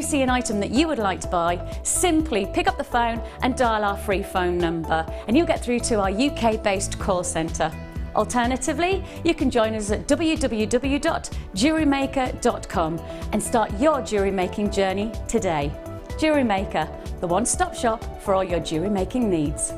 see an item that you would like to buy, simply pick up the phone and dial our free phone number and you'll get through to our UK-based call centre. Alternatively, you can join us at www.JewelleryMaker.com and start your jewellery making journey today. Jewellery Maker, the one-stop shop for all your jewellery making needs.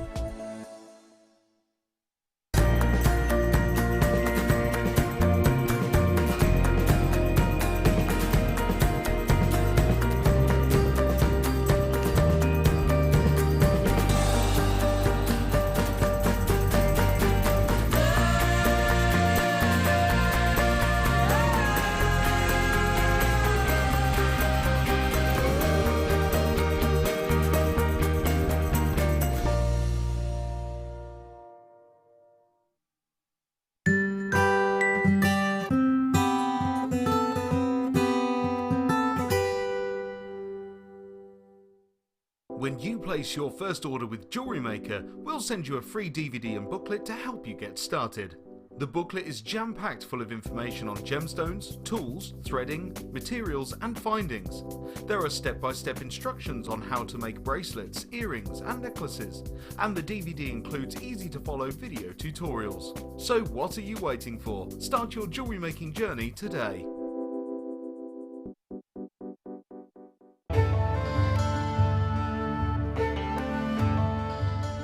When you place your first order with Jewellery Maker, we'll send you a free DVD and booklet to help you get started. The booklet is jam-packed full of information on gemstones, tools, threading, materials and findings. There are step-by-step instructions on how to make bracelets, earrings and necklaces, and the DVD includes easy-to-follow video tutorials. So what are you waiting for? Start your jewellery making journey today.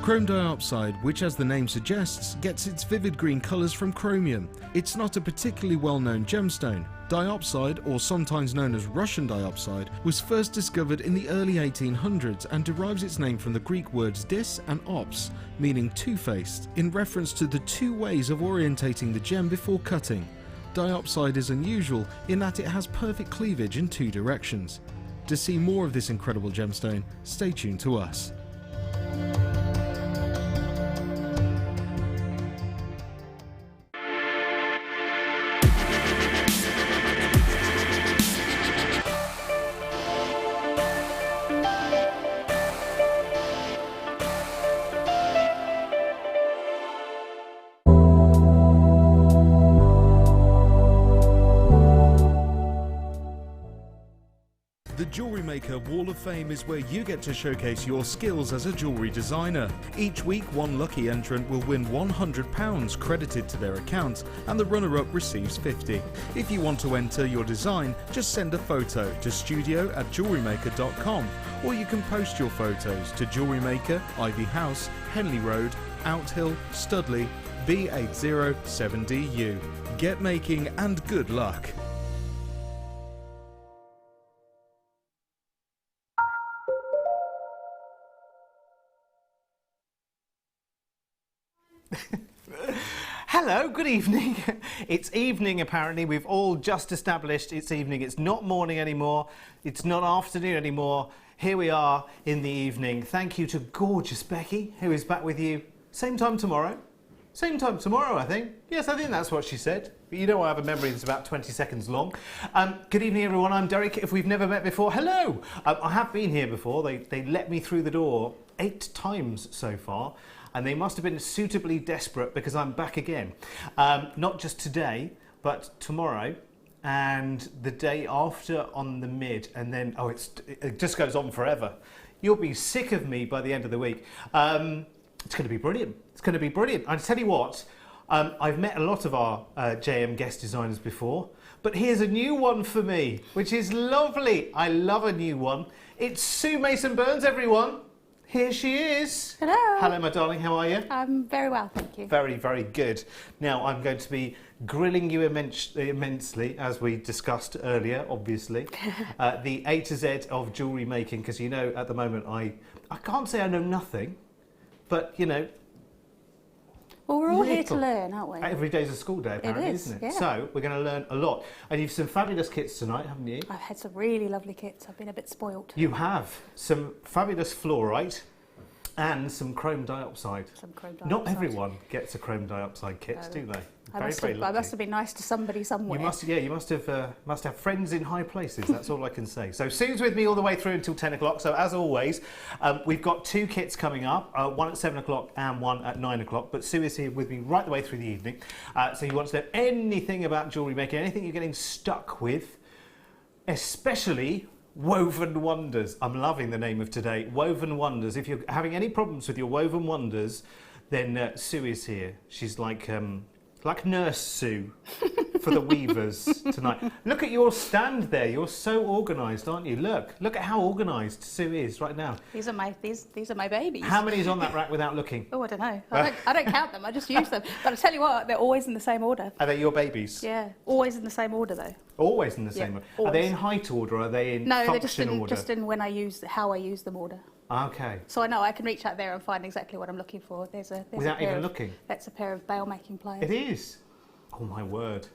Chrome diopside, which as the name suggests, gets its vivid green colours from chromium. It's not a particularly well-known gemstone. Diopside, or sometimes known as Russian diopside, was first discovered in the early 1800s and derives its name from the Greek words dis and ops, meaning two-faced, in reference to the two ways of orientating the gem before cutting. Diopside is unusual in that it has perfect cleavage in two directions. To see more of this incredible gemstone, stay tuned to us. The Jewellery Maker Wall of Fame is where you get to showcase your skills as a jewellery designer. Each week, one lucky entrant will win £100 credited to their account, and the runner-up receives £50. If you want to enter your design, just send a photo to studio@jewellerymaker.com, or you can post your photos to Jewellery Maker, Ivy House, Henley Road, Outhill, Studley, B807DU. Get making and good luck. Hello, good evening. It's evening apparently. We've all just established it's evening. It's not morning anymore. It's not afternoon anymore. Here we are in the evening. Thank you to gorgeous Becky, who is back with you same time tomorrow. Same time tomorrow, I think. Yes, I think that's what she said. But you know I have a memory that's about 20 seconds long. Good evening, everyone. I'm Derek. If we've never met before, hello. I have been here before. They let me through the door 8 times so far. And they must have been suitably desperate because I'm back again. Not just today, but tomorrow and the day after on the mid, and then, oh, it just goes on forever. You'll be sick of me by the end of the week. It's going to be brilliant. It's going to be brilliant. I tell you what, I've met a lot of our JM guest designers before, but here's a new one for me, which is lovely. I love a new one. It's Sue Mason-Burns, everyone. Here she is. Hello. Hello, my darling. How are you? I'm very well, thank you. Very, very good. Now, I'm going to be grilling you immensely, as we discussed earlier, obviously. The A to Z of jewellery making, because, you know, at the moment, I can't say I know nothing, but, you know... Well, we're all here to learn, aren't we? Every day's a school day, apparently, isn't it? Yeah. So, we're going to learn a lot. And you've some fabulous kits tonight, haven't you? I've had some really lovely kits. I've been a bit spoilt. You have. Some fabulous fluorite and some chrome diopside. Some chrome diopside. Not everyone gets a chrome diopside kit, do they? I must have been nice to somebody somewhere. You must have friends in high places. That's all I can say. So Sue's with me all the way through until 10 o'clock. So as always, we've got 2 kits coming up, one at 7 o'clock and one at 9 o'clock. But Sue is here with me right the way through the evening. So you want to know anything about jewellery making, anything you're getting stuck with, especially Woven Wonders. I'm loving the name of today. Woven Wonders. If you're having any problems with your Woven Wonders, then Sue is here. She's like Nurse Sue for the weavers tonight. Look at your stand there. You're so organised, aren't you? Look at how organised Sue is right now. These are my babies. How many's on that rack without looking? Oh, I don't know. I don't count them. I just use them. But I tell you what, they're always in the same order. Are they your babies? Yeah, always in the same order though. Always in the same order. Always. Are they in height order? Or are they in No, function they're order? just in when I use how I use them order. Okay. So I know I can reach out there and find exactly what I'm looking for. There's Without a pair even of, looking? That's a pair of bail making pliers. It is. Oh my word.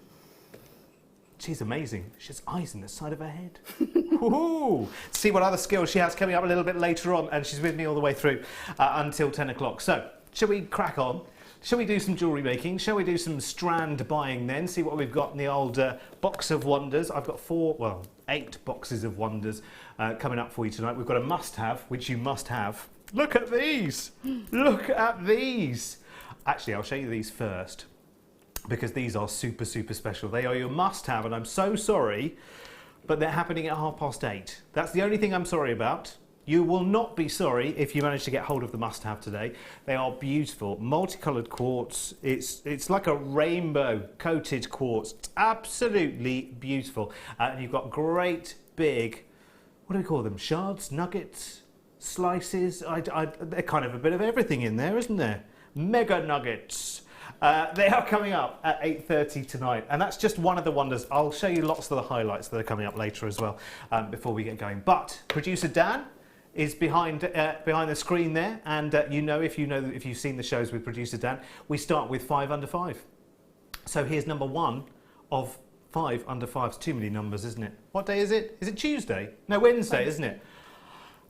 She's amazing. She has eyes in the side of her head. Woohoo! See what other skills she has coming up a little bit later on, and she's with me all the way through until 10 o'clock. So, shall we crack on? Shall we do some jewellery making? Shall we do some strand buying then? See what we've got in the old box of wonders. I've got 8 boxes of wonders coming up for you tonight. We've got a must-have, which you must have. Look at these! Look at these! Actually, I'll show you these first, because these are super, super special. They are your must-have, and I'm so sorry, but they're happening at 8:30. That's the only thing I'm sorry about. You will not be sorry if you manage to get hold of the must-have today. They are beautiful, multicoloured quartz. It's like a rainbow coated quartz. It's absolutely beautiful. And you've got great big, what do we call them? Shards, nuggets, slices. They're kind of a bit of everything in there, isn't there? Mega nuggets. They are coming up at 8:30 tonight, and that's just one of the wonders. I'll show you lots of the highlights that are coming up later as well before we get going. But producer Dan is behind the screen there, and if you've seen the shows with producer Dan, we start with 5 under 5. So here's number 1 of 5 under 5. It's too many numbers, isn't it? What day is it? Is it Tuesday? No, Wednesday, isn't it?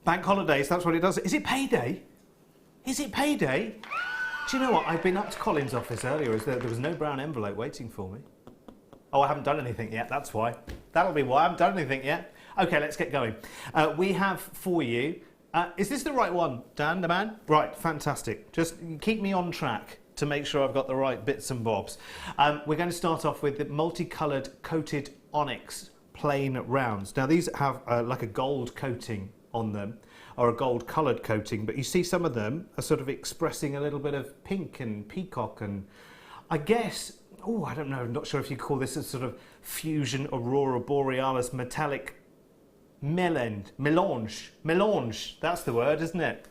Bank holidays, that's what it does. Is it payday? Is it payday? Do you know what? I've been up to Colin's office earlier. There was no brown envelope waiting for me. Oh, I haven't done anything yet, that's why. That'll be why I haven't done anything yet. Okay, let's get going. We have for you, is this the right one, Dan, the man? Right, fantastic. Just keep me on track to make sure I've got the right bits and bobs. We're going to start off with the multicoloured coated onyx plain rounds. Now these have like a gold coating on them, or a gold coloured coating, but you see some of them are sort of expressing a little bit of pink and peacock, and I guess, I don't know, I'm not sure if you call this a sort of fusion aurora borealis metallic melange, that's the word, isn't it?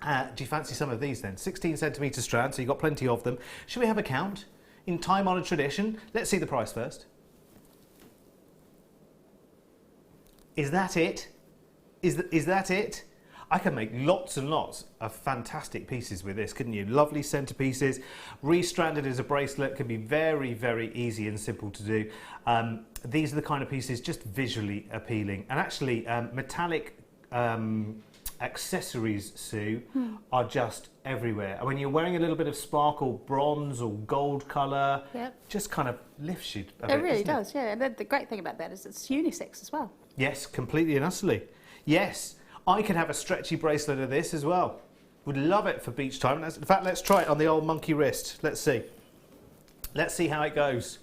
Do you fancy some of these then? 16 centimetre strand, so you've got plenty of them. Should we have a count? In time-honoured tradition, let's see the price first. Is that it? Is that it? I can make lots and lots of fantastic pieces with this, couldn't you? Lovely centerpieces, restranded as a bracelet, can be very, very easy and simple to do. These are the kind of pieces just visually appealing. And actually, metallic accessories, Sue, are just everywhere. When you're wearing a little bit of sparkle, bronze or gold colour, just kind of lifts you a bit. It really does, yeah. And the great thing about that is it's unisex as well. Yes, completely and utterly. Yes, I could have a stretchy bracelet of this as well. Would love it for beach time. In fact, let's try it on the old monkey wrist. Let's see. Let's see how it goes.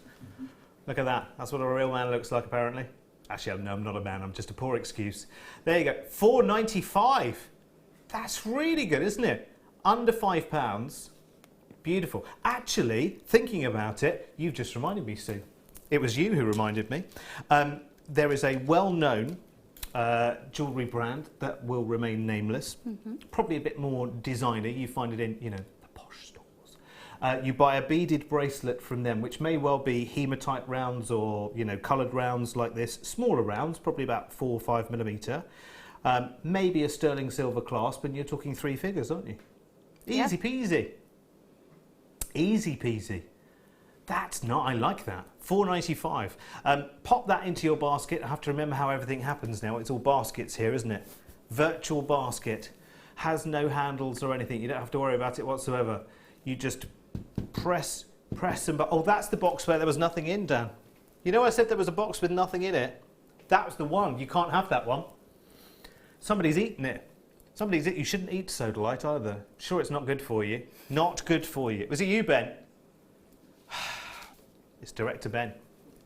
Look at that. That's what a real man looks like, apparently. Actually, no, I'm not a man. I'm just a poor excuse. There you go. £4.95. That's really good, isn't it? Under £5. Beautiful. Actually, thinking about it, you've just reminded me, Sue. It was you who reminded me. There is a well-known jewellery brand that will remain nameless. Probably a bit more designer. You find it in, the posh stores. You buy a beaded bracelet from them, which may well be hematite rounds or, coloured rounds like this. Smaller rounds, probably about 4 or 5 millimetre. Maybe a sterling silver clasp, and you're talking 3 figures, aren't you? Easy peasy. Easy peasy. That's not, I like that. £4.95. Pop that into your basket. I have to remember how everything happens now. It's all baskets here, isn't it? Virtual basket. Has no handles or anything. You don't have to worry about it whatsoever. You just press and... Oh, that's the box where there was nothing in, Dan. You know I said there was a box with nothing in it? That was the one. You can't have that one. Somebody's eaten it. You shouldn't eat sodalite either. Sure, it's not good for you. Not good for you. Was it you, Ben? It's Director Ben.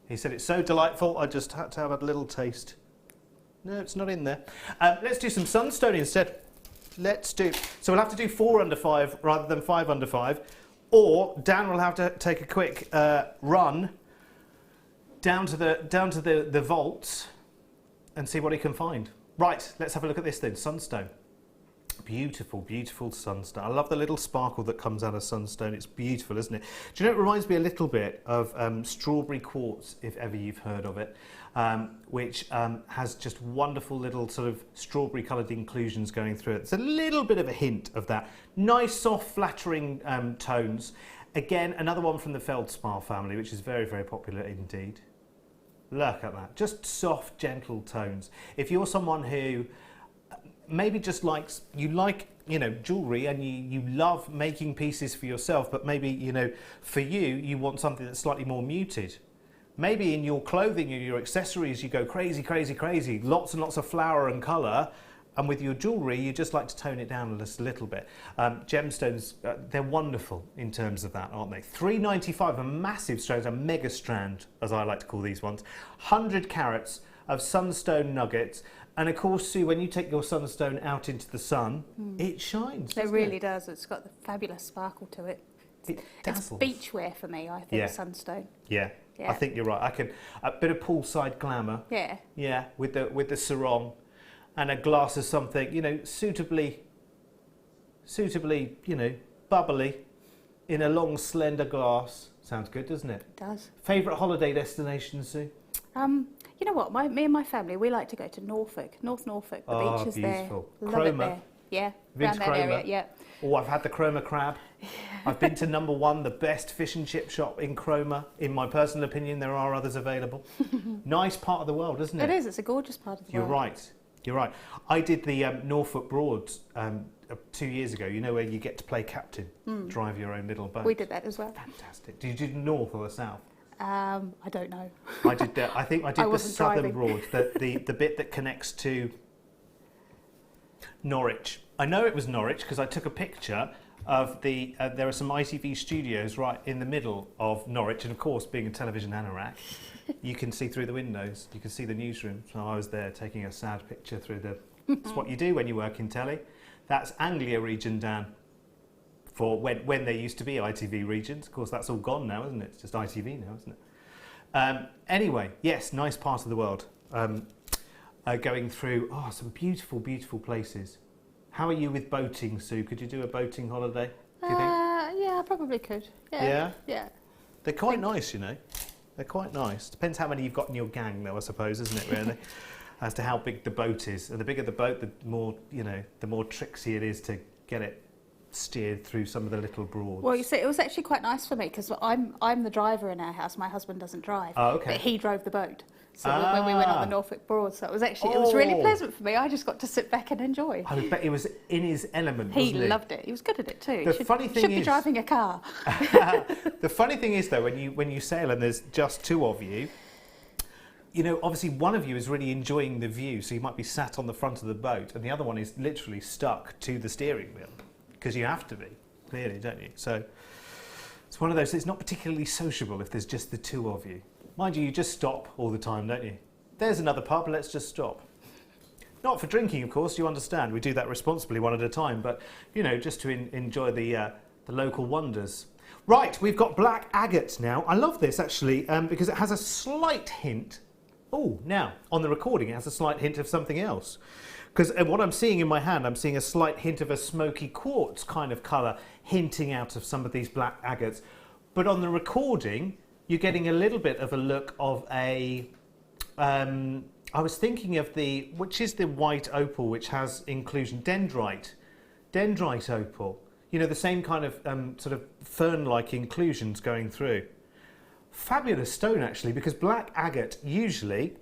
He said it's so delightful, I just had to have a little taste. No, it's not in there. Let's do some sunstone instead. So we'll have to do 4 under 5 rather than 5 under 5. Or Dan will have to take a quick run down to the vaults and see what he can find. Right, let's have a look at this then. Sunstone. Beautiful, beautiful sunstone. I love the little sparkle that comes out of sunstone. It's beautiful, isn't it? Do you know, it reminds me a little bit of strawberry quartz, if ever you've heard of it, which has just wonderful little sort of strawberry coloured inclusions going through it. It's a little bit of a hint of that. Nice, soft, flattering tones. Again, another one from the feldspar family, which is very, very popular indeed. Look at that. Just soft, gentle tones. If you're someone who maybe just likes, you know, jewellery and you love making pieces for yourself, but maybe, you know, for you want something that's slightly more muted. Maybe in your clothing or your accessories you go crazy, crazy, crazy, lots and lots of flower and colour, and with your jewellery you just like to tone it down just a little bit. Gemstones, they're wonderful in terms of that, aren't they? $3.95, a massive strand, a mega strand, as I like to call these ones. 100 carats of sunstone nuggets. And of course, Sue, when you take your sunstone out into the sun, it shines. It really does. It's got the fabulous sparkle to it. It It's dazzles. beachwear for me, I think, Yeah. sunstone. Yeah. Yeah. I think you're right. I can a bit of poolside glamour. Yeah. Yeah, with the sarong and a glass of something, you know, suitably, you know, bubbly in a long, slender glass. Sounds good, doesn't it? It does. Favourite holiday destination, Sue? You know what? Me and my family, we like to go to Norfolk, North Norfolk. The beach is beautiful. there. Love Cromer. it there. Yeah, Been around to that Cromer? area. Yeah. Oh, I've had the Cromer crab. I've been to number 1, the best fish and chip shop in Cromer. In my personal opinion, there are others available. Nice part of the world, isn't it? It is. It's a gorgeous part of the You're world. right. You're right. I did the Norfolk Broads 2 years ago. You know, where you get to play captain, drive your own little boat. We did that as well. Fantastic. Did you do the north or the south? I don't know. I did. I think I did I the wasn't southern driving. Broads, the bit that connects to Norwich. I know it was Norwich because I took a picture of the. There are some ITV studios right in the middle of Norwich, and of course, being a television anorak, you can see through the windows. You can see the newsroom. So I was there taking a sad picture through the. It's what you do when you work in telly. That's Anglia region, Dan. For when there used to be ITV regions. Of course, that's all gone now, isn't it? It's just ITV now, isn't it? Anyway, yes, nice part of the world. Going through some beautiful, beautiful places. How are you with boating, Sue? Could you do a boating holiday, do you think? Yeah, I probably could. Yeah. Yeah? Yeah. They're quite nice, you know. They're quite nice. Depends how many you've got in your gang, though, I suppose, isn't it, really? As to how big the boat is. And the bigger the boat, the more, you know, the more tricksy it is to get it steered through some of the little Broads. Well, you see, it was actually quite nice for me because I'm the driver in our house. My husband doesn't drive. Oh, okay. But he drove the boat. So when we went on the Norfolk Broad, so it was really pleasant for me. I just got to sit back and enjoy. I would bet he was in his element, He wasn't he? loved it. He was good at it too. The Should- funny thing should be is- driving a car. The funny thing is, though, when you sail and there's just 2 of you, you know, obviously one of you is really enjoying the view, so you might be sat on the front of the boat, and the other one is literally stuck to the steering wheel, because you have to be, clearly, don't you? So it's one of those, it's not particularly sociable if there's just the 2 of you. Mind you, you just stop all the time, don't you? There's another pub, let's just stop. Not for drinking, of course, you understand. We do that responsibly, one at a time, but, you know, just to enjoy the local wonders. Right, we've got black agate now. I love this, actually, because it has a slight hint. Oh, now, on the recording, it has a slight hint of something else. Because what I'm seeing in my hand, I'm seeing a slight hint of a smoky quartz kind of colour hinting out of some of these black agates. But on the recording, you're getting a little bit of a look of a... I was thinking of which is the white opal, which has inclusion, dendrite opal. You know, the same kind of sort of fern-like inclusions going through. Fabulous stone, actually, because black agate usually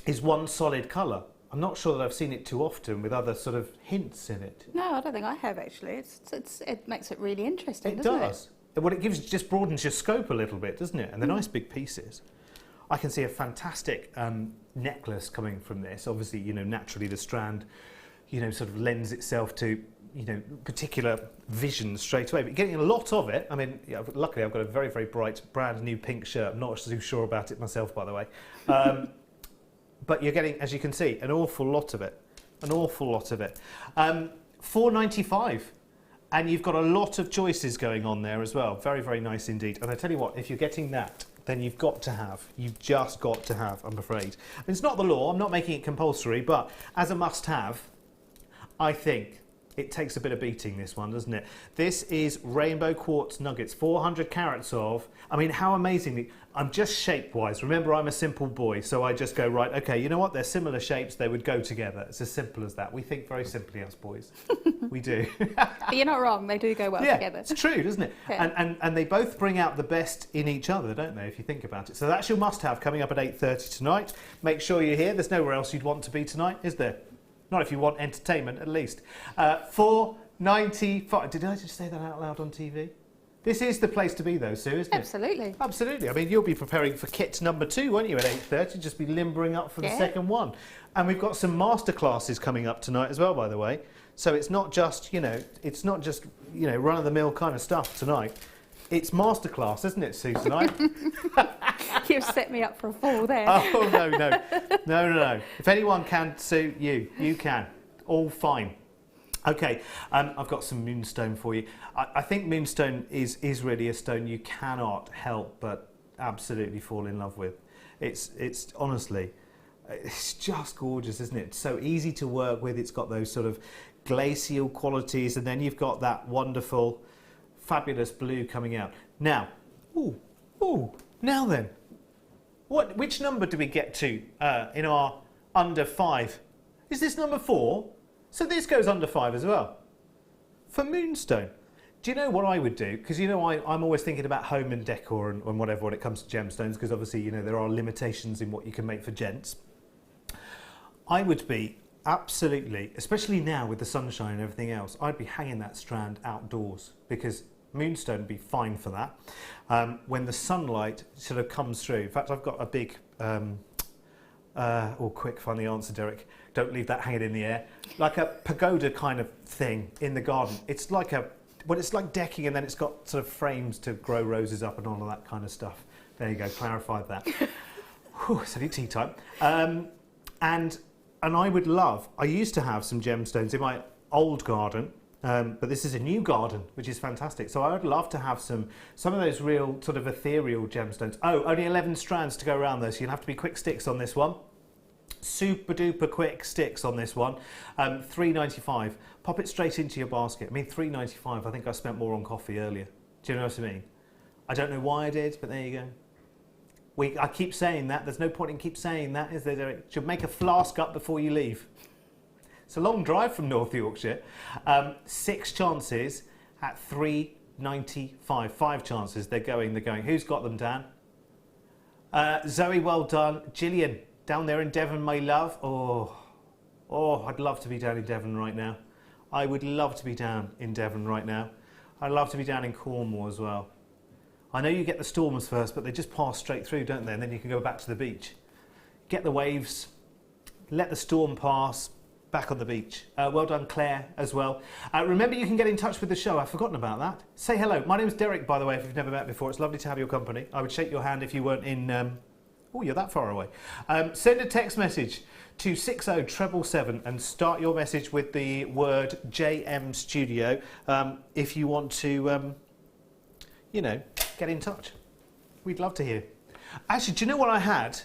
is one solid colour. I'm not sure that I've seen it too often with other sort of hints in it. No, I don't think I have actually. It makes it really interesting, It doesn't does. What it gives just broadens your scope a little bit, doesn't it? And they're nice big pieces. I can see a fantastic necklace coming from this. Obviously, you know, naturally the strand, you know, sort of lends itself to, you know, particular vision straight away. But getting a lot of it, I mean, yeah, luckily I've got a very, very bright brand new pink shirt. I'm not too sure about it myself, by the way. but you're getting, as you can see, an awful lot of it. An awful lot of it. £4.95. And you've got a lot of choices going on there as well. Very, very nice indeed. And I tell you what, if you're getting that, then you've just got to have, I'm afraid. It's not the law, I'm not making it compulsory, but as a must-have, I think it takes a bit of beating, this one, doesn't it? This is rainbow quartz nuggets, 400 carats of. I mean, how amazingly, I'm just shape-wise. Remember, I'm a simple boy, so I just go, right, okay, you know what? They're similar shapes, they would go together. It's as simple as that. We think very simply, us boys. We do. But you're not wrong, they do go well together. It's true, doesn't it? Yeah. And they both bring out the best in each other, don't they, if you think about it. So that's your must-have coming up at 8:30 tonight. Make sure you're here. There's nowhere else you'd want to be tonight, is there? Not if you want entertainment, at least. £4.95. Did I just say that out loud on TV? This is the place to be, though, Sue, isn't it? Absolutely. Absolutely. I mean, you'll be preparing for kit number 2, won't you, at 8:30? Just be limbering up for the second one. And we've got some masterclasses coming up tonight as well, by the way. So it's not just, run-of-the-mill kind of stuff tonight. It's masterclass, isn't it, Sue, tonight? You've set me up for a fall there. Oh, no. If anyone can suit you, you can. All fine. Okay, I've got some moonstone for you. I think moonstone is really a stone you cannot help but absolutely fall in love with. It's honestly, it's just gorgeous, isn't it? It's so easy to work with. It's got those sort of glacial qualities, and then you've got that wonderful, fabulous blue coming out. Now, now then, which number do we get to in our under 5? Is this number 4? So this goes under 5 as well. For moonstone. Do you know what I would do? Because, I'm always thinking about home and decor and whatever when it comes to gemstones, because obviously, there are limitations in what you can make for gents. I would be absolutely, especially now with the sunshine and everything else, I'd be hanging that strand outdoors, because moonstone would be fine for that. When the sunlight sort of comes through. In fact, I've got a big... quick, funny answer, Derek. Don't leave that hanging in the air. Like a pagoda kind of thing in the garden. It's like it's like decking, and then it's got sort of frames to grow roses up and all of that kind of stuff. There you go, clarified that. It's only tea time. And I used to have some gemstones in my old garden, but this is a new garden, which is fantastic. So I would love to have some of those real sort of ethereal gemstones. Oh, only 11 strands to go around though, so you'll have to be quick sticks on this one. Super duper quick sticks on this one. £3.95. Pop it straight into your basket. I mean, £3.95. I think I spent more on coffee earlier. Do you know what I mean? I don't know why I did, but there you go. I keep saying that. There's no point in keep saying that, is there, Derek? Should make a flask up before you leave. It's a long drive from North Yorkshire. 6 chances at £3.95. 5 chances. They're going. Who's got them, Dan? Zoe, well done. Gillian, down there in Devon, my love. Oh, I'd love to be down in Devon right now. I would love to be down in Devon right now. I'd love to be down in Cornwall as well. I know you get the storms first, but they just pass straight through, don't they? And then you can go back to the beach. Get the waves, let the storm pass, back on the beach. Well done, Claire, as well. Remember, you can get in touch with the show. I've forgotten about that. Say hello. My name's Derek, by the way, if you've never met before. It's lovely to have your company. I would shake your hand if you weren't in... you're that far away. Send a text message to 60777 and start your message with the word JM Studio if you want to, get in touch. We'd love to hear. Actually, do you know what I had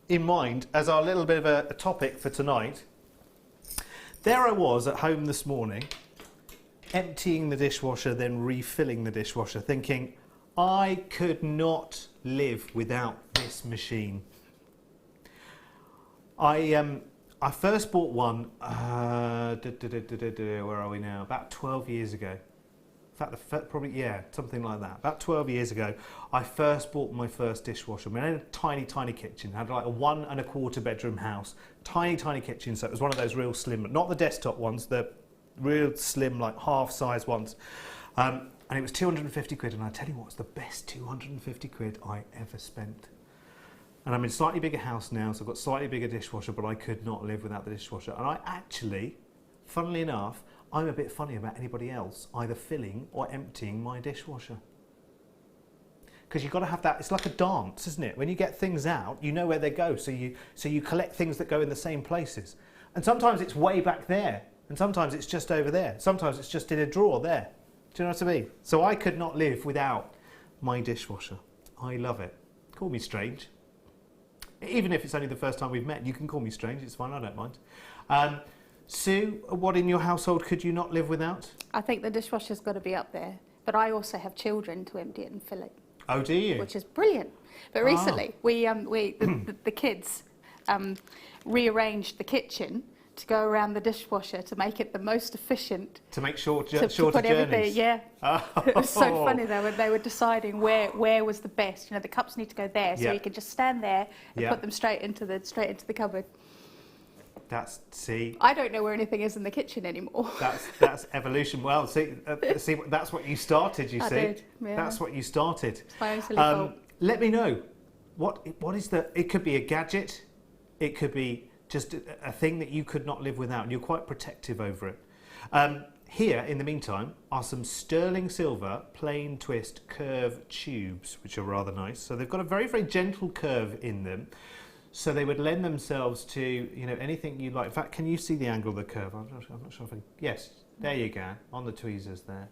in mind as our little bit of a topic for tonight? There I was at home this morning, emptying the dishwasher, then refilling the dishwasher, thinking, I could not live without this machine. I first bought one, where are we now? About 12 years ago. In fact, something like that. About 12 years ago, I first bought my first dishwasher. I had a tiny, tiny kitchen. I had like a 1 1/4 bedroom house. Tiny, tiny kitchen. So it was one of those real slim, not the desktop ones, the real slim, like half-size ones. And it was 250 quid. And I tell you what, it's the best 250 quid I ever spent. And I'm in a slightly bigger house now, so I've got a slightly bigger dishwasher, but I could not live without the dishwasher. And I actually, funnily enough, I'm a bit funny about anybody else either filling or emptying my dishwasher. because you've got to have that. It's like a dance, isn't it? When you get things out, you know where they go, so you collect things that go in the same places. And sometimes it's way back there, and sometimes it's just over there. Sometimes it's just in a drawer there. Do you know what I mean? So I could not live without my dishwasher. I love it. Call me strange. Even if it's only the first time we've met, you can call me strange. It's fine, I don't mind. Sue, what in your household could you not live without? I think the dishwasher's got to be up there, but I also have children to empty it and fill it. Oh, do you? Which is brilliant. But recently, the kids rearranged the kitchen to go around the dishwasher to make it the most efficient. To make shorter to put journeys? Everything, yeah. Oh. It was so funny though when they were deciding where was the best. You know, the cups need to go there, so you can just stand there and put them straight into the cupboard. See. I don't know where anything is in the kitchen anymore. That's evolution. Well, see, that's what you started. You I see, did, yeah. That's what you started. It's my own silly fault. Let me know what is the. It could be a gadget. It could be just a thing that you could not live without, and you're quite protective over it. Here, in the meantime, are some sterling silver plain twist curve tubes, which are rather nice. So they've got a very, very gentle curve in them. So they would lend themselves to, you know, anything you like. In fact, can you see the angle of the curve? I'm not sure if I... Yes, there you go, on the tweezers there.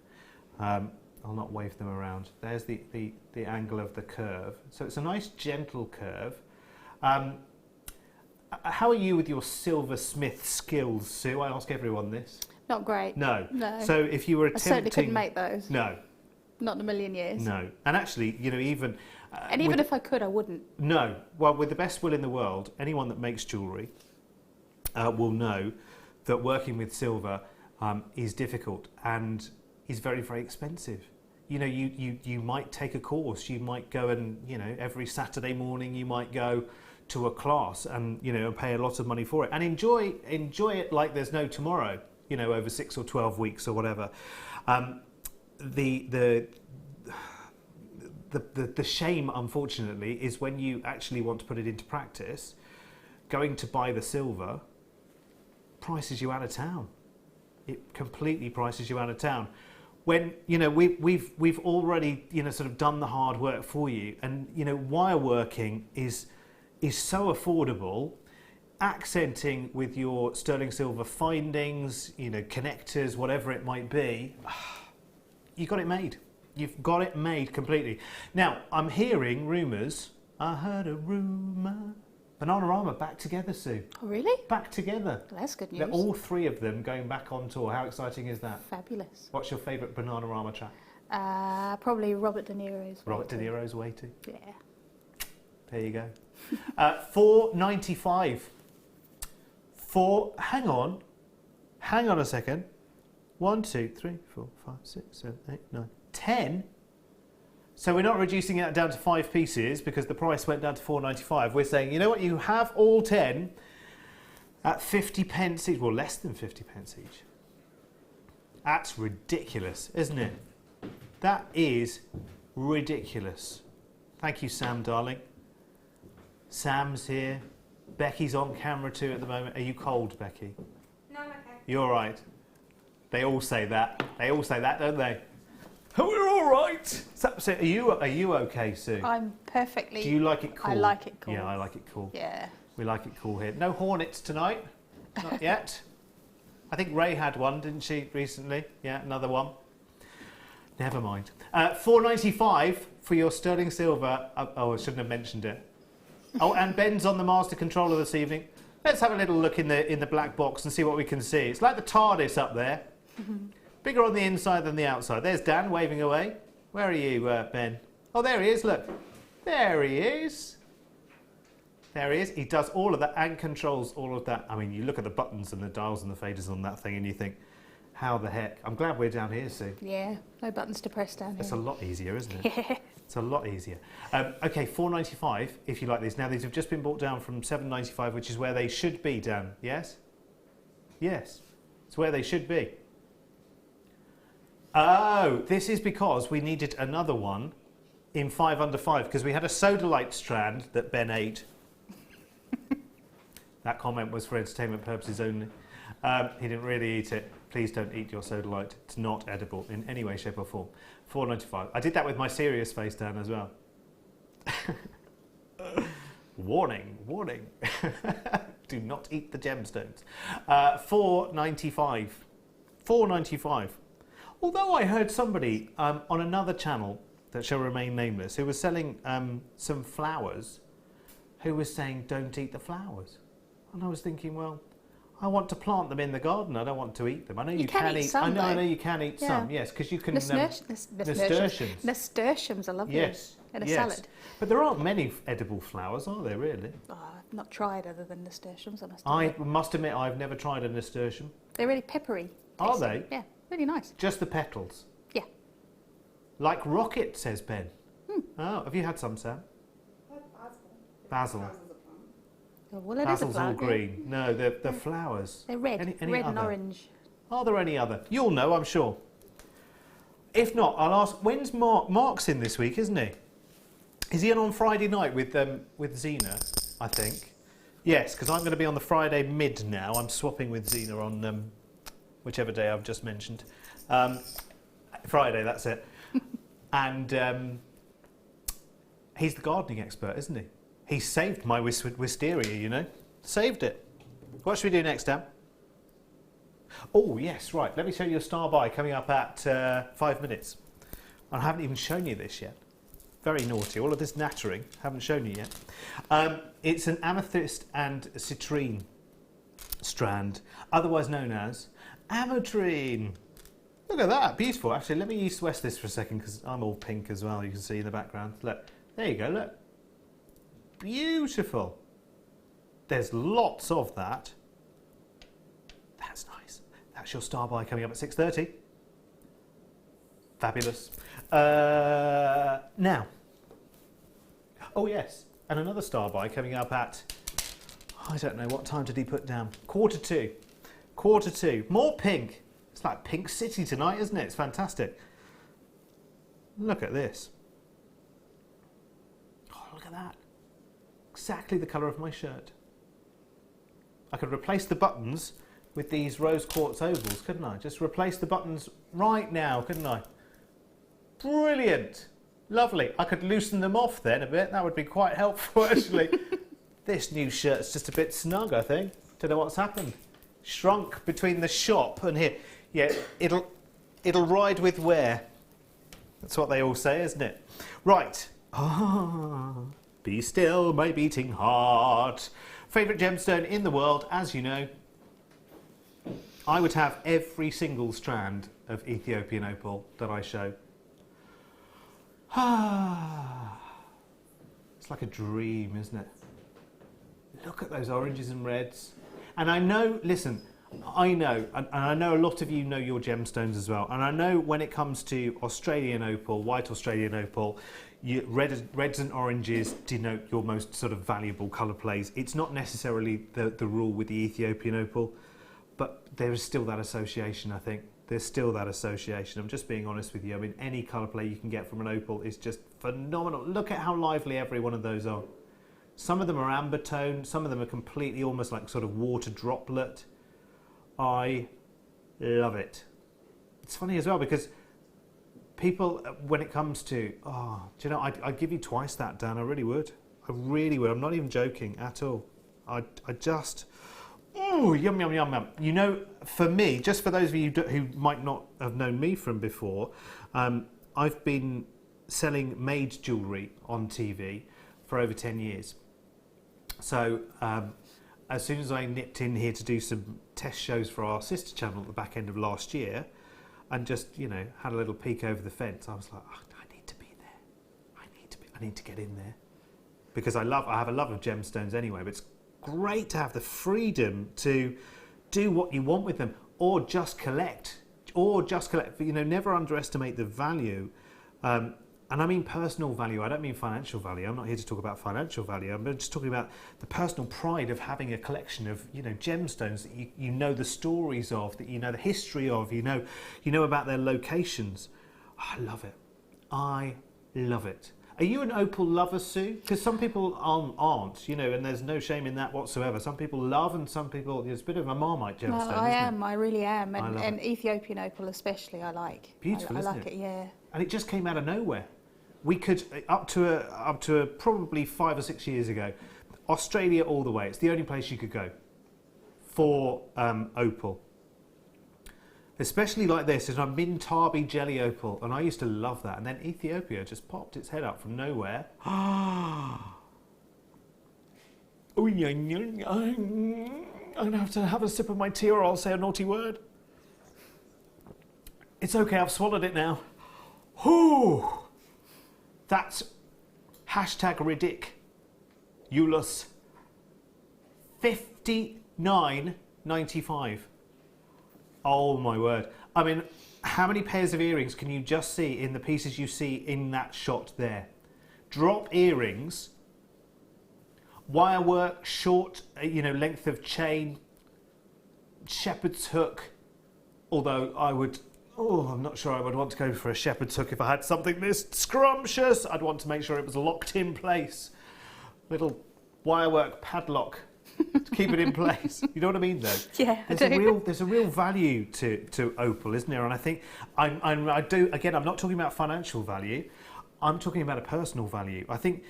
I'll not wave them around. There's the angle of the curve. So it's a nice gentle curve. How are you with your silversmith skills, Sue? I ask everyone this. Not great. No. No. So if you were attempting... I certainly couldn't make those. No. Not in a million years. No. And actually, you know, even... and even if I could, I wouldn't. No. Well, with the best will in the world, anyone that makes jewellery will know that working with silver is difficult and is very, very expensive. You know, you might take a course. You might go and, you know, every Saturday morning you might go to a class and, you know, pay a lot of money for it and enjoy it like there's no tomorrow, you know, over 6 or 12 weeks or whatever. The shame, unfortunately, is when you actually want to put it into practice, going to buy the silver prices you out of town. It completely prices you out of town. When, you know, we've already, you know, sort of done the hard work for you, and, you know, wire working is so affordable. Accenting with your sterling silver findings, you know, connectors, whatever it might be, you got it made. You've got it made completely. Now, I'm hearing rumours. I heard a rumour. Bananarama back together, Sue. Oh, really? Back together. Well, that's good news. They're all three of them going back on tour. How exciting is that? Fabulous. What's your favourite Bananarama track? Probably Robert De Niro's. Robert De Niro's Way To. Yeah. There you go. $4.95. Hang on a second. 1, 2, 3, 4, 5, 6, 7, 8, 9, 10. So we're not reducing it down to 5 pieces because the price went down to $4.95. We're saying, you know what, you have all 10 at 50 pence each. Well, less than 50 pence each. That's ridiculous, isn't it? That is ridiculous. Thank you, Sam, darling. Sam's here. Becky's on camera too at the moment. Are you cold, Becky? No, I'm okay. You're all right. They all say that. They all say that, don't they? Oh, we're all right. So are you okay, Sue? I'm perfectly... Do you like it cool? I like it cool. Yeah, I like it cool. Yeah. We like it cool here. No hornets tonight. Not yet. I think Ray had one, didn't she, recently? Yeah, another one. Never mind. $4.95 for your sterling silver. Oh, I shouldn't have mentioned it. Oh, and Ben's on the master controller this evening. Let's have a little look in the black box and see what we can see. It's like the TARDIS up there. Bigger on the inside than the outside. There's Dan waving away. Where are you, Ben? Oh, there he is, look. There he is. There he is. He does all of that and controls all of that. I mean, you look at the buttons and the dials and the faders on that thing and you think, how the heck? I'm glad we're down here, Sue. Yeah, no buttons to press down here. It's a lot easier, isn't it? Yeah. It's a lot easier. Okay, $4.95 if you like these. Now, these have just been brought down from $7.95, which is where they should be, Dan. Yes? Yes. It's where they should be. Oh, this is because we needed another one in 5 under 5 because we had a sodalite strand that Ben ate. That comment was for entertainment purposes only. He didn't really eat it. Please don't eat your sodalite. It's not edible in any way, shape or form. $4.95. I did that with my serious face, Dan, as well. Warning, warning. Do not eat the gemstones. $4.95. $4.95. Although I heard somebody on another channel that shall remain nameless who was selling some flowers who was saying don't eat the flowers. And I was thinking, well, I want to plant them in the garden. I don't want to eat them. I know you can eat some. I know you can eat some. Yes, because you can. Nasturtiums. Nasturtiums are lovely. Yes. In a salad. But there aren't many edible flowers, are there? Really? Oh, I've not tried other than nasturtiums. I must admit, I've never tried a nasturtium. They're really peppery. Are they? Yeah, really nice. Just the petals. Yeah. Like rocket, says Ben. Oh, have you had some, Sam? Basil. Oh, well, it Basil's is a plant, all green. No, they're flowers. They're red, Any red other? and orange. Are there any other? You'll know, I'm sure. If not, I'll ask. When's Mark? Mark's in this week, isn't he? Is he in on Friday night with Zena? I think. Yes, because I'm going to be on the Friday mid now. I'm swapping with Zena on whichever day I've just mentioned. Friday, that's it. And he's the gardening expert, isn't he? He saved my wisteria, you know. Saved it. What should we do next, Dan? Oh, yes, right. Let me show you a star buy coming up at 5 minutes. I haven't even shown you this yet. Very naughty. All of this nattering. Haven't shown you yet. It's an amethyst and citrine strand, otherwise known as ametrine. Look at that. Beautiful. Actually, let me east-west this for a second because I'm all pink as well. You can see in the background. Look. There you go. Look. Beautiful. There's lots of that. That's nice. That's your star buy coming up at 6:30. Fabulous. Now. Oh yes, and another star buy coming up at, I don't know, what time did he put down? 1:45. 1:45. More pink. It's like Pink City tonight, isn't it? It's fantastic. Look at this. Oh, look at that. Exactly the colour of my shirt. I could replace the buttons with these rose quartz ovals, couldn't I? Just replace the buttons right now, couldn't I? Brilliant. Lovely. I could loosen them off then a bit. That would be quite helpful, actually. This new shirt's just a bit snug, I think. Don't know what's happened. Shrunk between the shop and here. Yeah, it'll ride with wear. That's what they all say, isn't it? Right. Ah, be still, my beating heart. Favourite gemstone in the world, as you know. I would have every single strand of Ethiopian opal that I show. It's like a dream, isn't it? Look at those oranges and reds. And I know, listen, I know, and I know a lot of you know your gemstones as well. And I know when it comes to Australian opal, white Australian opal, reds and oranges denote your most sort of valuable colour plays. It's not necessarily the rule with the Ethiopian opal, but there is still that association, I think. There's still that association. I'm just being honest with you. I mean, any colour play you can get from an opal is just phenomenal. Look at how lively every one of those are. Some of them are amber tone, some of them are completely almost like sort of water droplet. I love it. It's funny as well because people, when it comes to, do you know, I'd give you twice that, Dan. I really would. I really would. I'm not even joking at all. I just... Oh, yum, yum, yum, yum. You know, for me, just for those of you who might not have known me from before, I've been selling made jewellery on TV for over 10 years. So as soon as I nipped in here to do some test shows for our sister channel at the back end of last year and just, you know, had a little peek over the fence, I was like, oh, I need to be there. I need to get in there. Because I have a love of gemstones anyway, but it's great to have the freedom to do what you want with them or just collect, you know, never underestimate the value, and I mean personal value. I don't mean financial value. I'm not here to talk about financial value. I'm just talking about the personal pride of having a collection of, you know, gemstones that you know the stories of, that you know the history of, you know about their locations. I love it. I love it. Are you an opal lover, Sue? Because some people aren't, you know, and there's no shame in that whatsoever. Some people love and some people, it's a bit of a Marmite gemstone, No, I really am. And it. Ethiopian opal especially I like. Beautiful, I isn't like it? Yeah. And it just came out of nowhere. We could, up to probably 5 or 6 years ago, Australia all the way. It's the only place you could go for opal. Especially like this, it's a Mintabi jelly opal, and I used to love that. And then Ethiopia just popped its head up from nowhere. I'm going to have to have a sip of my tea or I'll say a naughty word. It's okay, I've swallowed it now. Whew! That's #ridiculous. $59.95. Oh my word. I mean, how many pairs of earrings can you just see in the pieces you see in that shot there? Drop earrings, wire work, short, length of chain, shepherd's hook, although I'm not sure I would want to go for a shepherd's hook if I had something this scrumptious. I'd want to make sure it was locked in place. Little wirework padlock to keep it in place. You know what I mean, though? Yeah, There's a real value to opal, isn't there? And I think I'm not talking about financial value. I'm talking about a personal value. I think,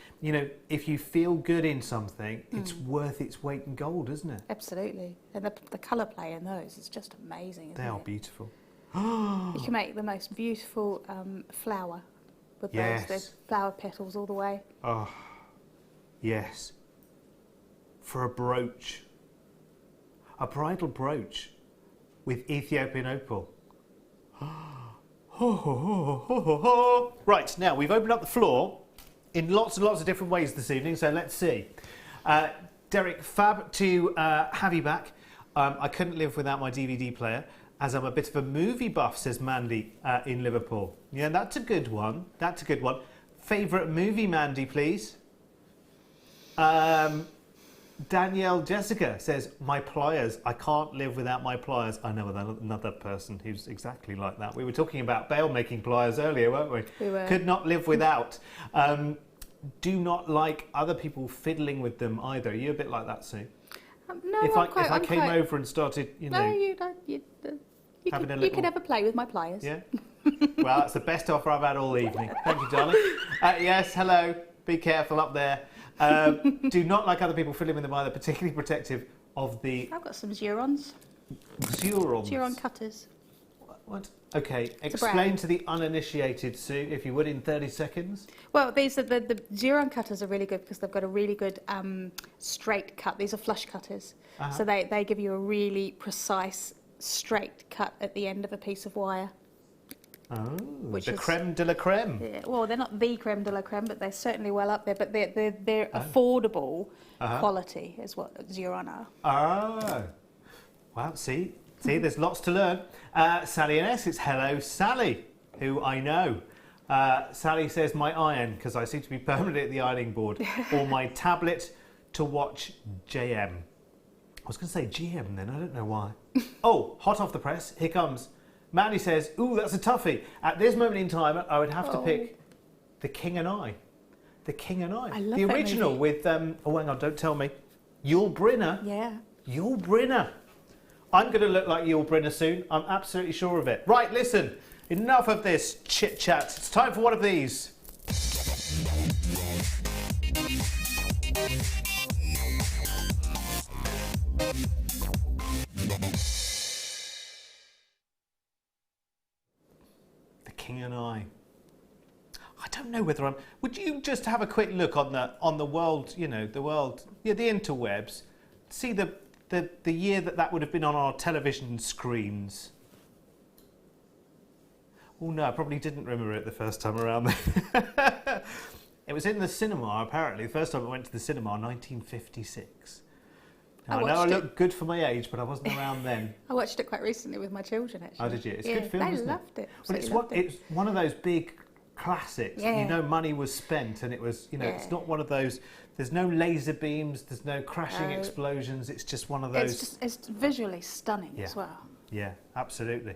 if you feel good in something, it's worth its weight in gold, isn't it? Absolutely. And the colour play in those is just amazing, isn't They are it? beautiful. You can make the most beautiful flower with those flower petals all the way. Oh, yes. For a brooch. A bridal brooch with Ethiopian opal. Right, now we've opened up the floor in lots and lots of different ways this evening, so let's see. Derek, fab to have you back. I couldn't live without my DVD player, as I'm a bit of a movie buff, says Mandy in Liverpool. Yeah, that's a good one. That's a good one. Favourite movie, Mandy, please? Danielle Jessica says, my pliers. I can't live without my pliers. I know another person who's exactly like that. We were talking about bail making pliers earlier, weren't we? We were. Could not live without. Do not like other people fiddling with them either. Are you a bit like that, Sue? No, if I came over and started, No, you don't. You can have a play with my pliers. Yeah? Well, that's the best offer I've had all evening. Thank you, darling. Yes, hello. Be careful up there. Do not like other people fiddling with them either, particularly protective of the... I've got some Zurons. Zurons? Zuron cutters. What? Okay, explain to the uninitiated, Sue, if you would, in 30 seconds. Well, these are the Zuron cutters are really good because they've got a really good straight cut. These are flush cutters. So they give you a really precise straight cut at the end of a piece of wire. Oh, the creme de la creme. Yeah, well, they're not the creme de la creme, but they're certainly well up there. But they're affordable quality is what Zuron are. Oh, well, see, there's lots to learn. Sally in Essex, hello, Sally, who I know. Sally says my iron, because I seem to be permanently at the ironing board, or my tablet to watch JM. I was going to say GM then, I don't know why. Oh, hot off the press, here comes. Mandy says, ooh, that's a toughie. At this moment in time, I would have to pick The King and I. The King and I. I love the that original movie. with, oh, hang on, don't tell me. Yul Brynner. Yeah. Yul Brynner. I'm going to look like Yul Brynner soon. I'm absolutely sure of it. Right, listen. Enough of this chit-chat. It's time for one of these. The King and I. I don't know whether I'm... Would you just have a quick look on the world, the interwebs, see the year that would have been on our television screens? Oh no, I probably didn't remember it the first time around. It was in the cinema, apparently. The first time I went to the cinema, 1956. Now, I know I look good for my age, but I wasn't around then. I watched it quite recently with my children, actually. Oh, did you? It's a good film, they isn't it? loved it. Well, it's one of those big classics. Yeah. You know, money was spent, and it was, it's not one of those. There's no laser beams. There's no crashing explosions. It's just one of those. It's visually stunning as well. Yeah, absolutely.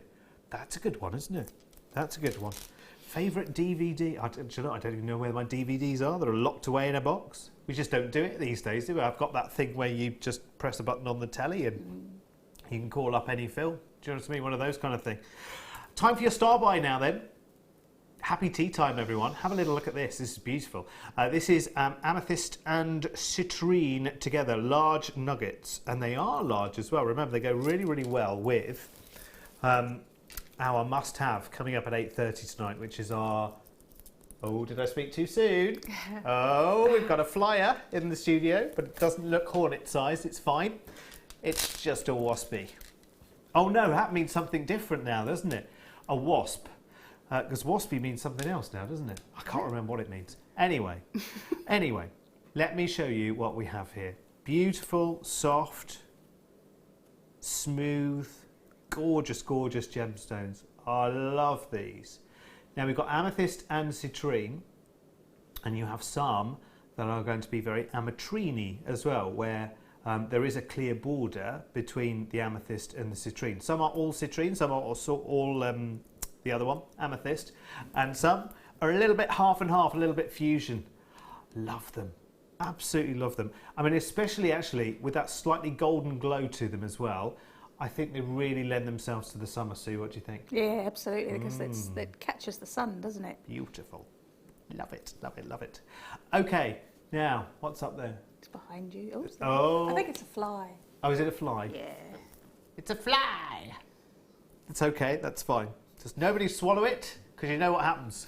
That's a good one, isn't it? That's a good one. Favourite DVD? I don't even know where my DVDs are. They're locked away in a box. We just don't do it these days, do we? I've got that thing where you just press a button on the telly and you can call up any film. Do you know what I mean? One of those kind of thing. Time for your star buy now, then. Happy tea time, everyone. Have a little look at this. This is beautiful. This is amethyst and citrine together, large nuggets. And they are large as well. Remember, they go really, really well with our must-have coming up at 8:30 tonight, which is our... Oh, did I speak too soon? Oh, we've got a flyer in the studio, but it doesn't look hornet-sized. It's fine. It's just a waspy. Oh, no, that means something different now, doesn't it? A wasp. Because waspy means something else now, doesn't it? I can't remember what it means. Anyway, let me show you what we have here. Beautiful, soft, smooth, gorgeous, gorgeous gemstones. I love these. Now we've got amethyst and citrine, and you have some that are going to be very ametrine as well, where there is a clear border between the amethyst and the citrine. Some are all citrine, some are also all the other one, amethyst, and some are a little bit half and half, a little bit fusion. Love them, absolutely love them. I mean, especially actually with that slightly golden glow to them as well. I think they really lend themselves to the summer. Sue, what do you think? Yeah, absolutely, because it catches the sun, doesn't it? Beautiful. Love it, love it, love it. Okay, now, what's up there? It's behind you. Oh. I think it's a fly. Oh, is it a fly? Yeah. It's a fly. It's okay, that's fine. Just nobody swallow it, because you know what happens.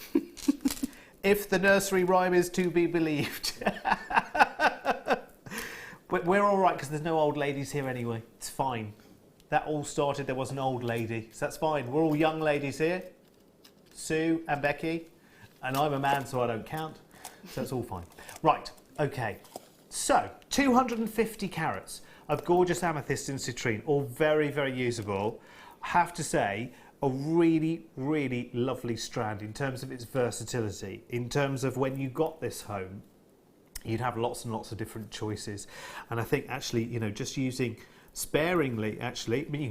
If the nursery rhyme is to be believed. But we're all right, because there's no old ladies here anyway. It's fine. That all started, there was an old lady. So that's fine. We're all young ladies here. Sue and Becky. And I'm a man, so I don't count. So it's all fine. Right, okay. So, 250 carats of gorgeous amethyst and citrine, all very, very usable. I have to say, a really, really lovely strand in terms of its versatility, in terms of when you got this home, you'd have lots and lots of different choices. And I think actually, you know, just using sparingly, actually, I mean, you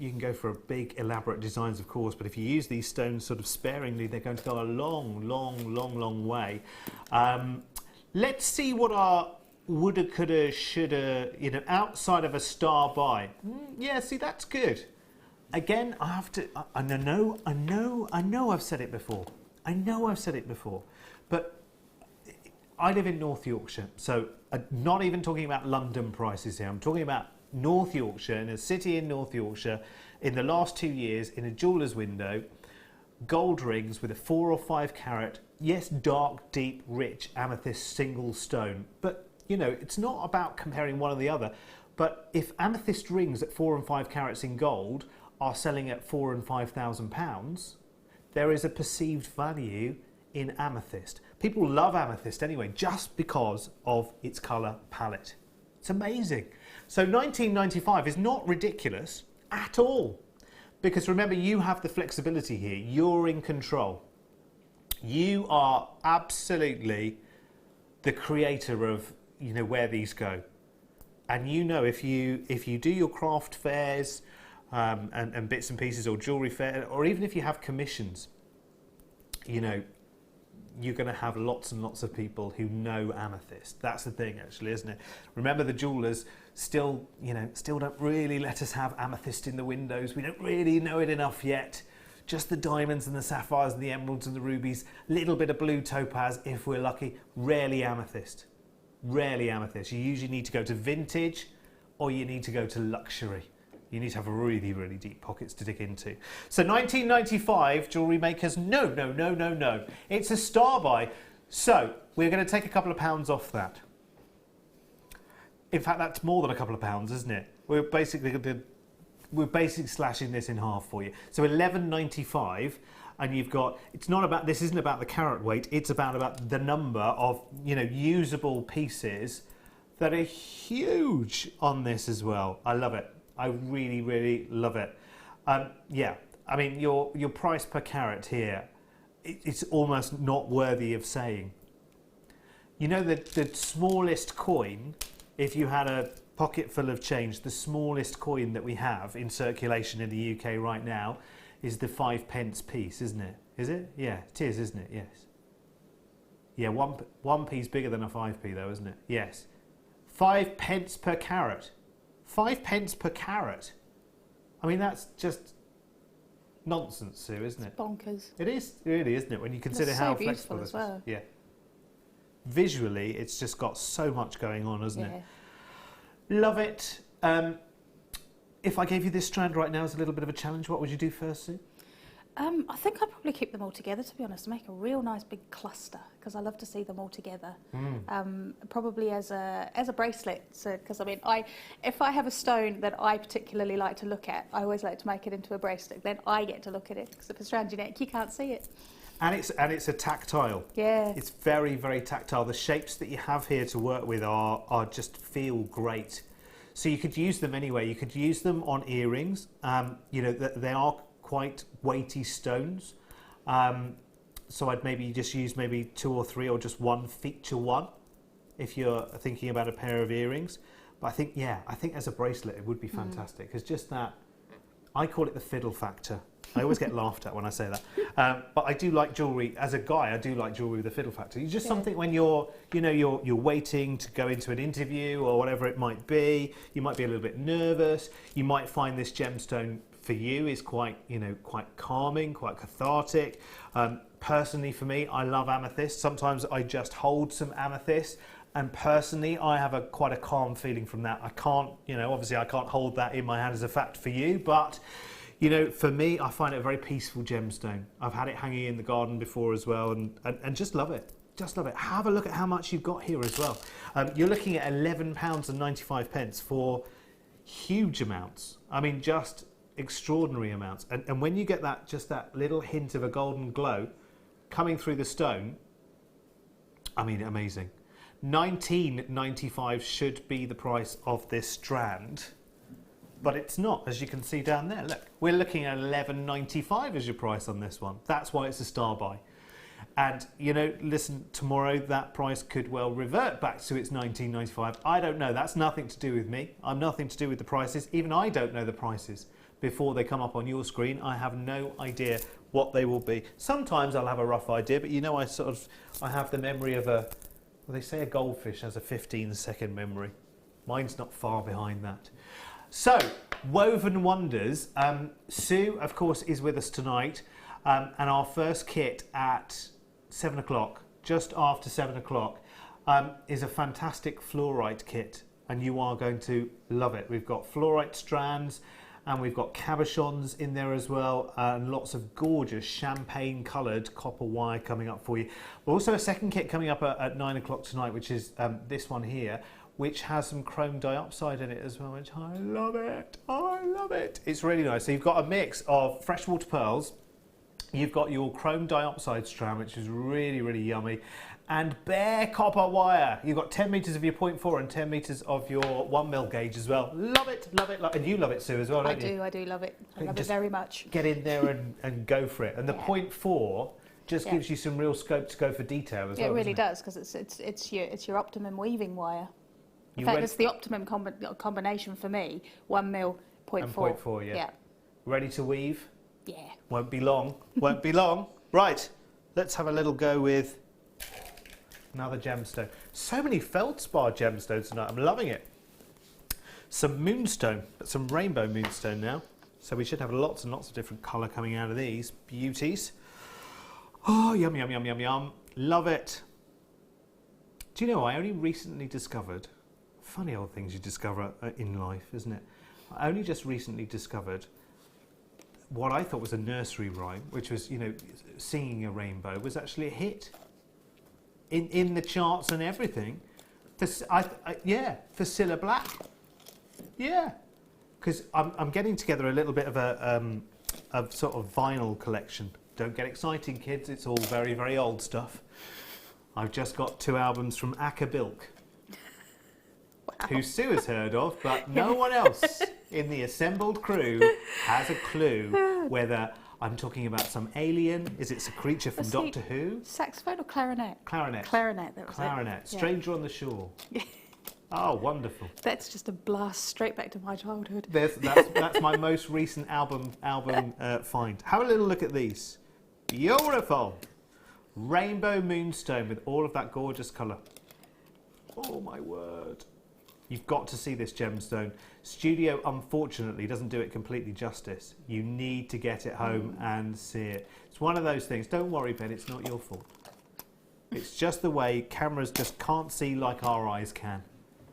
can go for a big, elaborate designs, of course, but if you use these stones sort of sparingly, they're going to go a long, long, long, long way. Let's see what our woulda, coulda, shoulda, you know, outside of a star buy. Yeah, see, that's good. Again, I have to, I know I've said it before. I know I've said it before. But I live in North Yorkshire, so not even talking about London prices here. I'm talking about North Yorkshire, in a city in North Yorkshire, in the last 2 years, in a jeweller's window, gold rings with a 4 or 5 carat, yes, dark, deep, rich amethyst single stone. But, you know, it's not about comparing one or the other. But if amethyst rings at 4 and 5 carats in gold are selling at £4,000 and £5,000, there is a perceived value in amethyst. People love amethyst anyway, just because of its colour palette. It's amazing. So 1995 is not ridiculous at all, because remember, you have the flexibility here. You're in control. You are absolutely the creator of, you know, where these go. And you know, if you do your craft fairs and bits and pieces, or jewellery fair, or even if you have commissions, you know, you're going to have lots and lots of people who know amethyst. That's the thing, actually, isn't it? Remember, the jewellers still don't really let us have amethyst in the windows. We don't really know it enough yet. Just the diamonds and the sapphires and the emeralds and the rubies, little bit of blue topaz if we're lucky. Rarely amethyst. Rarely amethyst. You usually need to go to vintage, or you need to go to luxury. You need to have really, really deep pockets to dig into. So 1995, Jewellery Makers, no. It's a star buy. So we're going to take a couple of pounds off that. In fact, that's more than a couple of pounds, isn't it? We're basically slashing this in half for you. So 11.95, and you've got, this isn't about the carat weight, it's about the number of, you know, usable pieces that are huge on this as well. I love it. I really, really love it. Yeah, I mean, your price per carat here, it's almost not worthy of saying. You know, the smallest coin, if you had a pocket full of change, the smallest coin that we have in circulation in the UK right now is the 5p piece, isn't it? Is it? Yeah, it is, isn't it? Yes. Yeah, one p's bigger than a 5p though, isn't it? Yes. 5p per carat. 5p per carat. I mean, that's just nonsense, Sue, isn't it? Bonkers. It is, really, isn't it? When you consider how so flexible beautiful this as well. is. Yeah. Visually, it's just got so much going on, hasn't it? Love it. If I gave you this strand right now as a little bit of a challenge, what would you do first, Sue? I think I'd probably keep them all together, to be honest, to make a real nice big cluster, because I love to see them all together. Probably as a bracelet, so because I mean, if I have a stone that I particularly like to look at, I always like to make it into a bracelet. Then I get to look at it, because if it's around your neck, you can't see it. And it's a tactile. Yeah. It's very, very tactile. The shapes that you have here to work with are just feel great. So you could use them anyway. You could use them on earrings. You know, they are quite weighty stones. So I'd maybe just use maybe 2 or 3 or just one feature one if you're thinking about a pair of earrings. But I think as a bracelet it would be fantastic, because just that, I call it the fiddle factor. I always get laughed at when I say that. But I do like jewellery, as a guy, I do like jewellery with a fiddle factor. It's just something when you're waiting to go into an interview or whatever it might be, you might be a little bit nervous, you might find this gemstone for you is quite calming, quite cathartic. Personally for me, I love amethyst. Sometimes I just hold some amethyst, and personally I have quite a calm feeling from that. I can't, obviously I can't hold that in my hand as a fact for you, but for me, I find it a very peaceful gemstone. I've had it hanging in the garden before as well, and just love it. Just love it. Have a look at how much you've got here as well. You're looking at £11.95 for huge amounts. I mean, just extraordinary amounts. And when you get that little hint of a golden glow coming through the stone, I mean, amazing. £19.95 should be the price of this strand. But it's not, as you can see down there. Look, we're looking at £11.95 as your price on this one. That's why it's a star buy. And, listen, tomorrow that price could well revert back to its £19.95. I don't know. That's nothing to do with me. I'm nothing to do with the prices. Even I don't know the prices before they come up on your screen. I have no idea what they will be. Sometimes I'll have a rough idea, but I have the memory of they say a goldfish has a 15-second memory. Mine's not far behind that. So, Woven Wonders, Sue, of course, is with us tonight, and our first kit at 7 o'clock, just after 7 o'clock, is a fantastic fluorite kit, and you are going to love it. We've got fluorite strands, and we've got cabochons in there as well, and lots of gorgeous champagne-coloured copper wire coming up for you. Also a second kit coming up at 9 o'clock tonight, which is this one here, which has some chrome dioxide in it as well, which I love it. I love it. It's really nice. So you've got a mix of freshwater pearls, you've got your chrome dioxide strand, which is really, really yummy, and bare copper wire. You've got 10 metres of your 0.4 and 10 metres of your 1mm gauge as well. Love it, love it, love it. And you love it, Sue, as well, don't you? I do love it. I love it very much. Get in there and go for it. And the 0.4 just gives you some real scope to go for detail as well. It really does, because it's your optimum weaving wire. In fact, it's the optimum combination for me. 1mm, 0.4. And 0.4, yeah. Ready to weave? Yeah. Won't be long. Won't be long. Right. Let's have a little go with another gemstone. So many feldspar gemstones tonight. I'm loving it. Some moonstone, some rainbow moonstone now. So we should have lots and lots of different colour coming out of these beauties. Oh, yum, yum, yum, yum, yum. Love it. Do you know, I only recently discovered, funny old things you discover in life, isn't it? I only just recently discovered what I thought was a nursery rhyme, which was, singing a rainbow, was actually a hit in the charts and everything. For Cilla Black. Yeah, because I'm getting together a little bit of a sort of vinyl collection. Don't get exciting, kids. It's all very, very old stuff. I've just got 2 albums from Akabilk, who Sue has heard of, but no one else in the assembled crew has a clue whether I'm talking about some alien. Is it a creature from Doctor Who? Saxophone or clarinet? Clarinet. Clarinet, that was Clarinet. it. Stranger on the Shore. Oh, wonderful. That's just a blast straight back to my childhood. That's my most recent album find. Have a little look at these. Beautiful. Rainbow moonstone with all of that gorgeous colour. Oh, my word. You've got to see this gemstone. Studio, unfortunately, doesn't do it completely justice. You need to get it home and see it. It's one of those things. Don't worry, Ben, it's not your fault. It's just the way cameras just can't see like our eyes can.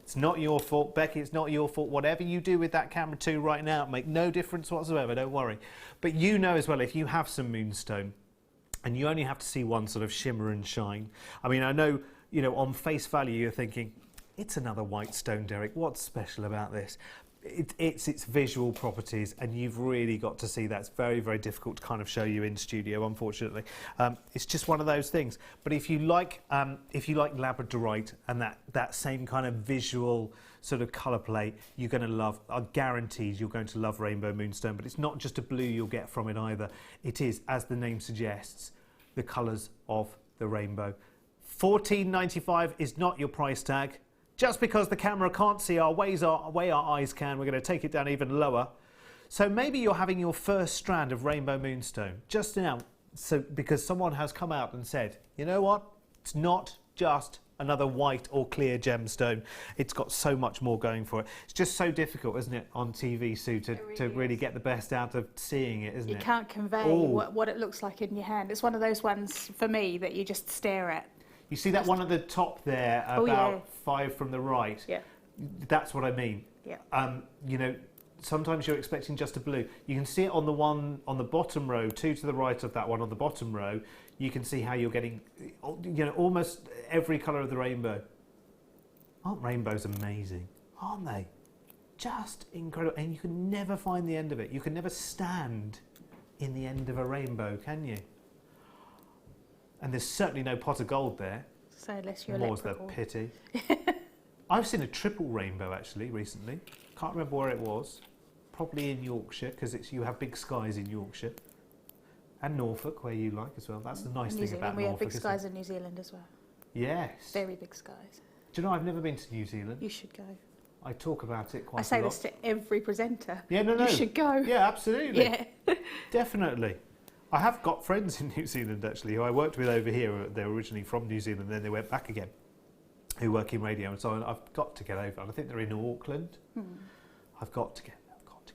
It's not your fault, Becky, it's not your fault. Whatever you do with that camera too right now, it'll make no difference whatsoever, don't worry. But you know as well, if you have some moonstone, and you only have to see one sort of shimmer and shine. I mean, I know, you know, on face value, you're thinking, it's another white stone, Derek. What's special about this? It's its visual properties, and you've really got to see that. It's very, very difficult to kind of show you in studio, unfortunately. It's just one of those things. But if you like labradorite and that same kind of visual sort of colour play, you're going to love. I guarantee you're going to love Rainbow Moonstone. But it's not just a blue you'll get from it either. It is, as the name suggests, the colours of the rainbow. $14.95 is not your price tag. Just because the camera can't see our way our eyes can, we're going to take it down even lower. So maybe you're having your first strand of Rainbow Moonstone just now, so because someone has come out and said, you know what, it's not just another white or clear gemstone. It's got so much more going for it. It's just so difficult, isn't it, on TV, Sue, to really get the best out of seeing it, isn't it? You can't convey what it looks like in your hand. It's one of those ones, for me, that you just stare at. You see that one at the top there, about 5 from the right? Yeah. That's what I mean. Yeah. You know, sometimes you're expecting just a blue. You can see it on the one on the bottom row, 2 to the right of that one on the bottom row. You can see how you're getting, you know, almost every colour of the rainbow. Aren't rainbows amazing? Aren't they? Just incredible. And you can never find the end of it. You can never stand in the end of a rainbow, can you? And there's certainly no pot of gold there. So unless you're more's the pity. I've seen a triple rainbow actually recently. Can't remember where it was. Probably in Yorkshire, because you have big skies in Yorkshire. And Norfolk, where you like as well. That's the nice thing about Norfolk. We have big skies in New Zealand as well. Yes. Very big skies. Do you know, I've never been to New Zealand. You should go. I talk about it quite a lot. I say this to every presenter. Yeah, no. You should go. Yeah, absolutely. Yeah. Definitely. I have got friends in New Zealand, actually, who I worked with over here. They're originally from New Zealand, then they went back again, who work in radio and so on. I've got to get over. And I think they're in Auckland. I've got to get there.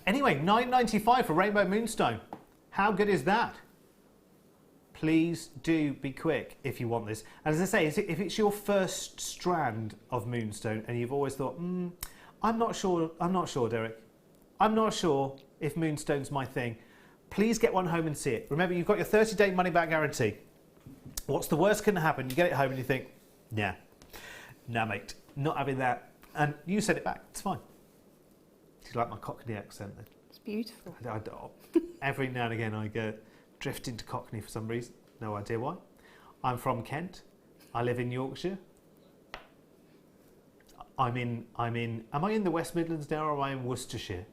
Anyway, $9.95 for Rainbow Moonstone. How good is that? Please do be quick if you want this. And as I say, if it's your first strand of Moonstone and you've always thought, I'm not sure, Derek. I'm not sure if Moonstone's my thing. Please get one home and see it. Remember, you've got your 30-day money-back guarantee. What's the worst can happen? You get it home and you think, nah, mate, not having that. And you send it back. It's fine. Do you like my Cockney accent then? It's beautiful. Every now and again I go drift into Cockney for some reason. No idea why. I'm from Kent. I live in Yorkshire. Am I in the West Midlands now, or am I in Worcestershire?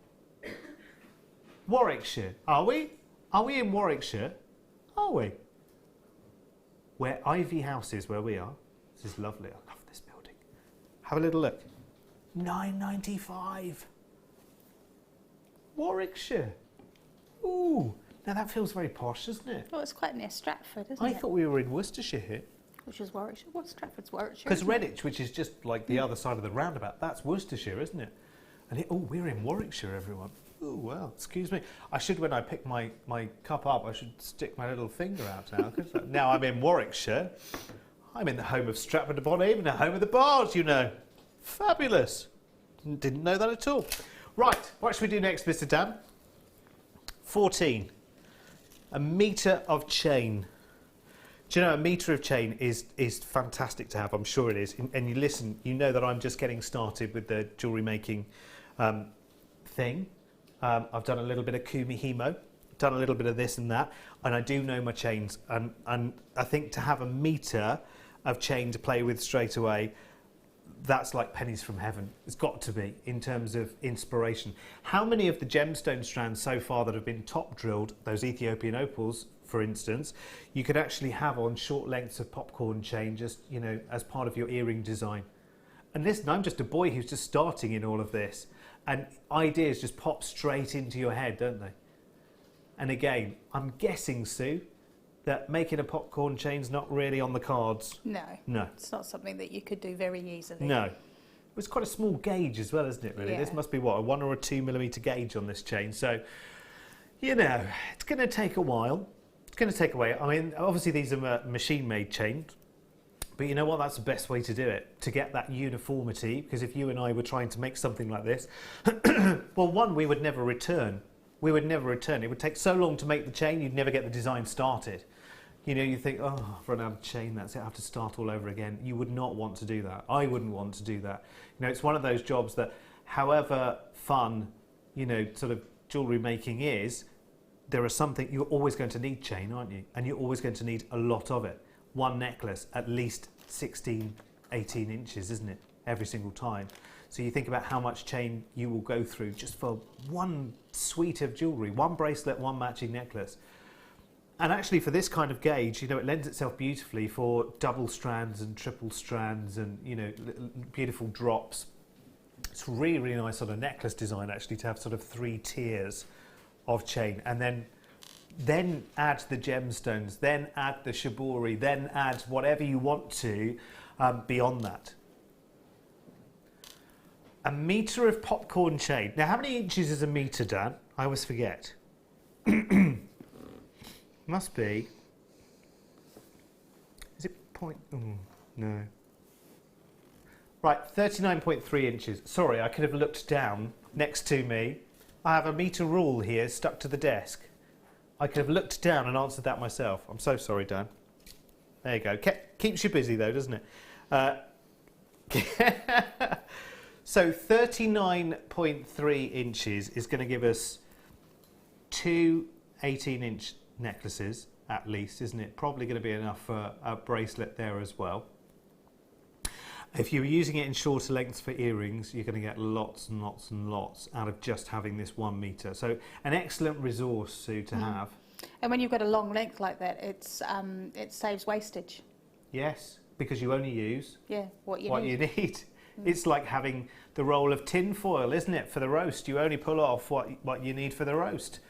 Warwickshire. Are we? Are we in Warwickshire? Are we? Where Ivy House is, where we are. This is lovely. I love this building. Have a little look. $9.95. Warwickshire. Ooh. Now that feels very posh, doesn't it? Well, it's quite near Stratford, isn't it? I thought we were in Worcestershire here. Which is Warwickshire. What's Stratford's Warwickshire? Because Redditch, which is just like the other side of the roundabout, that's Worcestershire, isn't it? And we're in Warwickshire, everyone. Oh, well, excuse me. I should, when I pick my cup up, I should stick my little finger out now. Cause now I'm in Warwickshire. I'm in the home of Stratford-upon-Avon, the home of the Bards, you know. Fabulous. Didn't know that at all. Right, what should we do next, Mr. Dan? 14. A metre of chain. Do you know, a metre of chain is fantastic to have, I'm sure it is. And you listen, you know that I'm just getting started with the jewellery making thing. I've done a little bit of Kumi Hemo, done a little bit of this and that, and I do know my chains. And I think to have a metre of chain to play with straight away, that's like pennies from heaven. It's got to be, in terms of inspiration. How many of the gemstone strands so far that have been top drilled, those Ethiopian opals, for instance, you could actually have on short lengths of popcorn chain, just, you know, as part of your earring design. And listen, I'm just a boy who's just starting in all of this, and ideas just pop straight into your head, don't they? And again, I'm guessing, Sue, that making a popcorn chain's not really on the cards. No. No. It's not something that you could do very easily. No. It's quite a small gauge as well, isn't it, really? Yeah. This must be, what, a 1 or a 2 millimetre gauge on this chain. So, you know, it's going to take a while. It's going to take a while. I mean, obviously these are machine-made chains, but you know what? That's the best way to do it, to get that uniformity, because if you and I were trying to make something like this, well, one, we would never return. We would never return. It would take so long to make the chain, you'd never get the design started. You know, you think, oh, I've run out of chain, that's it, I have to start all over again. You would not want to do that. I wouldn't want to do that. You know, it's one of those jobs that, however fun, you know, sort of jewellery making is, there are something, you're always going to need chain, aren't you? And you're always going to need a lot of it. One necklace, at least 16, 18 inches, isn't it? Every single time. So you think about how much chain you will go through just for one suite of jewellery, one bracelet, one matching necklace. And actually for this kind of gauge, you know, it lends itself beautifully for double strands and triple strands and, you know, beautiful drops. It's really, really nice sort of necklace design actually to have sort of 3 tiers of chain, and then add the gemstones, then add the shibori, then add whatever you want to beyond that. A metre of popcorn chain. Now, how many inches is a metre, Dan? I always forget. Must be. Is it point? Oh, no. Right, 39.3 inches. Sorry, I could have looked down next to me. I have a metre rule here stuck to the desk. I could have looked down and answered that myself. I'm so sorry, Dan. There you go. Keeps you busy though, doesn't it? So 39.3 inches is going to give us 2 18-inch necklaces at least, isn't it? Probably going to be enough for a bracelet there as well. If you were using it in shorter lengths for earrings, you're going to get lots and lots and lots out of just having this 1 metre. So an excellent resource, Sue, to have. And when you've got a long length like that, it saves wastage. Yes, because you only use what you need. It's like having the roll of tin foil, isn't it, for the roast? You only pull off what you need for the roast.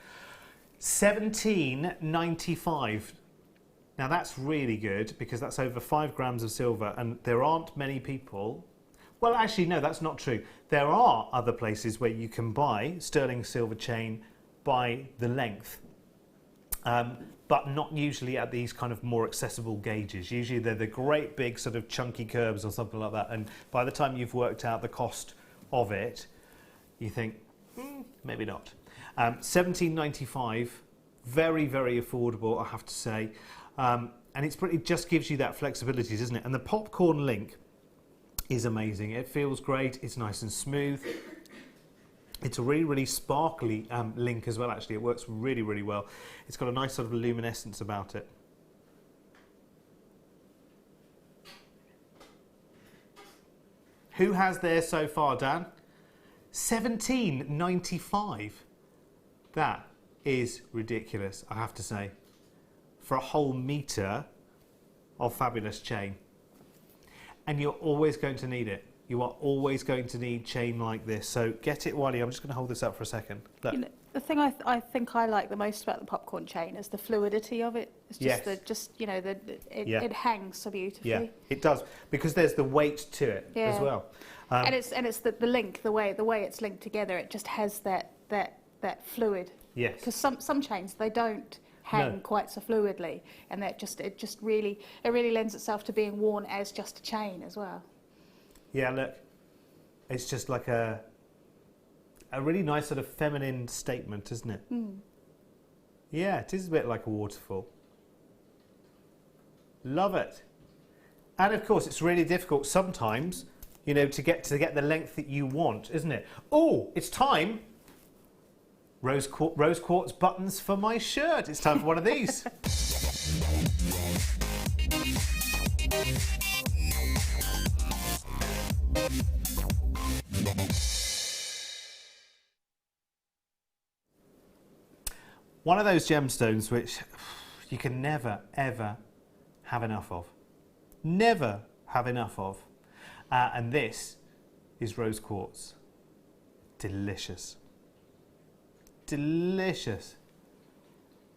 $17.95. Now that's really good because that's over 5 grams of silver, and there aren't many people. Well, actually, no, that's not true. There are other places where you can buy sterling silver chain by the length, but not usually at these kind of more accessible gauges. Usually they're the great big sort of chunky curves or something like that, and by the time you've worked out the cost of it, you think, maybe not. $17.95, very, very affordable, I have to say. And it just gives you that flexibility, doesn't it? And the popcorn link is amazing. It feels great. It's nice and smooth. It's a really, really sparkly link as well, actually. It works really, really well. It's got a nice sort of luminescence about it. Who has theirs so far, Dan? $17.95. That is ridiculous, I have to say, for a whole metre of fabulous chain. And you're always going to need it. You are always going to need chain like this. So get it, Wiley. I'm just going to hold this up for a second. Look. You know, the thing I think I like the most about the popcorn chain is the fluidity of it. It's just it hangs so beautifully. Yeah, it does, because there's the weight to it as well. And it's the link, the way it's linked together. It just has that fluid. Yes. Because some chains, they don't hang quite so fluidly, and it really lends itself to being worn as just a chain as well. Yeah, look, it's just like a really nice sort of feminine statement, isn't it? Yeah, it is a bit like a waterfall. Love it. And of course, it's really difficult sometimes, you know, to get the length that you want, isn't it? Oh, it's time. Rose quartz buttons for my shirt. It's time for one of these. One of those gemstones which you can never, ever have enough of. Never have enough of. And this is rose quartz. Delicious. Delicious.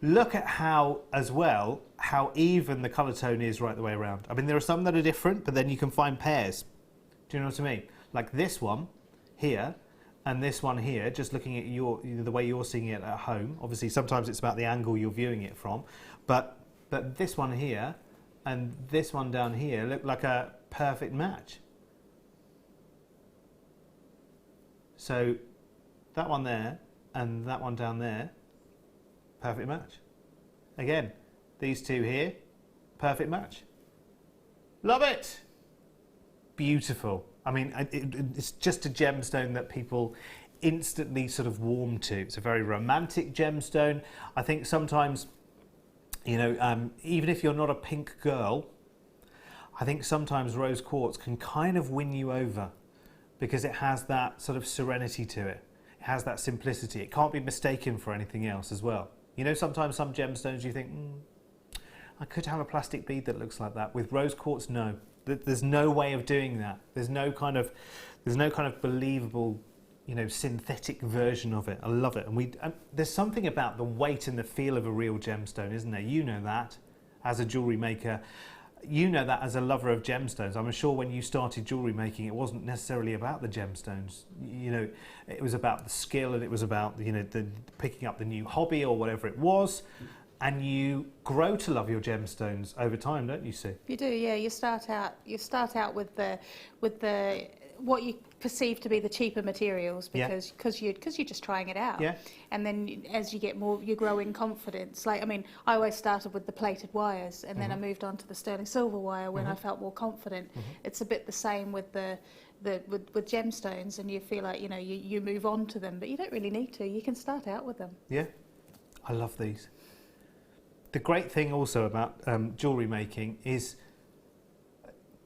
Look at how even the colour tone is right the way around. I mean, there are some that are different, but then you can find pairs. Do you know what I mean? like this one here and this one here, just looking at the way you're seeing it at home. Obviously, sometimes it's about the angle you're viewing it from, but this one here and this one down here look like a perfect match. So that one there and that one down there, perfect match. Again, these two here, perfect match. Love it. Beautiful. I mean, it's just a gemstone that people instantly sort of warm to. It's a very romantic gemstone. I think sometimes, you know, even if you're not a pink girl, I think sometimes rose quartz can kind of win you over because it has that sort of serenity to it. It has that simplicity. It can't be mistaken for anything else as well. You know, sometimes some gemstones you think, I could have a plastic bead that looks like that. With rose quartz, no. There's no way of doing that. There's no kind of believable, you know, synthetic version of it. I love it. And there's something about the weight and the feel of a real gemstone, isn't there? You know that as a jewellery maker. You know that as a lover of gemstones. I'm sure when you started jewellery making, it wasn't necessarily about the gemstones. You know, it was about the skill, and it was about, you know, the picking up the new hobby or whatever it was. And you grow to love your gemstones over time, don't you, Sue? You do, yeah. You start out with the what you perceive to be the cheaper materials because you're just trying it out. Yeah. And then as you get more, you grow in confidence. Like, I mean, I always started with the plated wires, and then I moved on to the sterling silver wire when I felt more confident. It's a bit the same with with gemstones, and you feel like, you know, you move on to them, but you don't really need to. You can start out with them. Yeah, I love these. The great thing also about jewellery making is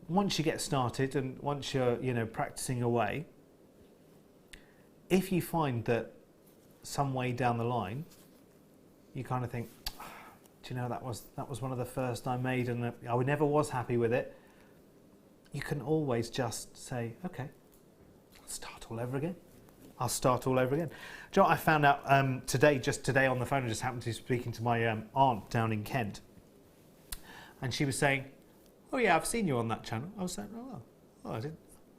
once you get started and once you're, you know, practicing away, if you find that some way down the line you kind of think, do you know, that was one of the first I made and I never was happy with it, you can always just say, okay, I'll start all over again. I'll start all over again. Do you know what I found out just today on the phone? I just happened to be speaking to my aunt down in Kent, and she was saying, "Oh yeah, I've seen you on that channel." I was saying, "Oh, I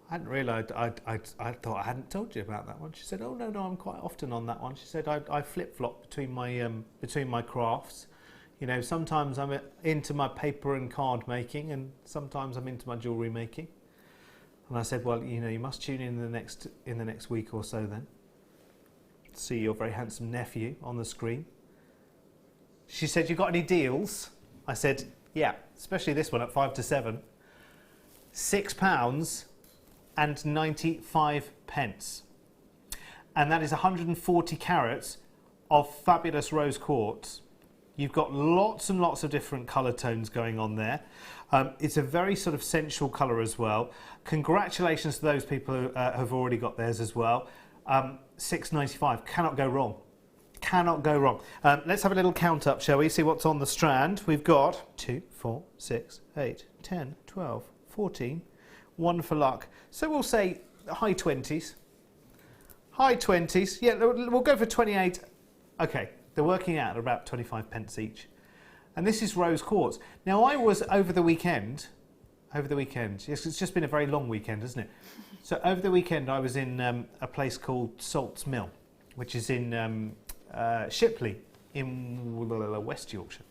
hadn't realised. I thought I hadn't told you about that one." She said, "Oh no, I'm quite often on that one." She said, "I flip-flop between my crafts. You know, sometimes I'm into my paper and card making, and sometimes I'm into my jewellery making." And I said, well, you know, you must tune in the next week or so then. See your very handsome nephew on the screen. She said, you got any deals? I said, yeah, especially this one at 5 to 7. £6 and 95 pence. And that is 140 carats of fabulous rose quartz. You've got lots and lots of different colour tones going on there. It's a very sort of sensual colour as well. Congratulations to those people who have already got theirs as well. £6.95, cannot go wrong. Cannot go wrong. Let's have a little count up, shall we? See what's on the strand. We've got 2, 4, 6, 8, 10, 12, 14, 1 for luck. So we'll say high 20s. High 20s, yeah, we'll go for 28. Okay, they're working out at about 25 pence each. And this is rose quartz. Now I was over the weekend, yes, it's just been a very long weekend, hasn't it? So over the weekend I was in a place called Salts Mill, which is in Shipley in West Yorkshire.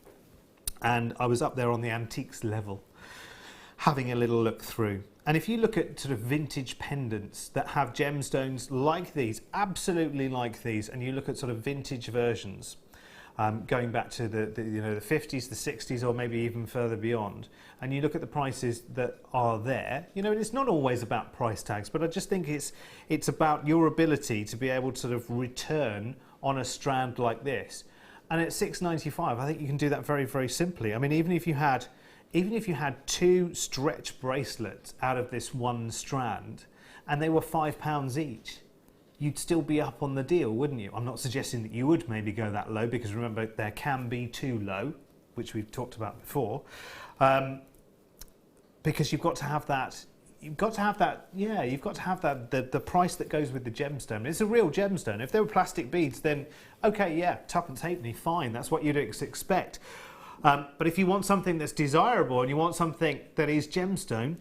And I was up there on the antiques level, having a little look through. And if you look at sort of vintage pendants that have gemstones like these, absolutely like these, and you look at sort of vintage versions, going back to the 50s, the 60s, or maybe even further beyond, and you look at the prices that are there, you know, and it's not always about price tags, but I just think it's about your ability to be able to sort of return on a strand like this. And at £6.95, I think you can do that very, very simply. I mean, even if you had 2 stretch bracelets out of this one strand, and they were £5 each, you'd still be up on the deal, wouldn't you? I'm not suggesting that you would maybe go that low, because remember, there can be too low, which we've talked about before, because you've got to have that. You've got to have that. Yeah, you've got to have that. The price that goes with the gemstone. It's a real gemstone. If they were plastic beads, then okay, yeah, tuppence halfpenny, fine. That's what you'd expect. But if you want something that's desirable and you want something that is gemstone,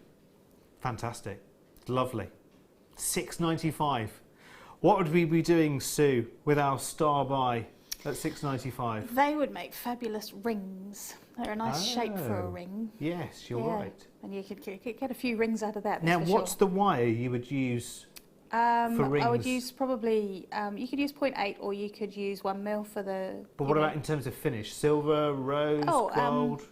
fantastic, lovely. £6.95. What would we be doing, Sue, with our star buy at £6.95? They would make fabulous rings. They're a nice shape for a ring. Yes, you're right. And you could get a few rings out of that. Now, what's the wire you would use for rings? I would use probably, you could use 0.8 or you could use 1 mil for the... But what about in terms of finish? Silver, rose, gold,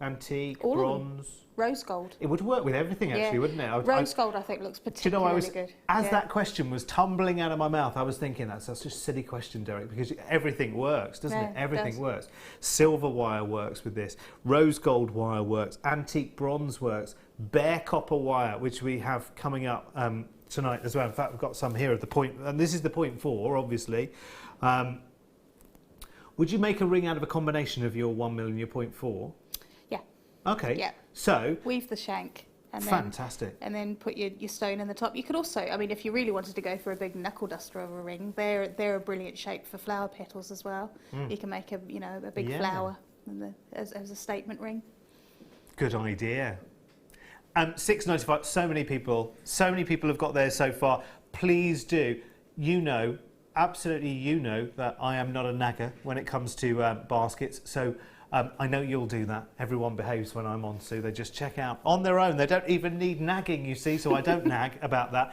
antique, bronze? Rose gold. It would work with everything, actually, wouldn't it? Rose gold, I think, looks particularly good. As that question was tumbling out of my mouth, I was thinking that's such a silly question, Derek, because everything works, doesn't it? Everything works. Silver wire works with this. Rose gold wire works. Antique bronze works. Bare copper wire, which we have coming up tonight as well. In fact, we've got some here at the point, and this is the 0.4, obviously. Would you make a ring out of a combination of your 1 mil and your 0.4? Yeah. Okay. Yeah. So weave the shank. And fantastic. And then put your stone in the top. You could also, I mean, if you really wanted to go for a big knuckle duster of a ring, they're a brilliant shape for flower petals as well. You can make a big flower as a statement ring. Good idea. £6.95. So many people have got theirs so far. Please do. Absolutely, that I am not a nagger when it comes to baskets. So. I know you'll do that. Everyone behaves when I'm on, Sue. They just check out on their own. They don't even need nagging, you see, so I don't nag about that.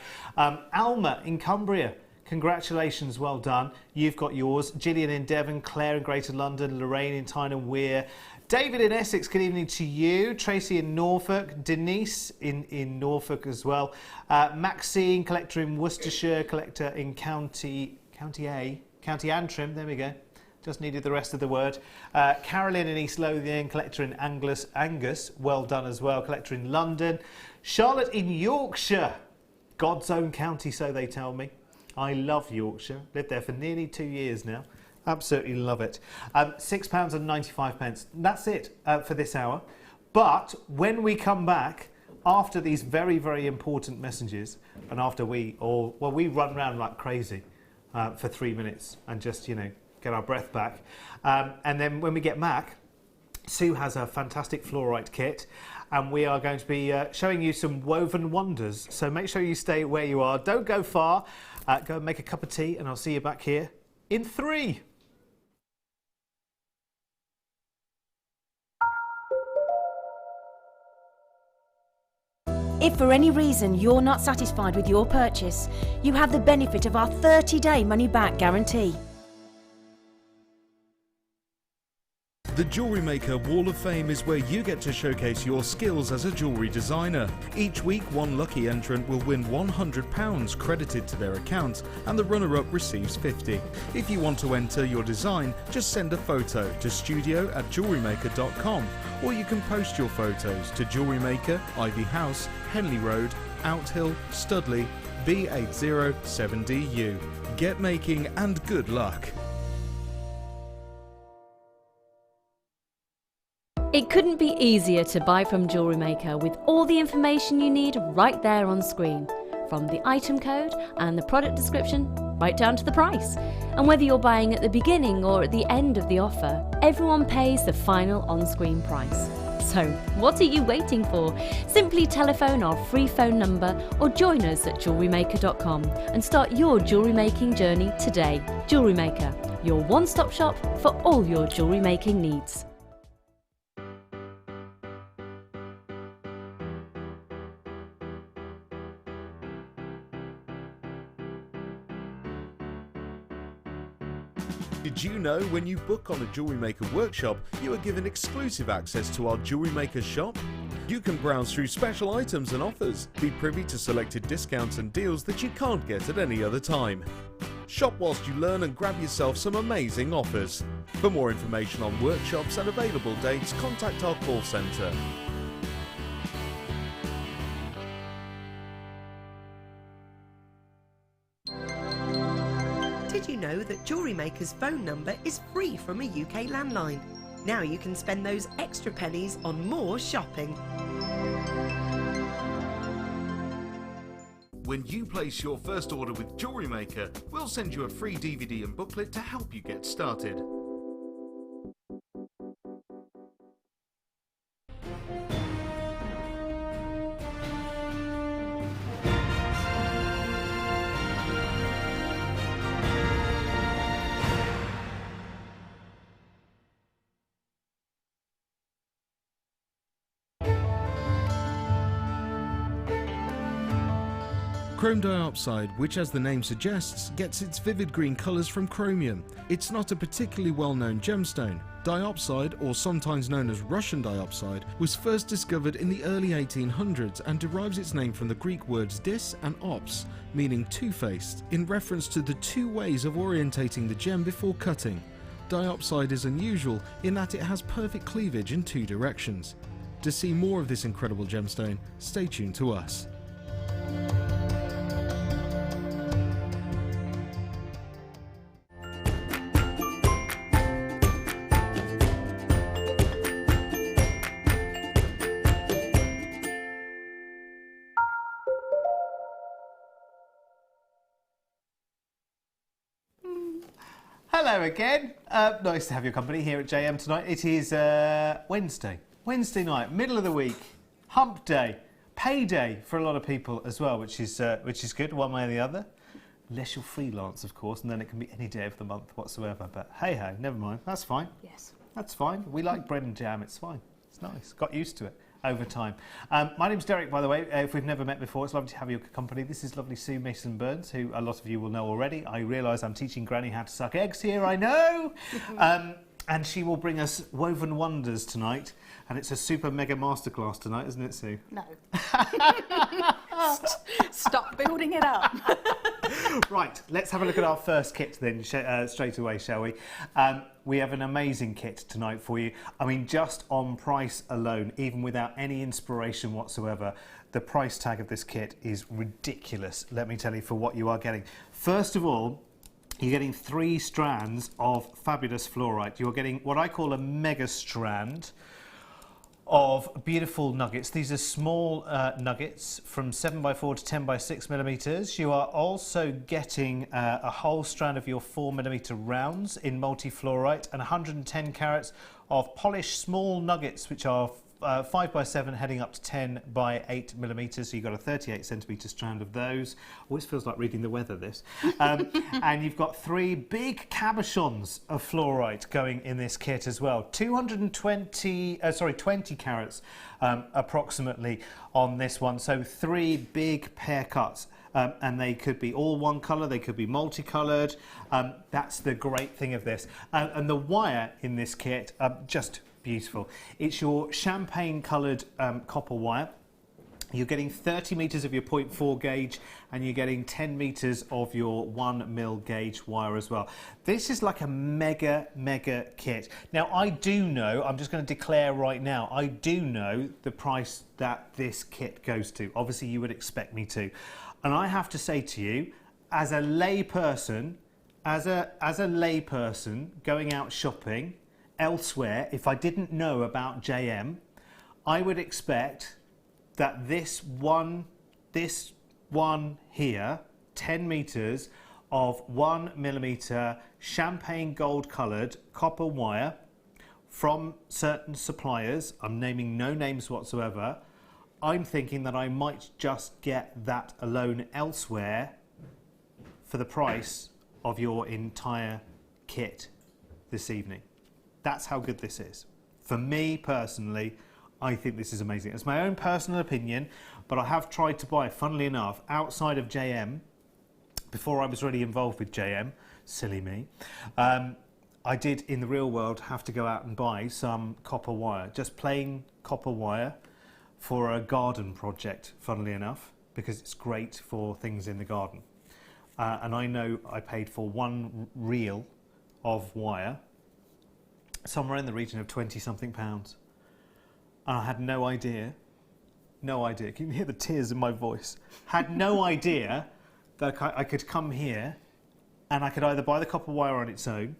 Alma in Cumbria, congratulations, well done. You've got yours. Gillian in Devon, Claire in Greater London, Lorraine in Tyne and Wear. David in Essex, good evening to you. Tracy in Norfolk. Denise in Norfolk as well. Maxine, collector in Worcestershire, collector in County Antrim, there we go. Just needed the rest of the word. Carolyn in East Lothian, collector in Angus, well done as well, collector in London. Charlotte in Yorkshire, God's own county, so they tell me. I love Yorkshire, lived there for nearly 2 years now. Absolutely love it. £6.95. That's it for this hour. But when we come back, after these very, very important messages, and after we run around like crazy for 3 minutes and just, get our breath back. And then when we get back, Sue has a fantastic fluorite kit and we are going to be showing you some woven wonders. So make sure you stay where you are. Don't go far. Go and make a cup of tea and I'll see you back here in 3. If for any reason you're not satisfied with your purchase, you have the benefit of our 30-day money-back guarantee. The Jewellery Maker Wall of Fame is where you get to showcase your skills as a jewellery designer. Each week, one lucky entrant will win £100 credited to their account and the runner-up receives £50. If you want to enter your design, just send a photo to studio@jewellerymaker.com or you can post your photos to Jewellery Maker, Ivy House, Henley Road, Outhill, Studley, B807DU. Get making and good luck. It couldn't be easier to buy from Jewellery Maker with all the information you need right there on screen, from the item code and the product description right down to the price. And whether you're buying at the beginning or at the end of the offer, everyone pays the final on-screen price. So what are you waiting for? Simply telephone our free phone number or join us at JewelleryMaker.com and start your jewellery making journey today. Jewellery Maker, your one-stop shop for all your jewellery making needs. Did you know when you book on a Jewellery Maker workshop, you are given exclusive access to our Jewellery Maker shop? You can browse through special items and offers, be privy to selected discounts and deals that you can't get at any other time. Shop whilst you learn and grab yourself some amazing offers. For more information on workshops and available dates, contact our call centre. Did you know that Jewellery Maker's phone number is free from a UK landline? Now you can spend those extra pennies on more shopping. When you place your first order with Jewellery Maker, we'll send you a free DVD and booklet to help you get started. Chrome dioxide, which as the name suggests, gets its vivid green colours from chromium. It's not a particularly well-known gemstone. Diopside, or sometimes known as Russian diopside, was first discovered in the early 1800s and derives its name from the Greek words dis and ops, meaning two-faced, in reference to the two ways of orientating the gem before cutting. Diopside is unusual in that it has perfect cleavage in two directions. To see more of this incredible gemstone, stay tuned to us. Hello again. Nice to have your company here at JM tonight. It is Wednesday night, middle of the week, hump day, payday for a lot of people as well, which is good one way or the other. Unless you're freelance, of course, and then it can be any day of the month whatsoever. But hey ho, never mind. That's fine. Yes. That's fine. We like bread and jam. It's fine. It's nice. Got used to it over time. My name's Derek, by the way. If we've never met before, it's lovely to have your company. This is lovely Sue Mason-Burns, who a lot of you will know already. I realise I'm teaching Granny how to suck eggs here, I know. And she will bring us woven wonders tonight. And it's a super mega masterclass tonight, isn't it, Sue? No. Stop building it up. Right, let's have a look at our first kit then straight away, shall we? We have an amazing kit tonight for you. I mean, just on price alone, even without any inspiration whatsoever, the price tag of this kit is ridiculous, let me tell you, for what you are getting. First of all, you're getting 3 strands of fabulous fluorite. You're getting what I call a mega strand of beautiful nuggets. These are small nuggets from 7x4 to 10x6 millimeters. You are also getting a whole strand of your 4mm rounds in multi-fluorite and 110 carats of polished small nuggets, which are 5x7 heading up to 10x8 millimeters. So you've got a 38cm strand of those. Always feels like reading the weather, this. And you've got 3 big cabochons of fluorite going in this kit as well. 20 carats approximately on this one. So 3 big pair cuts. And they could be all one colour, they could be multicoloured. That's the great thing of this. And the wire in this kit, just beautiful. It's your champagne coloured copper wire. You're getting 30 metres of your 0.4 gauge and you're getting 10 metres of your 1mm gauge wire as well. This is like a mega kit. Now I do know, I'm just going to declare right now, I do know the price that this kit goes to. Obviously you would expect me to. And I have to say to you, as a lay person going out shopping elsewhere, if I didn't know about JM, I would expect that this one here, 10 metres of 1mm champagne gold coloured copper wire from certain suppliers, I'm naming no names whatsoever, I'm thinking that I might just get that alone elsewhere for the price of your entire kit this evening. That's how good this is. For me personally, I think this is amazing. It's my own personal opinion, but I have tried to buy, funnily enough, outside of JM, before I was really involved with JM, silly me, I did in the real world have to go out and buy some copper wire, just plain copper wire for a garden project, funnily enough, because it's great for things in the garden. And I know I paid for 1 reel of wire, somewhere in the region of 20-something pounds. And I had no idea, can you hear the tears in my voice? Had no idea that I could come here and I could either buy the copper wire on its own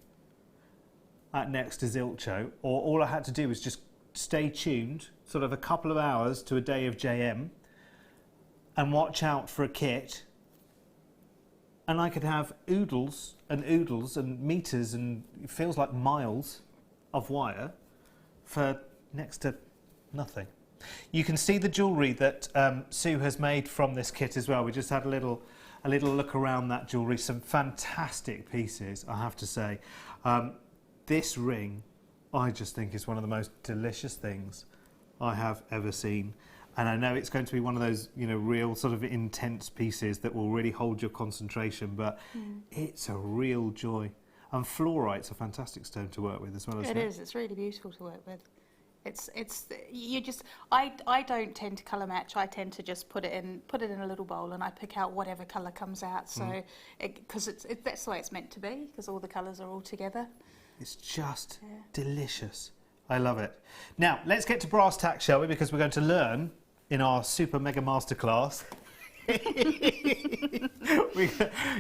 at next to Zilcho, or all I had to do was just stay tuned, sort of a couple of hours to a day of JM, and watch out for a kit, and I could have oodles and meters and it feels like miles of wire for next to nothing. You can see the jewellery that Sue has made from this kit as well. We just had a little look around that jewellery. Some fantastic pieces, I have to say. This ring, I just think is one of the most delicious things I have ever seen. And I know it's going to be one of those, you know, real sort of intense pieces that will really hold your concentration, but it's a real joy. And fluorite's a fantastic stone to work with as well, isn't it? It is. It's really beautiful to work with. I don't tend to colour match. I tend to just put it in a little bowl, and I pick out whatever colour comes out. So, because that's the way it's meant to be, because all the colours are all together. It's just delicious. I love it. Now, let's get to brass tacks, shall we? Because we're going to learn in our super mega masterclass.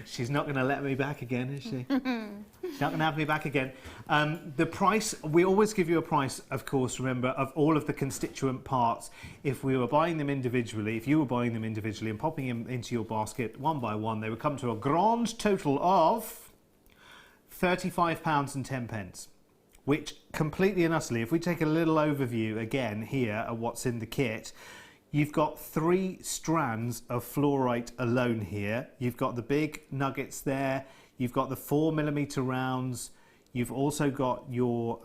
She's not going to let me back again, is she? She's not going to have me back again. The price, we always give you a price, of course, remember, of all of the constituent parts. If we were buying them individually, if you were buying them individually and popping them into your basket one by one, they would come to a grand total of £35.10. Which completely and utterly, if we take a little overview again here of what's in the kit, you've got 3 strands of fluorite alone here. You've got the big nuggets there. You've got the 4mm rounds. You've also got your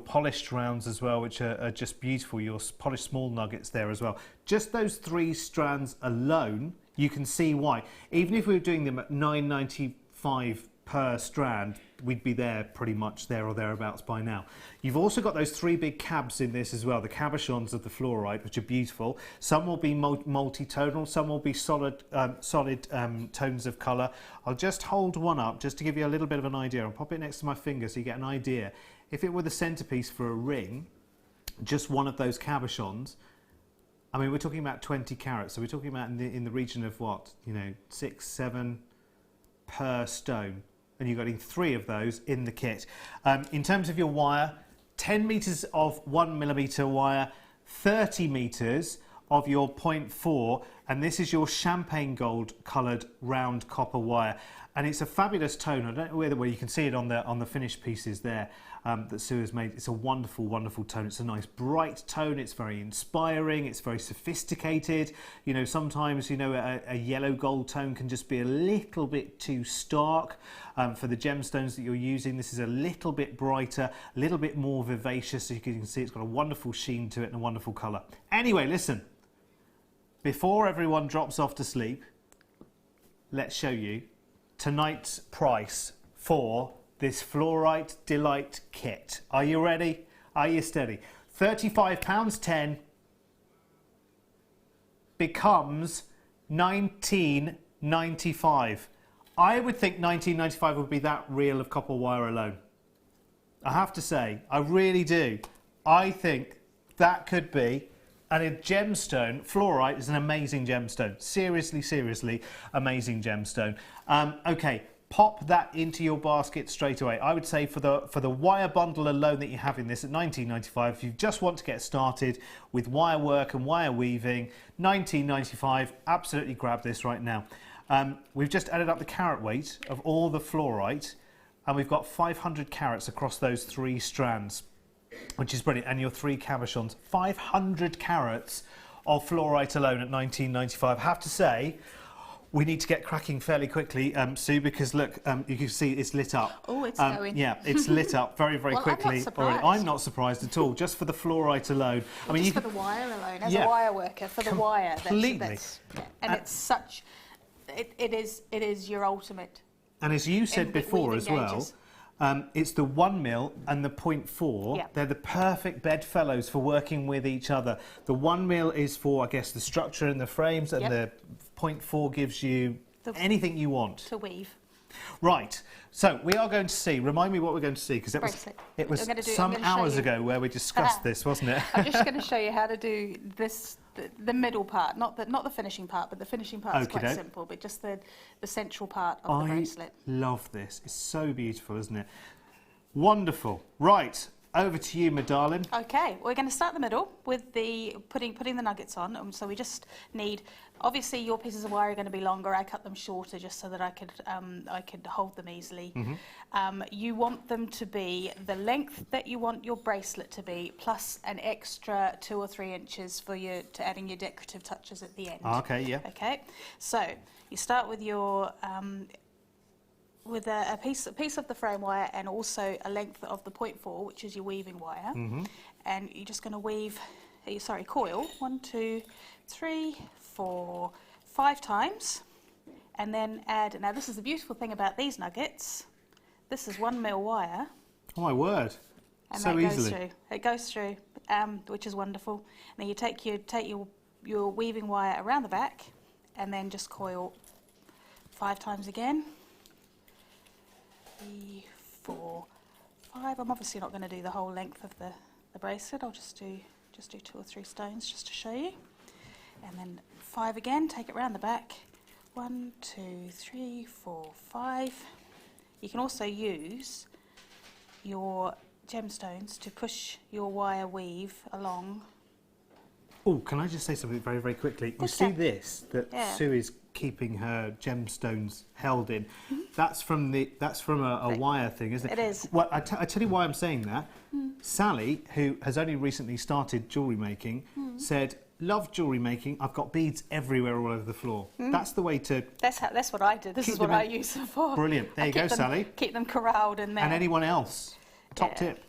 polished rounds as well, which are just beautiful. Your polished small nuggets there as well. Just those 3 strands alone, you can see why. Even if we were doing them at £9.95 per strand, we'd be there pretty much there or thereabouts by now. You've also got those 3 big cabs in this as well, the cabochons of the fluorite, which are beautiful. Some will be multi-tonal, some will be solid tones of colour. I'll just hold one up just to give you a little bit of an idea. I'll pop it next to my finger so you get an idea. If it were the centrepiece for a ring, just one of those cabochons, I mean, we're talking about 20 carats, so we're talking about in the region of what, you know, 6, 7 per stone. And you're getting 3 of those in the kit. In terms of your wire, 10 metres of 1mm wire, 30 metres of your 0.4, and this is your champagne gold coloured round copper wire. And it's a fabulous tone. I don't know whether you can see it on the finished pieces there that Sue has made. It's a wonderful, wonderful tone. It's a nice bright tone. It's very inspiring. It's very sophisticated. You know, sometimes, you know, a yellow gold tone can just be a little bit too stark. For the gemstones that you're using, this is a little bit brighter, a little bit more vivacious. So you can see it's got a wonderful sheen to it and a wonderful colour. Anyway, listen. Before everyone drops off to sleep, let's show you tonight's price for this Fluorite Delight kit. Are you ready? Are you steady? £35.10 becomes £19.95. I would think £19.95 would be that reel of copper wire alone. I have to say, I really do. I think that could be, and a gemstone, fluorite is an amazing gemstone. Seriously, seriously amazing gemstone. Okay, pop that into your basket straight away. I would say for the wire bundle alone that you have in this at £19.95, if you just want to get started with wire work and wire weaving, £19.95, absolutely grab this right now. We've just added up the carat weight of all the fluorite, and we've got 500 carats across those 3 strands, which is brilliant. And your 3 cabochons, 500 carats of fluorite alone at £19.95. I have to say, we need to get cracking fairly quickly, Sue, because look, you can see it's lit up. Oh, it's going. Yeah, it's lit up very, very Well, quickly. I'm not surprised. I'm not surprised at all, just for the fluorite alone. I mean, Just for the wire alone, as Yeah. a wire worker, for the wire. Completely. And it's such, it is your ultimate. And as you said in before weaving as well, gauges. it's the 1mm and the 0.4. Yeah. They're the perfect bedfellows for working with each other. The 1mm is for, I guess, the structure in the frames, and Yep. the 0.4 gives you anything you want. To weave. Right, so we are going to see, remind me what we're going to see, because it was Bracelet. some I'm gonna show hours you. ago where we discussed this, wasn't it? I'm just going to show you how to do this, the middle part, not the finishing part, but the finishing part is quite Okey-doke. simple, but just the central part of the bracelet. Love this. It's so beautiful, isn't it? Wonderful. Right, over to you, my darling. Okay, we're going to start the middle with the putting the nuggets on. So we just need, obviously your pieces of wire are going to be longer. I cut them shorter just so that I could hold them easily. You want them to be the length that you want your bracelet to be, plus an extra 2 or 3 inches for to adding your decorative touches at the end. Okay, yeah. Okay, so you start with your with a piece of the frame wire and also a length of the 0.4, which is your weaving wire, and you're just going to weave coil 1, 2, 3, 4, 5 times, and then add. Now this is the beautiful thing about these nuggets. This is 1 mil wire. Oh my word! And so that goes easily. through. It goes through, which is wonderful. And then you take your weaving wire around the back, and then just coil 5 times again. 3, 4, 5. I'm obviously not going to do the whole length of the bracelet. I'll just do 2 or 3 stones just to show you. And then 5 again. Take it round the back. 1, 2, 3, 4, 5. You can also use your gemstones to push your wire weave along. Oh, can I just say something very, very quickly? You course see you can. this that Yeah. Sue is keeping her gemstones held in. That's from a wire thing, isn't it? It is. Well, I tell you why I'm saying that. Sally, who has only recently started jewellery making, said, "Love jewellery making. I've got beads everywhere all over the floor." That's the way to. That's what I did. This Keep is what them I in- use them for. Brilliant. There I you go, keep them- Sally. Keep them corralled in there. And anyone else. Top Yeah. tip.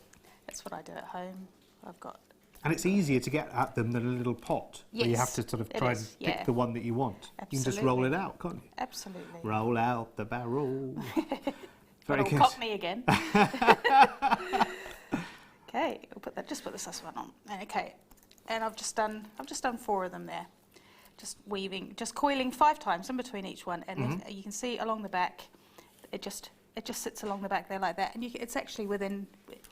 That's what I do at home. I've got. And it's easier to get at them than a little pot where you have Yes, to sort of it try is, and pick yeah. the one that you want. You can just roll it Absolutely. out, can't you? Absolutely. Roll out the barrel. Very It'll good. cock me again. Okay, we'll put that. Just put this one on. Okay, and I've just done 4 of them there. Just weaving, just coiling 5 times in between each one, and then you can see along the back, it just sits along the back there like that, and it's actually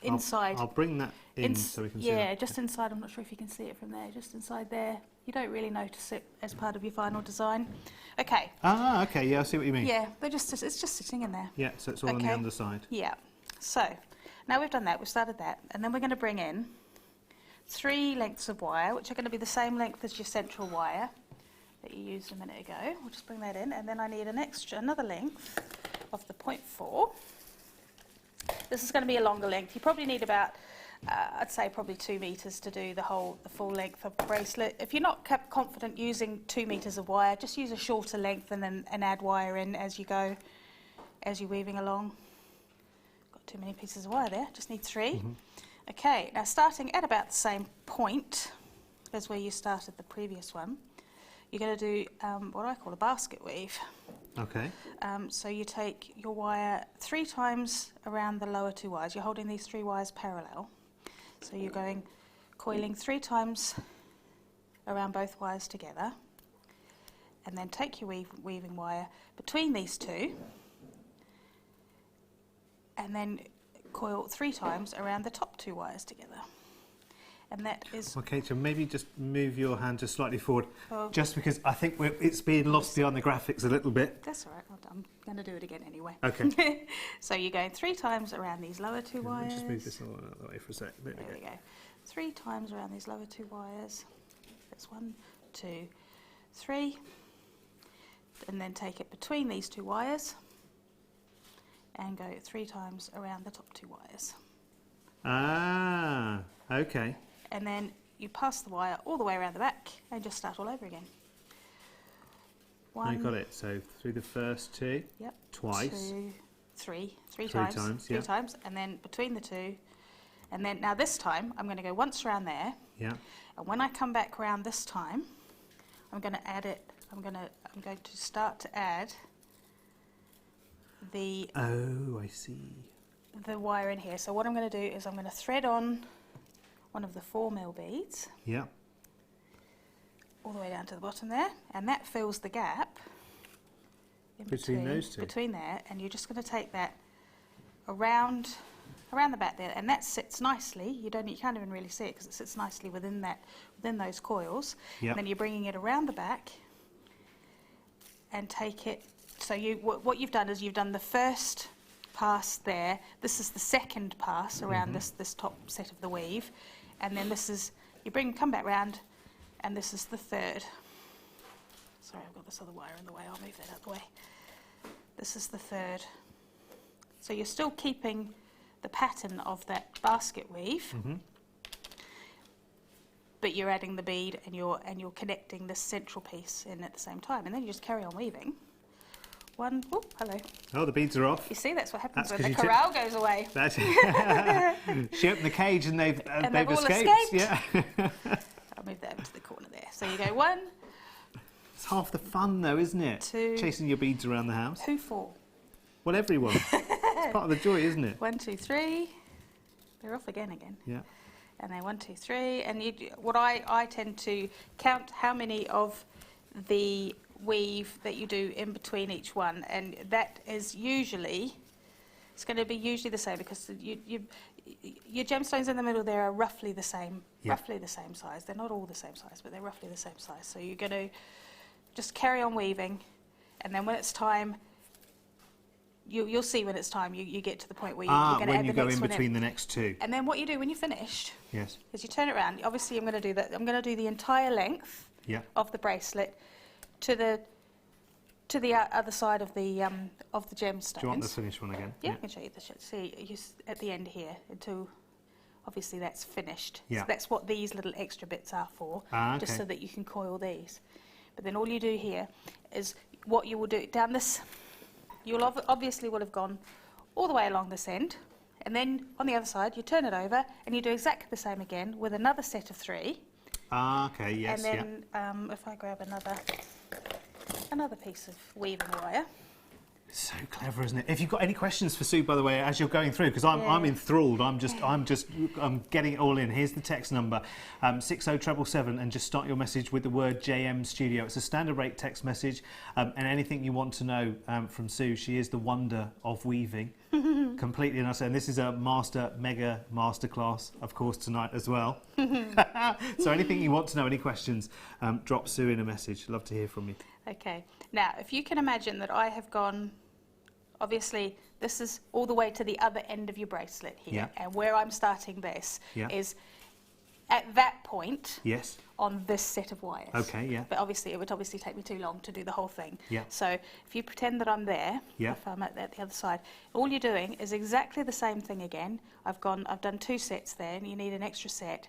inside. I'll bring that in so we can see Yeah, that. just inside. I'm not sure if you can see it from there. Just inside there. You don't really notice it as part of your final design. Okay. Ah, okay, yeah, I see what you mean. Yeah, it's just sitting in there. Yeah, so it's all on the Okay. underside. Yeah. So now we've done that. We've started that, and then we're going to bring in 3 lengths of wire, which are going to be the same length as your central wire that you used a minute ago. We'll just bring that in, and then I need another length of the 0.4. This is going to be a longer length. You probably need about, I'd say probably 2 metres to do the full length of the bracelet. If you're not confident using 2 metres of wire, just use a shorter length and add wire in as you go, as you're weaving along. Got too many pieces of wire there, just need 3. Okay, now starting at about the same point as where you started the previous one, you're going to do what I call a basket weave. Okay. So you take your wire 3 times around the lower 2 wires. You're holding these 3 wires parallel. So you're coiling 3 times around both wires together, and then take your weaving wire between these 2, and then coil 3 times around the top 2 wires together. And that is... Okay, so maybe just move your hand just slightly forward, Oh. just because I think it's being lost behind the graphics a little bit. That's all right, I'm going to do it again anyway. Okay. So you're going 3 times around these lower 2 Let me wires. just move this all out of the way for a sec. There There we we go. go. 3 times around these lower 2 wires. That's 1, 2, 3. And then take it between these 2 wires and go 3 times around the top 2 wires. Ah, okay. And then you pass the wire all the way around the back and just start all over again. I got it. So through the first 2, Yep. twice. 2, 3. 3 Three times. times, 3 yeah. times. And then between the 2. And then now this time I'm going to go once around there. Yeah. And when I come back round this time, I'm going to add it. I'm going to start to add the Oh, I see. wire in here. So what I'm going to do is I'm going to thread on one of the 4mm beads Yeah. all the way down to the bottom there, and that fills the gap in Between those 2? between there. And you're just going to take that around the back there, and that sits nicely. You can't even really see it because it sits nicely within those coils. Yep. And then you're bringing it around the back and take it. So what you've done is you've done the first pass there. This is the second pass around this top set of the weave, and then come back round, and this is the third. Sorry, I've got this other wire in the way. I'll move that out of the way. This is the third. So you're still keeping the pattern of that basket weave, but you're adding the bead and you're connecting the central piece in at the same time, and then you just carry on weaving. Hello. Oh, the beads are off. You see, that's what happens That's when 'cause the you corral goes away. That's it. She opened the cage and they've they've all escaped. escaped. Yeah. I So you go 1, It's half the fun, though, isn't it? 2, Chasing your beads around the house. who 4? Well, everyone. It's part of the joy, isn't it? 1, 2, 3. They're off again. Yeah. And then 1, 2, 3. And what I tend to count how many of the weave that you do in between each one, and that is usually, it's going to be usually the same, because your gemstones in the middle there are roughly the same, roughly the same size. They're not all the same size, but they're roughly the same size. So you're going to just carry on weaving, and then when it's time, you'll see when it's time, you get to the point where you're going to add the next one in. when you go in between the next two. And then what you do when you're finished, Yes. is you turn it around. Obviously, I'm going to do that. I'm going to do the entire length of the bracelet to the other side of the gemstones. Do you want the finished one again? Yeah, I can show you the see at the end here until obviously that's finished. Yeah. So that's what these little extra bits are for, just so that you can coil these. But then all you do here is what you will do down this. You'll obviously will have gone all the way along this end, and then on the other side you turn it over and you do exactly the same again with another set of 3. Okay, yes, and then if I grab another piece of weaving wire. So clever, isn't it? If you've got any questions for Sue, by the way, as you're going through, because I'm enthralled. I'm getting it all in. Here's the text number, 60777, and just start your message with the word JM Studio. It's a standard rate text message, and anything you want to know from Sue. She is the wonder of weaving, completely and utterly. And this is a mega masterclass, of course, tonight as well. So anything you want to know, any questions, drop Sue in a message. Love to hear from you. Okay. Now, if you can imagine that I have gone. Obviously, this is all the way to the other end of your bracelet here, and where I'm starting this is at that point on this set of wires. Okay, yeah. But obviously, it would obviously take me too long to do the whole thing. Yeah. So if you pretend that I'm there, if I'm at the other side, all you're doing is exactly the same thing again. I've done 2 sets there, and you need an extra set.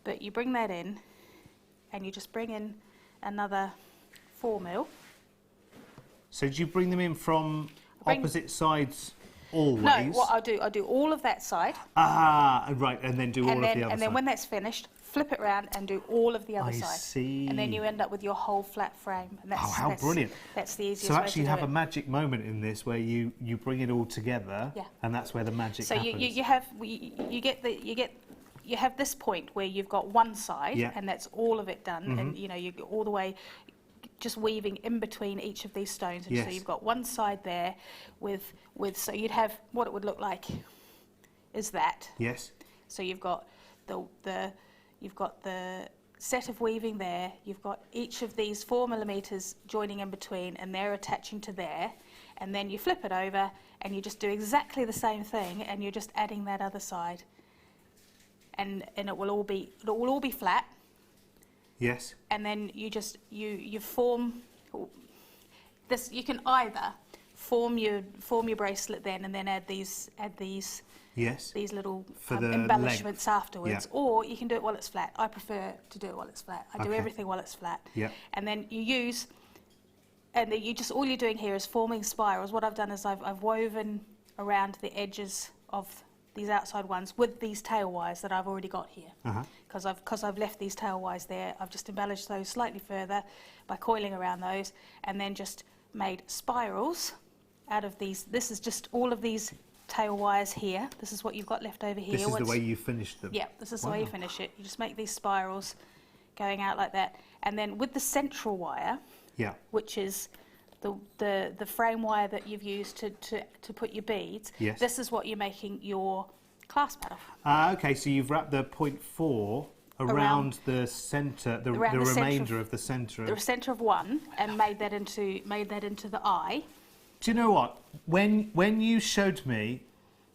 But you bring that in, and you just bring in another 4 mil. So do you bring them in from opposite sides always? No, what I do all of that side. Right, and then do all of the other side. And then when that's finished, flip it round and do all of the other side. I see. And then you end up with your whole flat frame. And that's, how brilliant. That's the easiest So way actually to you do have it. a magic moment in this where you bring it all together, and that's where the magic happens. So you have this point where you've got one side, and that's all of it done, and you go all the way, just weaving in between each of these stones, and so you've got one side there with so you'd have what it would look like is that. Yes. So you've got the set of weaving there. You've got each of these 4 millimeters joining in between, and they're attaching to there. And then you flip it over, and you just do exactly the same thing, and you're just adding that other side. And it will all be flat. Yes. And then you form this. You can either form your bracelet then, and then add these these little embellishments afterwards, or you can do it while it's flat. I prefer to do it while it's flat. I do everything while it's flat. Yeah. And then all you're doing here is forming spirals. What I've done is I've woven around the edges of these outside ones with these tail wires that I've already got here. Because I've left these tail wires there, I've just embellished those slightly further by coiling around those, and then just made spirals out of these. This is just all of these tail wires here. This is what you've got left over here. This is the way you finish them? Yeah, this is the way you finish it. You just make these spirals going out like that. And then with the central wire, which is the frame wire that you've used to put your beads, this is what you're making your clasp out of. Okay, so you've wrapped the 0.4 around the centre, the remainder of the centre. The centre of one, and made that into the eye. Do you know what? When you showed me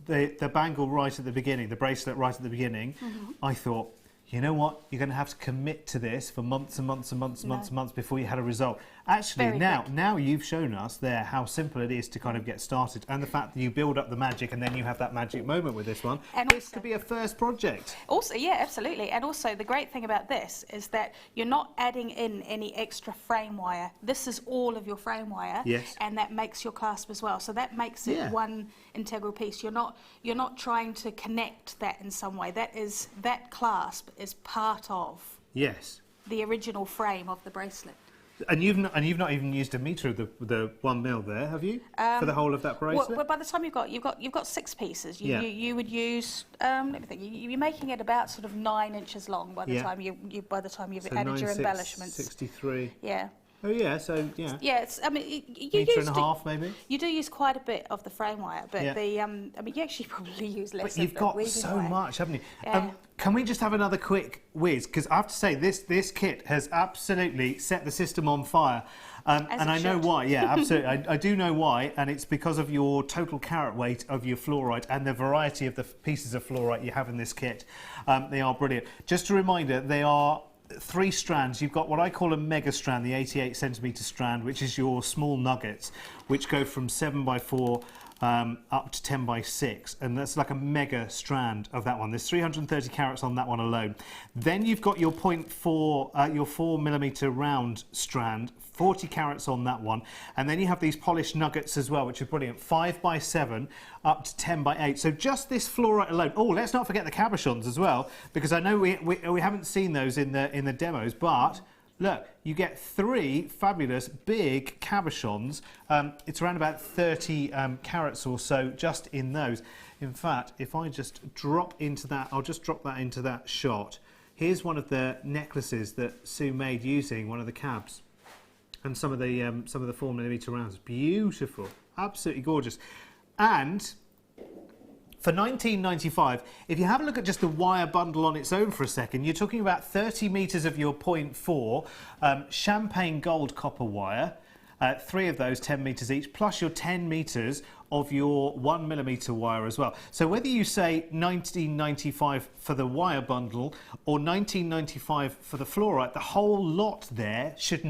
the bangle right at the beginning, the bracelet right at the beginning, I thought, you know what? You're going to have to commit to this for months and months and months and months and months before you had a result. Actually, now you've shown us there how simple it is to kind of get started, and the fact that you build up the magic and then you have that magic moment with this one. And this could be a first project. Also, yeah, absolutely. And also, the great thing about this is that you're not adding in any extra frame wire. This is all of your frame wire, and that makes your clasp as well. So that makes it one integral piece. You're not trying to connect that in some way. That clasp is part of. Yes. the original frame of the bracelet. And you've not even used a metre of the 1 mil there, have you? For the whole of that bracelet? Well, by the time you've got 6 pieces, you would use. Let me think. You're making it about sort of 9 inches long by the time you've so added your embellishments. 63. Yeah. Oh yeah, so yeah. Yeah, it's. I mean, you Metre use and a half maybe. You do use quite a bit of the frame wire, but Yeah. the. I mean, you actually probably use less. But you've of the got weaving so wire. much, haven't you? Yeah. Can we just have another quick whiz? Because I have to say, this kit has absolutely set the system on fire. And I know why, yeah, absolutely. I do know why, and it's because of your total carat weight of your fluorite and the variety of the pieces of fluorite you have in this kit. They are brilliant. Just a reminder, they are 3 strands. You've got what I call a mega strand, the 88 centimetre strand, which is your small nuggets, which go from 7x4 up to 10x6, and that's like a mega strand of that one. There's 330 carats on that one alone. Then you've got your 0.4, your 4mm round strand, 40 carats on that one, and then you have these polished nuggets as well, which are brilliant, 5x7 up to 10x8. So just this fluorite alone. Oh, let's not forget the cabochons as well, because I know we haven't seen those in the demos, but look, you get 3 fabulous big cabochons. It's around about 30 carats or so just in those. In fact, if I just drop into that, I'll just drop that into that shot. Here's one of the necklaces that Sue made using one of the cabs, and some of the 4mm rounds. Beautiful, absolutely gorgeous. And for £19.95, if you have a look at just the wire bundle on its own for a second, you're talking about 30 metres of your 0.4 champagne gold copper wire, 3 of those 10 metres each, plus your 10 metres of your 1mm wire as well. So whether you say £19.95 for the wire bundle or £19.95 for the fluorite, the whole lot there should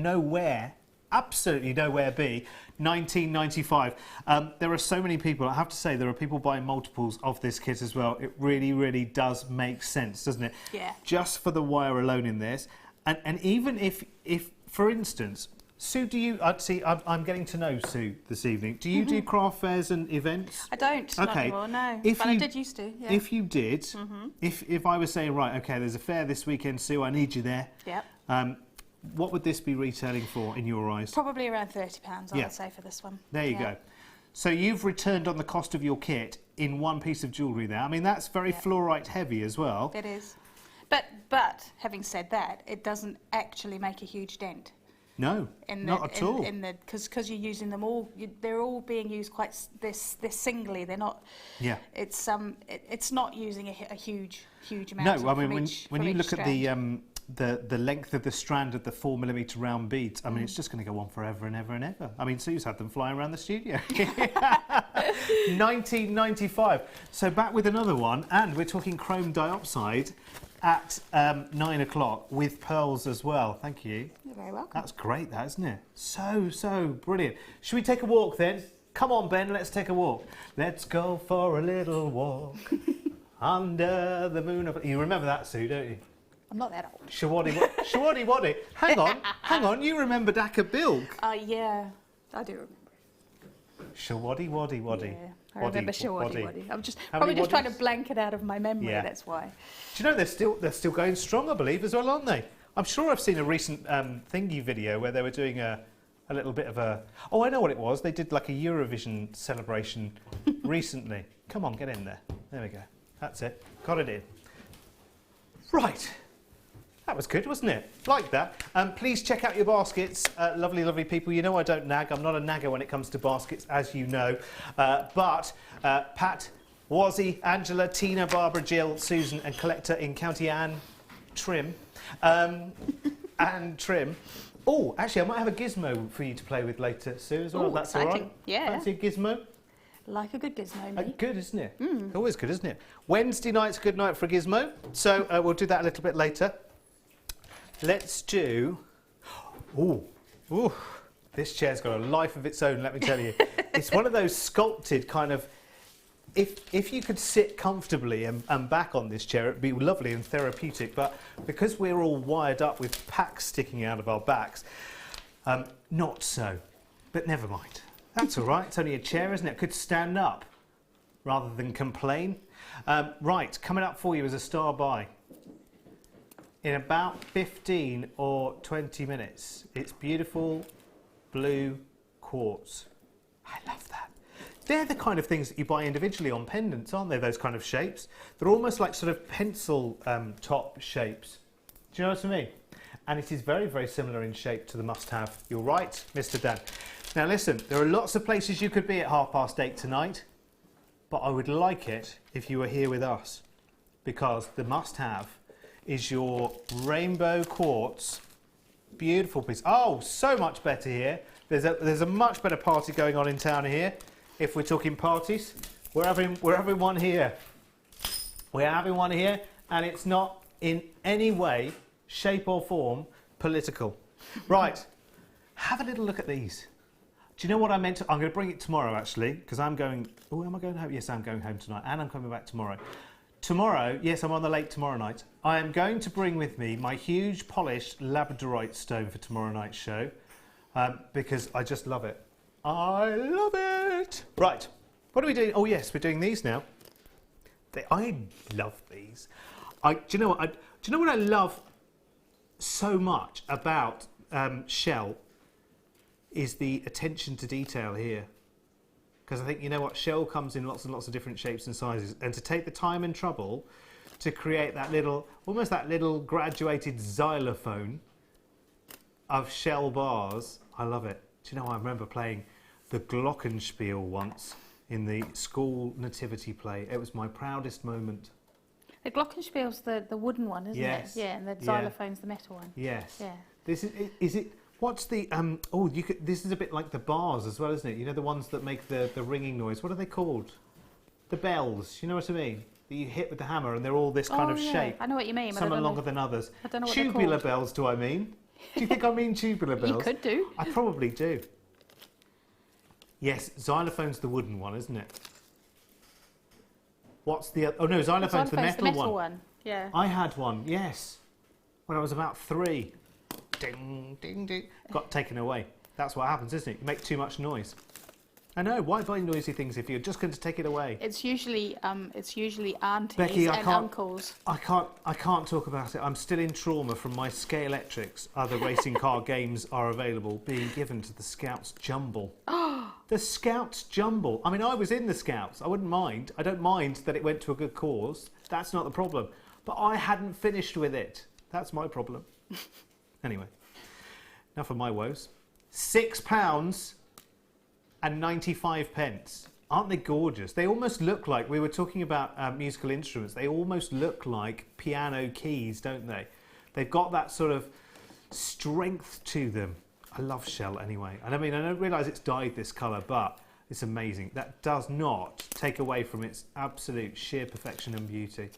absolutely nowhere be £19.95. There are so many people, I have to say, there are people buying multiples of this kit as well. It really, really does make sense, doesn't it? Yeah. Just for the wire alone in this. And even if for instance, Sue, do you, I'm getting to know Sue this evening. Do you do craft fairs and events? I don't, not anymore, no. But I did used to, yeah. If you did, if I was saying, right, okay, there's a fair this weekend, Sue, I need you there. Yep. What would this be retailing for in your eyes? Probably around £30, I would say, for this one. There you go. So you've returned on the cost of your kit in one piece of jewellery there. I mean, that's very fluorite heavy as well. It is. But having said that, it doesn't actually make a huge dent. No, not at all. Because you're using them all, they're all being used quite they're singly. They're not. Yeah. It's not using a huge amount. No, I mean when you look at the length of the strand of the 4mm round beads, I mean it's just going to go on forever and ever and ever. I mean Sue's had them flying around the studio. 19.95. So back with another one, and we're talking chrome dioxide at 9 o'clock with pearls as well. Thank you. You're very welcome. That's great, that, isn't it? So brilliant. Should we take a walk then? Come on, Ben, let's take a walk. Let's go for a little walk under the moon. You remember that, Sue, don't you? I'm not that old. Shawaddy waddy. Hang on. You remember Daka Bilk? Yeah, I do remember. Shawaddy waddy waddy. Yeah, I remember Shawaddy waddy. I'm probably just trying to blank it out of my memory. Yeah. That's why. Do you know they're still going strong, I believe, as well, aren't they? I'm sure I've seen a recent thingy video where they were doing a little bit of a. Oh, I know what it was. They did like a Eurovision celebration recently. Come on, get in there. There we go. That's it. Got it in. Right. That was good, wasn't it? Like that. Please check out your baskets, lovely, lovely people. You know I don't nag. I'm not a nagger when it comes to baskets, as you know. But Pat, Wazzy, Angela, Tina, Barbara, Jill, Susan and Collector in County Trim. And Trim. Oh, actually, I might have a gizmo for you to play with later, Sue, as well. Ooh, that's exciting. all right. Yeah. Fancy a gizmo? Like a good gizmo, mate. Good, isn't it? Always good, isn't it? Wednesday night's a good night for a gizmo. So we'll do that a little bit later. Let's do... Ooh, this chair's got a life of its own, let me tell you. It's one of those sculpted kind of... If you could sit comfortably and back on this chair, it'd be lovely and therapeutic. But because we're all wired up with packs sticking out of our backs, not so. But never mind. That's all right. It's only a chair, isn't it? It could stand up rather than complain. Right, coming up for you is a star buy. in about 15 or 20 minutes. It's beautiful blue quartz. I love that. They're the kind of things that you buy individually on pendants, aren't they? Those kind of shapes. They're almost like sort of pencil top shapes. Do you know what I mean? And it is very, very similar in shape to the must-have. You're right, Mr. Dan. Now listen, there are lots of places you could be at 8:30 tonight, but I would like it if you were here with us, because the must-have is your rainbow quartz. Beautiful piece. Oh, so much better here. There's a much better party going on in town here. If we're talking parties, we're having one here. We're having one here, and it's not in any way, shape or form political. Right, have a little look at these. Do you know what I meant to? I'm going to bring it tomorrow, actually, because I'm going. Oh, am I going home? Yes, I'm going home tonight, and I'm coming back tomorrow. Tomorrow, yes, I'm on the lake tomorrow night. I am going to bring with me my huge polished labradorite stone for tomorrow night's show, because I just love it. I love it. Right, what are we doing? Oh yes, we're doing these now. I love these. Do you know what I love so much about Shell is the attention to detail here. Because I think, you know what, Shell comes in lots and lots of different shapes and sizes, and to take the time and trouble to create that little, almost that little graduated xylophone of Shell bars, I love it. Do you know, I remember playing the glockenspiel once in the school nativity play. It was my proudest moment. The glockenspiel's the wooden one, isn't Yes. it? Yeah, and the xylophone's the metal one. Yes. Yeah. This is it. What's the oh, you could, this is a bit like the bars as well, isn't it? You know, the ones that make the ringing noise. What are they called? The bells. You know what I mean? That you hit with the hammer, and they're all this kind of yeah. shape. I know what you mean. But Some I are don't longer know. than others. I don't know what they're Tubular called. bells, do I mean? Do you think I mean tubular bells? You could do. I probably do. Yes, xylophone's the wooden one, isn't it? What's the other? Oh no, xylophone's the metal one. Yeah. I had one, yes, when I was about 3. Ding, ding, ding. Got taken away. That's what happens, isn't it? You make too much noise. I know. Why buy noisy things if you're just going to take it away? It's usually aunties Becky, and uncles. I can't talk about it. I'm still in trauma from my Scalextrics. Other racing car games are available, being given to the Scouts Jumble. The Scouts Jumble. I mean, I was in the Scouts. I wouldn't mind. I don't mind that it went to a good cause. That's not the problem. But I hadn't finished with it. That's my problem. Anyway, enough of my woes. £6 and 95 pence. Aren't they gorgeous? They almost look like, we were talking about musical instruments, they almost look like piano keys, don't they? They've got that sort of strength to them. I love Shell anyway. And I mean, I don't realise it's dyed this colour, but it's amazing. That does not take away from its absolute sheer perfection and beauty.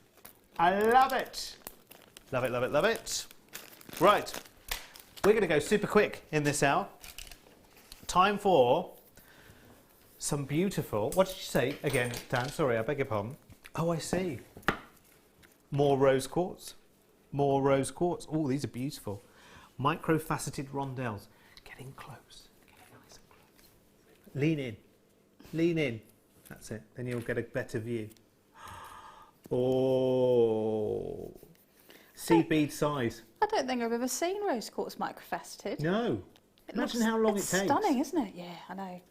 I love it. Love it, love it, love it. Right, we're going to go super quick in this hour. Time for some beautiful, what did you say again, Dan? Sorry, I beg your pardon. Oh, I see. More rose quartz. More rose quartz. Oh, these are beautiful. Micro-faceted rondelles. Getting close. Getting nice and close. Lean in. Lean in. That's it. Then you'll get a better view. Oh. Seed bead size. I don't think I've ever seen rose quartz microfaceted. No. Imagine how long it takes. It's stunning, isn't it? Yeah, I know.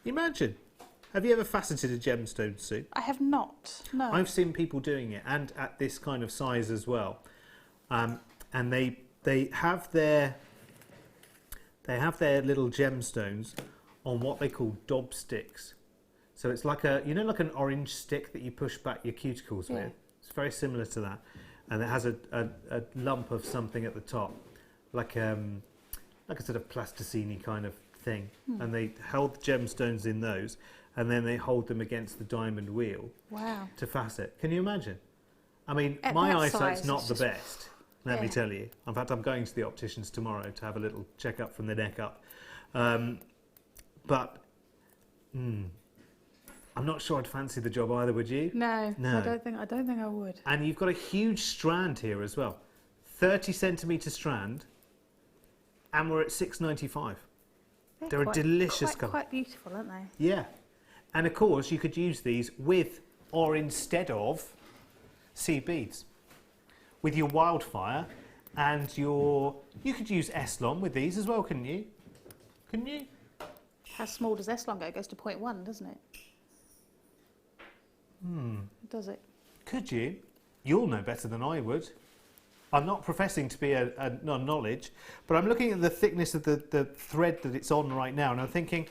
Imagine. Have you ever faceted a gemstone, Sue? I have not. No. I've seen people doing it, and at this kind of size as well. And they have their little gemstones on what they call dob sticks. So it's like like an orange stick that you push back your cuticles with. It's very similar to that, and it has a lump of something at the top, like a sort of plasticine kind of thing. And they hold the gemstones in those, and then they hold them against the diamond wheel. Wow. To facet. Can you imagine? I mean, At my that eyesight's size, not it's the just- best, let me tell you. In fact, I'm going to the opticians tomorrow to have a little check-up from the neck up. But I'm not sure I'd fancy the job either, would you? No, No. I don't think I would. And you've got a huge strand here as well. 30 centimetre strand, and we're at £6.95. They're a delicious colour. Quite beautiful, aren't they? Yeah. And of course, you could use these with or instead of seed beads. With your wildfire, and you could use Eslon with these as well, couldn't you? Couldn't you? How small does Eslon go? It goes to 0.1, doesn't it? Does it? Could you? You'll know better than I would. I'm not professing to be a non-knowledge, but I'm looking at the thickness of the thread that it's on right now, and I'm thinking,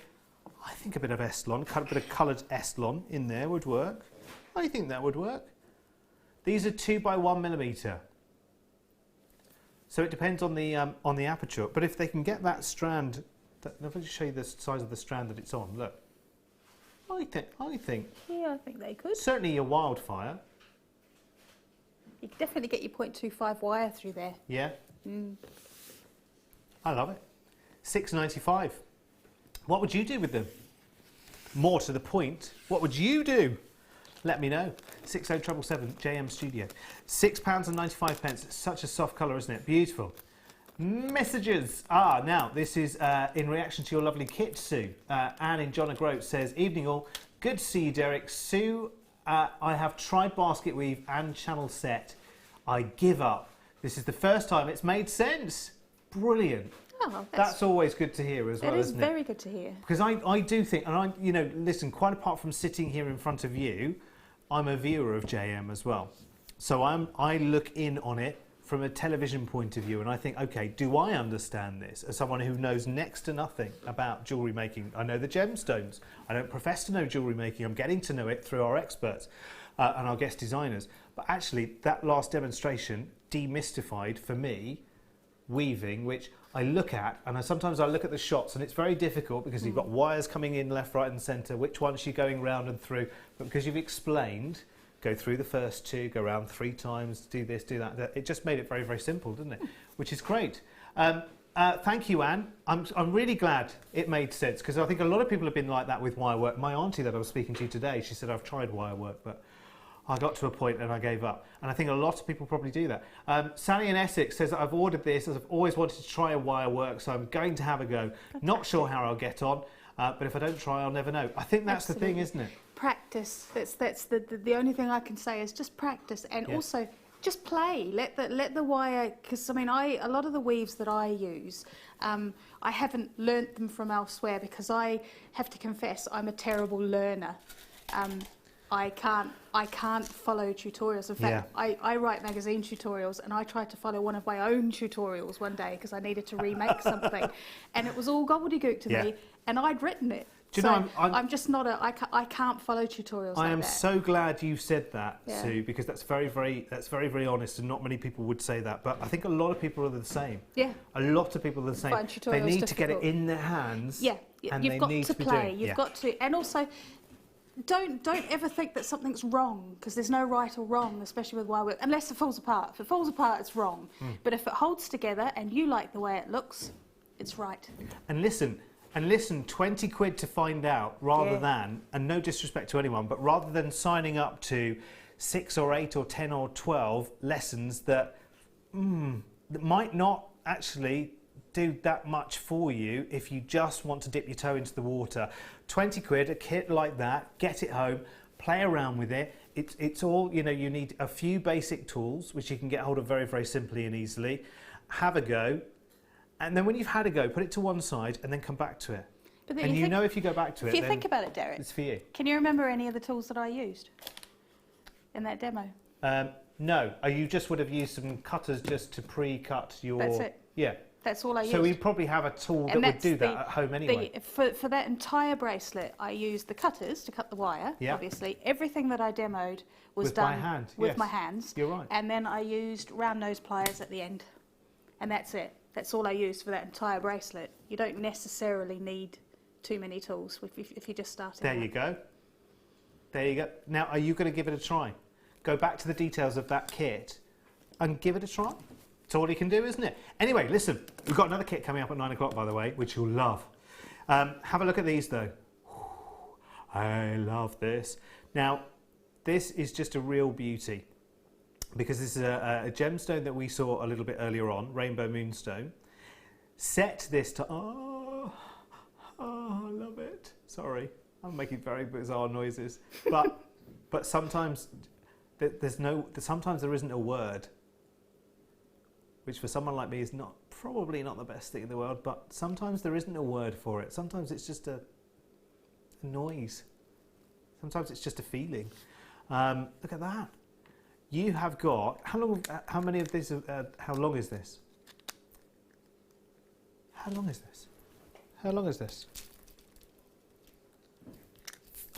I think a bit of Eslon, a bit of coloured Eslon in there would work. I think that would work. These are 2x1mm. So it depends on the aperture, but if they can get that strand, let me just show you the size of the strand that it's on. Look, I think. Yeah, I think they could. Certainly your wildfire. You could definitely get your 0.25 wire through there. Yeah. I love it. £6.95. What would you do with them? More to the point, what would you do? Let me know. 60777 JM Studio. £6.95. It's such a soft colour, isn't it? Beautiful. Messages. Now this is in reaction to your lovely kit, Sue. Anne in John O'Groat says, "Evening all. Good to see you, Derek. Sue, I have tried basket weave and channel set. I give up. This is the first time it's made sense." Brilliant. Oh, That's always good to hear as well, isn't it? It is very good to hear. Because I do think, and listen, quite apart from sitting here in front of you, I'm a viewer of JM as well. So I look in on it from a television point of view, and I think, okay, do I understand this? As someone who knows next to nothing about jewellery making, I know the gemstones. I don't profess to know jewellery making. I'm getting to know it through our experts and our guest designers. But actually, that last demonstration demystified for me weaving, which I look at, and sometimes I look at the shots, and it's very difficult because you've got wires coming in left, right and centre, which one's she going round and through, but because you've explained, go through the first two, go round 3 times, do this, do that, it just made it very, very simple, didn't it? Which is great. Thank you, Anne. I'm really glad it made sense, because I think a lot of people have been like that with wire work. My auntie that I was speaking to today, she said, I've tried wire work, but I got to a point and I gave up. And I think a lot of people probably do that. Sally in Essex says, I've ordered this as I've always wanted to try a wire work, so I'm going to have a go. Not sure how I'll get on, but if I don't try, I'll never know. I think that's the thing, isn't it? Practice. That's the only thing I can say is just practice, and also just play. Let the wire, because I mean, a lot of the weaves that I use, I haven't learnt them from elsewhere because I have to confess I'm a terrible learner. I can't follow tutorials. In fact, I write magazine tutorials, and I tried to follow one of my own tutorials one day because I needed to remake something, and it was all gobbledygook to me, and I'd written it. Do you know, I'm just not I can't follow tutorials. I am so glad you said that, Sue, because that's very, very honest, and not many people would say that. But I think a lot of people are the same. Yeah. A lot of people are the same. They need to get it in their hands. Yeah. And you've got need to play. Doing, you've got to, and also, don't ever think that something's wrong, because there's no right or wrong, especially with wire work, unless it falls apart. If it falls apart, it's wrong. But if it holds together and you like the way it looks, it's right. And listen, 20 quid to find out, rather than, and no disrespect to anyone, but rather than signing up to 6 or 8 or 10 or 12 lessons that might not actually do that much for you if you just want to dip your toe into the water. 20 quid, a kit like that, get it home, play around with it. It's all, you need a few basic tools, which you can get hold of very, very simply and easily. Have a go. And then when you've had a go, put it to one side and then come back to it. And if you go back to it, if you think about it, Derek, it's for you. Can you remember any of the tools that I used in that demo? No. You just would have used some cutters just to pre-cut your... That's it. Yeah. That's all I used. So we probably have a tool that would do that at home anyway. For that entire bracelet, I used the cutters to cut the wire, obviously. Everything that I demoed was done by hand. with my hands. You're right. And then I used round nose pliers at the end. And that's it. That's all I used for that entire bracelet. You don't necessarily need too many tools if you're just starting. There you go. There you go. Now, are you going to give it a try? Go back to the details of that kit and give it a try. It's all you can do, isn't it? Anyway, listen, we've got another kit coming up at 9 o'clock, by the way, which you'll love. Have a look at these, though. I love this. Now, this is just a real beauty, because this is a gemstone that we saw a little bit earlier on, Rainbow Moonstone. Set this to... Oh, I love it. Sorry, I'm making very bizarre noises. But sometimes sometimes there isn't a word which for someone like me is probably not the best thing in the world, but sometimes there isn't a word for it. Sometimes it's just a noise. Sometimes it's just a feeling. Look at that. You have got, how long is this? How long is this? How long is this? How long is this?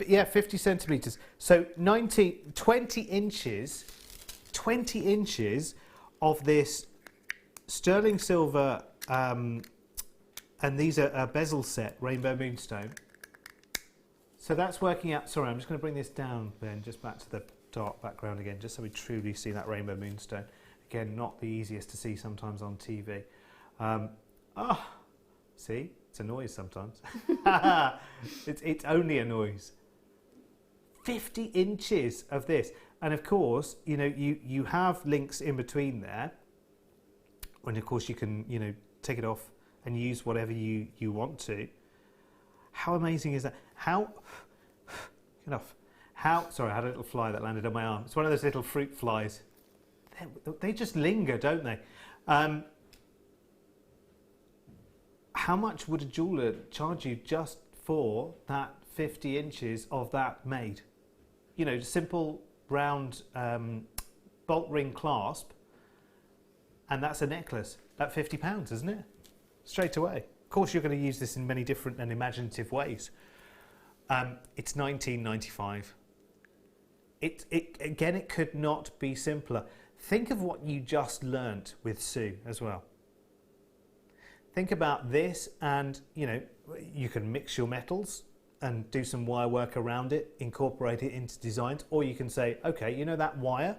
Yeah, 50 centimetres. So 20 inches of this sterling silver, and these are a bezel set, rainbow moonstone. So that's working out, sorry, I'm just going to bring this down then, just back to the dark background again, just so we truly see that rainbow moonstone. Again, not the easiest to see sometimes on TV. See, it's a noise sometimes. It's only a noise. 50 inches of this. And of course, you know, you have links in between there. And of course you can, you know, take it off and use whatever you want to. How amazing is that? Sorry, I had a little fly that landed on my arm. It's one of those little fruit flies. They just linger, don't they? How much would a jeweller charge you just for that 50 inches of that made? You know, simple round bolt ring clasp, and that's a necklace at £50, isn't it? Straight away. Of course, you're going to use this in many different and imaginative ways. It's £19.95. It could not be simpler. Think of what you just learnt with Sue as well. Think about this, and you know, you can mix your metals and do some wire work around it, incorporate it into designs, or you can say, okay, you know that wire?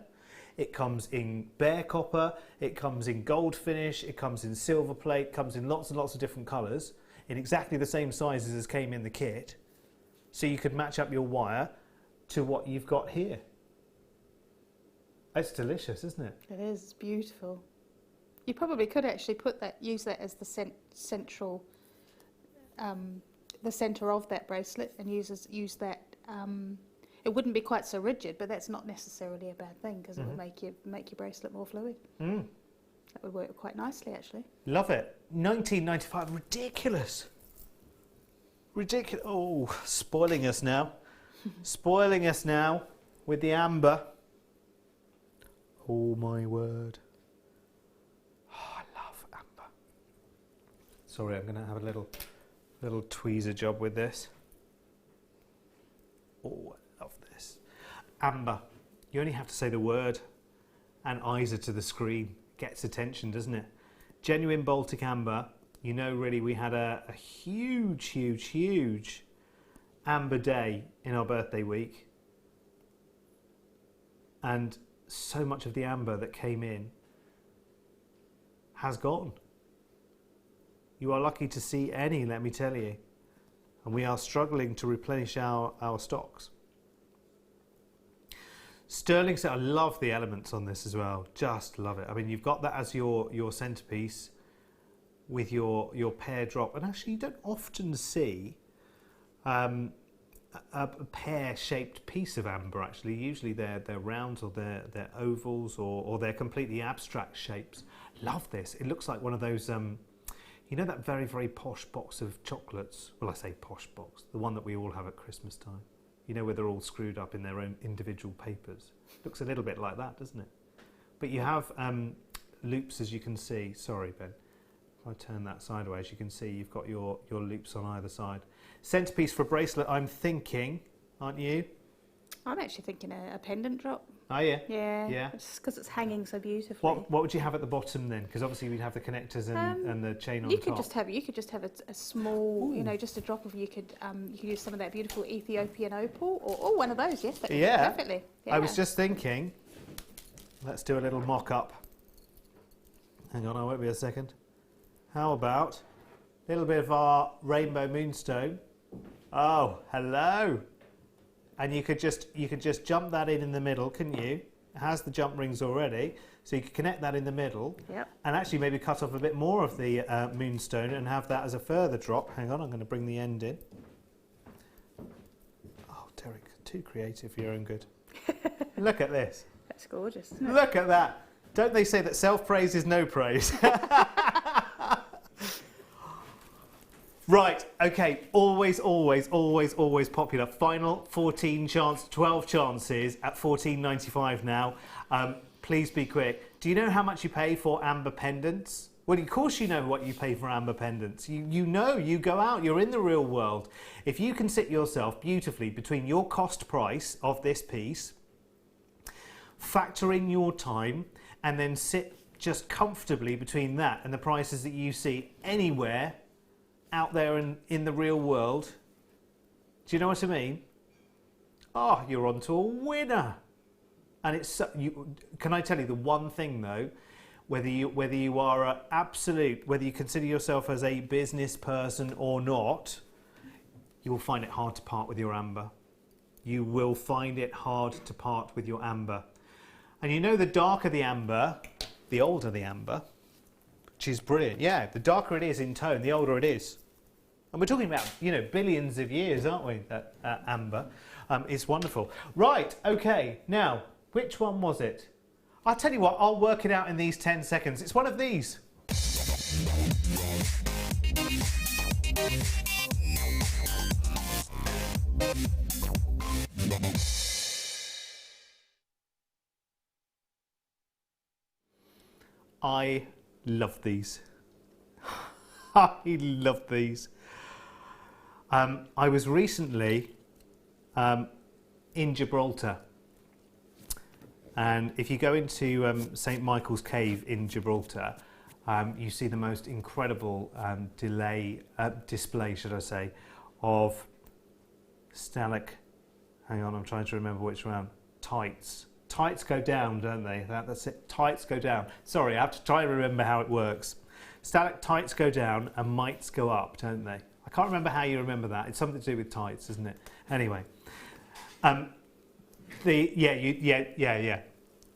It comes in bare copper, it comes in gold finish, it comes in silver plate, comes in lots and lots of different colours, in exactly the same sizes as came in the kit. So you could match up your wire to what you've got here. It's delicious, isn't it? It is, it's beautiful. You probably could actually use that as the central, the centre of that bracelet, and use that. It wouldn't be quite so rigid, but that's not necessarily a bad thing, because it would make your bracelet more fluid. That would work quite nicely, actually. Love it. £19.95, ridiculous. Ridiculous. Oh, spoiling us now. Spoiling us now with the amber. Oh my word. Oh, I love amber. Sorry, I'm going to have a little tweezer job with this. Oh, I love this. Amber. You only have to say the word and eyes are to the screen. Gets attention, doesn't it? Genuine Baltic amber. You know, really, we had a huge, huge, huge amber day in our birthday week. And so much of the amber that came in has gone. You are lucky to see any, let me tell you. And we are struggling to replenish our stocks. Sterling set, I love the elements on this as well. Just love it. I mean, you've got that as your centerpiece with your pear drop. And actually, you don't often see a pear-shaped piece of amber, actually. Usually they're rounds, or they're ovals, or they're completely abstract shapes. Love this. It looks like one of those, you know, that very, very posh box of chocolates. Well, I say posh box, the one that we all have at Christmas time. You know, where they're all screwed up in their own individual papers. Looks a little bit like that, doesn't it? But you have loops, as you can see. Sorry, Ben. If I turn that sideways, you can see you've got your loops on either side. Centerpiece for a bracelet, I'm thinking, aren't you? I'm actually thinking a pendant drop. Are you? Yeah. Yeah. Just because it's hanging so beautifully. What would you have at the bottom then? Because obviously we'd have the connectors and the chain on top. You could just have a small, Ooh. you know, just a drop of. You could use some of that beautiful Ethiopian opal, or one of those. Yes, that would yeah. work perfectly. Yeah. I was just thinking. Let's do a little mock-up. Hang on, I won't be a second. How about a little bit of our rainbow moonstone? Oh, hello. And you could just jump that in the middle, couldn't you? It has the jump rings already, so you could connect that in the middle. Yep. And actually maybe cut off a bit more of the moonstone and have that as a further drop. Hang on, I'm going to bring the end in. Oh, Derek, too creative for your own good. Look at this. That's gorgeous, isn't it? Look at that. Don't they say that self-praise is no praise? Right, okay, always popular. Final 12 chances at $14.95 now. Please be quick. Do you know how much you pay for amber pendants? Well, of course you know what you pay for amber pendants. You know, you go out, you're in the real world. If you can sit yourself beautifully between your cost price of this piece, factor in your time, and then sit just comfortably between that and the prices that you see anywhere out there in the real world. Do you know what I mean? Oh, you're on to a winner. And it's can I tell you the one thing though, whether you are a absolute, whether you consider yourself as a business person or not, you will find it hard to part with your amber. You will find it hard to part with your amber. And you know, the darker the amber, the older the amber, which is brilliant. Yeah, the darker it is in tone, the older it is. And we're talking about, you know, billions of years, aren't we, that amber? It's wonderful. Right, okay, now, which one was it? I'll tell you what, I'll work it out in these 10 seconds. It's one of these. I love these. I love these. I was recently in Gibraltar, and if you go into St. Michael's Cave in Gibraltar, you see the most incredible display, should I say, of hang on, I'm trying to remember which one. Tights. Tights go down, don't they? That's it. Tights go down. Sorry, I have to try and remember how it works. Stalactites go down and mites go up, don't they? I can't remember how you remember that. It's something to do with tights, isn't it? Anyway,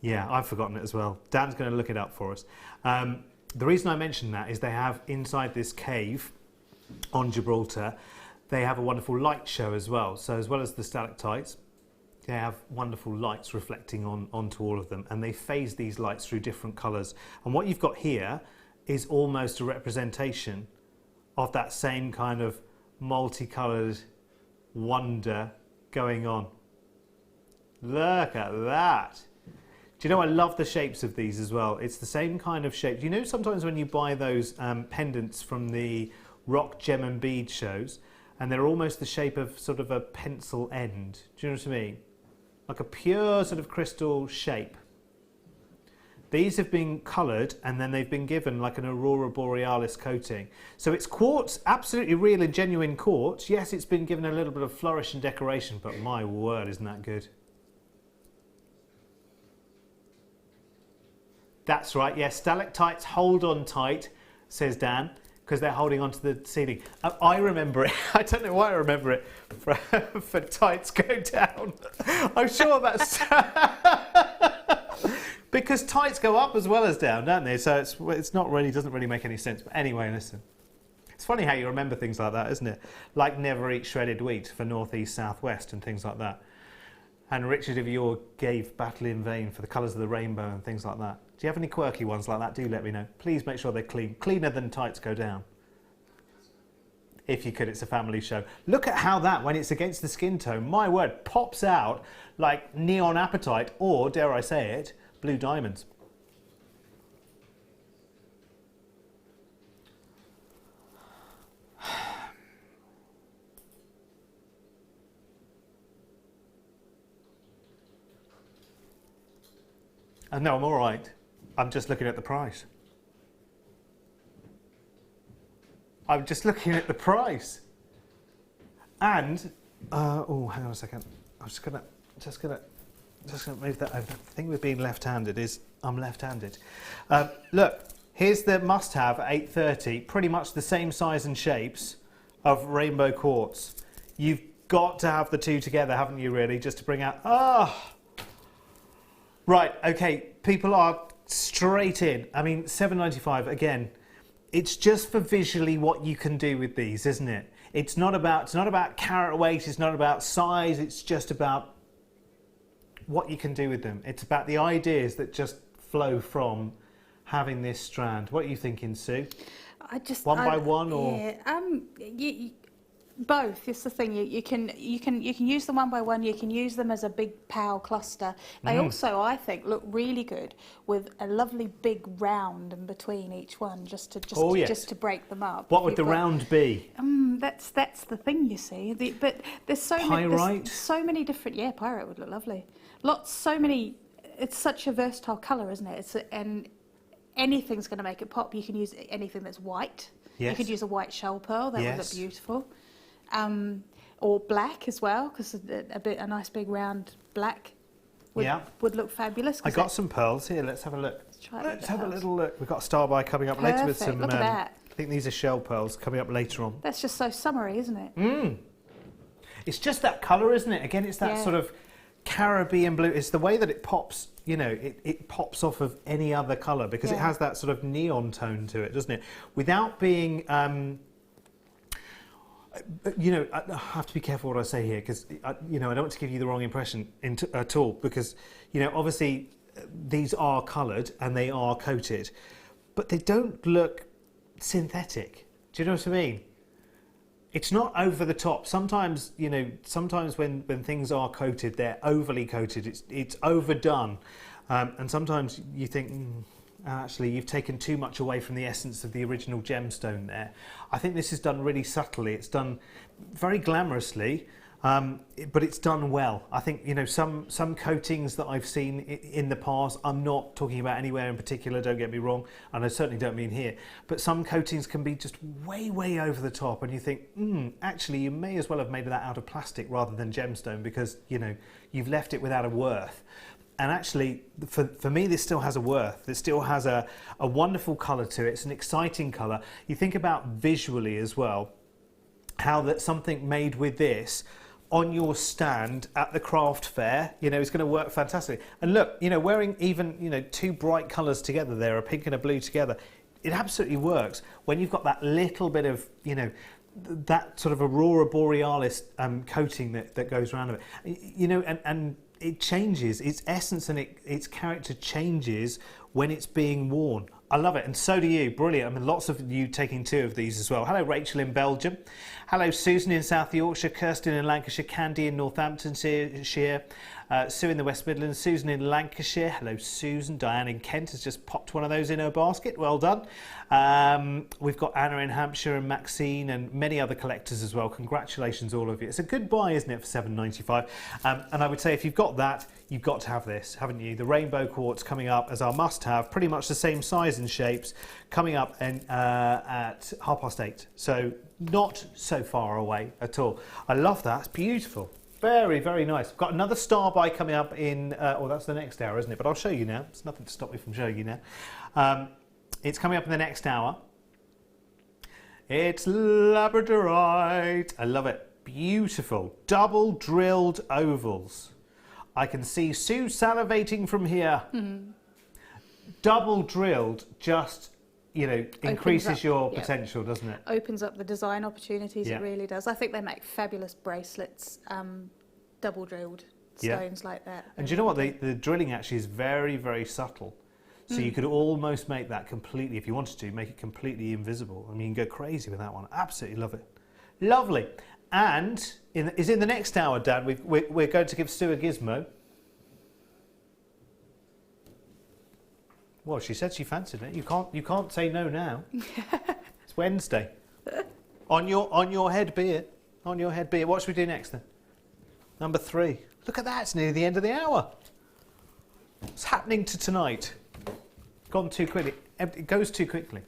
yeah, I've forgotten it as well. Dan's going to look it up for us. The reason I mention that is they have inside this cave on Gibraltar, they have a wonderful light show as well. So as well as the stalactites, they have wonderful lights reflecting onto all of them, and they phase these lights through different colours. And what you've got here is almost a representation of that same kind of multicoloured wonder going on. Look at that. Do you know, I love the shapes of these as well. It's the same kind of shape. You know, sometimes when you buy those pendants from the rock, gem and bead shows, and they're almost the shape of sort of a pencil end. Do you know what I mean? Like a pure sort of crystal shape. These have been coloured and then they've been given like an aurora borealis coating. So it's quartz, absolutely real and genuine quartz. Yes, it's been given a little bit of flourish and decoration, but my word, isn't that good? That's right, yes, stalactites hold on tight, says Dan, because they're holding onto the ceiling. I remember it. I don't know why I remember it. For tights go down. I'm sure that's because tights go up as well as down, don't they? So it's not really, doesn't really make any sense. But anyway, listen. It's funny how you remember things like that, isn't it? Like never eat shredded wheat for northeast, southwest, and things like that. And Richard of York gave battle in vain for the colours of the rainbow and things like that. Do you have any quirky ones like that? Do let me know. Please make sure they're clean. Cleaner than tights go down. If you could, it's a family show. Look at how that, when it's against the skin tone, my word, pops out like neon apatite or, dare I say it, blue diamonds. No, I'm all right. I'm just looking at the price. I'm just looking at the price. And oh, hang on a second. I'm just gonna move that over. The thing with being left-handed is I'm left-handed. Look, here's the must-have at 830. Pretty much the same size and shapes of rainbow quartz. You've got to have the two together, haven't you? Really, just to bring out. Right. Okay. People are straight in. I mean, $7.95 again. It's just for visually what you can do with these, isn't it? It's not about carat weight, it's not about size, it's just about what you can do with them. It's about the ideas that just flow from having this strand? What are you thinking, Sue? One by one, or both. It's the thing. You can use them one by one. You can use them as a big pow cluster. They also, I think, look really good with a lovely big round in between each one, just to break them up. What would the round be? That's the thing, you see. But there's so Pyrite? so many different. Yeah, pyrite would look lovely. It's such a versatile colour, isn't it? And anything's going to make it pop. You can use anything that's white. Yes. You could use a white shell pearl. That would look beautiful. Or black as well, because a nice big round black would look fabulous. I got some pearls here. Let's have a look. Let's have a little look. We've got a star by coming up later with some. Look at that. I think these are shell pearls coming up later on. That's just so summery, isn't it? It's just that colour, isn't it? Again, it's that sort of Caribbean blue. It's the way that it pops. You know, it pops off of any other colour because it has that sort of neon tone to it, doesn't it? Without being, you know, I have to be careful what I say here because, you know, I don't want to give you the wrong impression at all because, you know, obviously these are coloured and they are coated, but they don't look synthetic. Do you know what I mean? It's not over the top. Sometimes, you know, when things are coated, they're overly coated. It's overdone, and sometimes you think, actually, you've taken too much away from the essence of the original gemstone there. I think this is done really subtly. It's done very glamorously, but it's done well. I think, you know, some coatings that I've seen in the past, I'm not talking about anywhere in particular, don't get me wrong, and I certainly don't mean here, but some coatings can be just way, way over the top, and you think, actually, you may as well have made that out of plastic rather than gemstone because, you know, you've left it without a worth. And actually, for me, this still has a worth. It still has a wonderful colour to it. It's an exciting colour. You think about visually as well, how that something made with this on your stand at the craft fair, you know, is going to work fantastic. And look, you know, wearing even, you know, two bright colours together there, a pink and a blue together, it absolutely works when you've got that little bit of, you know, that sort of aurora borealis coating that goes around it. You know, and it changes, its essence and its character changes when it's being worn. I love it, and so do you. Brilliant. I mean, lots of you taking two of these as well. Hello, Rachel in Belgium. Hello, Susan in South Yorkshire, Kirsten in Lancashire, Candy in Northamptonshire, Sue in the West Midlands, Susan in Lancashire. Hello, Susan. Diane in Kent has just popped one of those in her basket. Well done. We've got Anna in Hampshire and Maxine and many other collectors as well. Congratulations, all of you. It's a good buy, isn't it, for $7.95? And I would say if you've got that, you've got to have this, haven't you? The rainbow quartz coming up as our must-have, pretty much the same size and shapes, coming up at 8:30. So not so far away at all. I love that. It's beautiful. Very, very nice. Got another star buy coming up in, that's the next hour, isn't it? But I'll show you now. There's nothing to stop me from showing you now. It's coming up in the next hour. It's labradorite. I love it. Beautiful. Double drilled ovals. I can see Sue salivating from here. Double drilled just, you know, increases your potential, doesn't it? Opens up the design opportunities, it really does. I think they make fabulous bracelets, double drilled stones like that. And do you know what? The drilling actually is very, very subtle. So you could almost make that completely, if you wanted to, make it completely invisible. I mean, you can go crazy with that one. Absolutely love it. Lovely. And is in the next hour, Dan, we're going to give Sue a gizmo. Well, she said she fancied it. You can't say no now. It's Wednesday. On your head be it. On your head be it. What should we do next then? Number 3. Look at that. It's nearly the end of the hour. What's happening to tonight? Gone too quickly. It goes too quickly.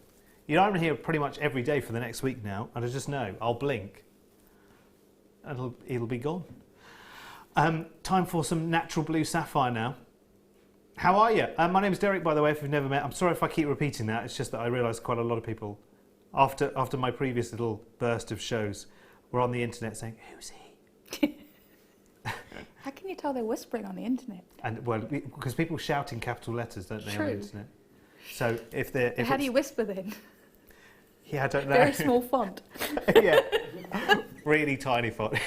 You know, I'm here pretty much every day for the next week now, and I just know I'll blink. It'll be gone. Time for some natural blue sapphire now. How are you? My name's Derek, by the way, if we've never met. I'm sorry if I keep repeating that. It's just that I realise quite a lot of people, after my previous little burst of shows, were on the internet saying, "Who's he?" How can you tell they're whispering on the internet? And well, because people shout in capital letters, don't they, True. on the internet? So if how do you whisper then? Yeah, I don't know. Very small font. Yeah, really tiny font.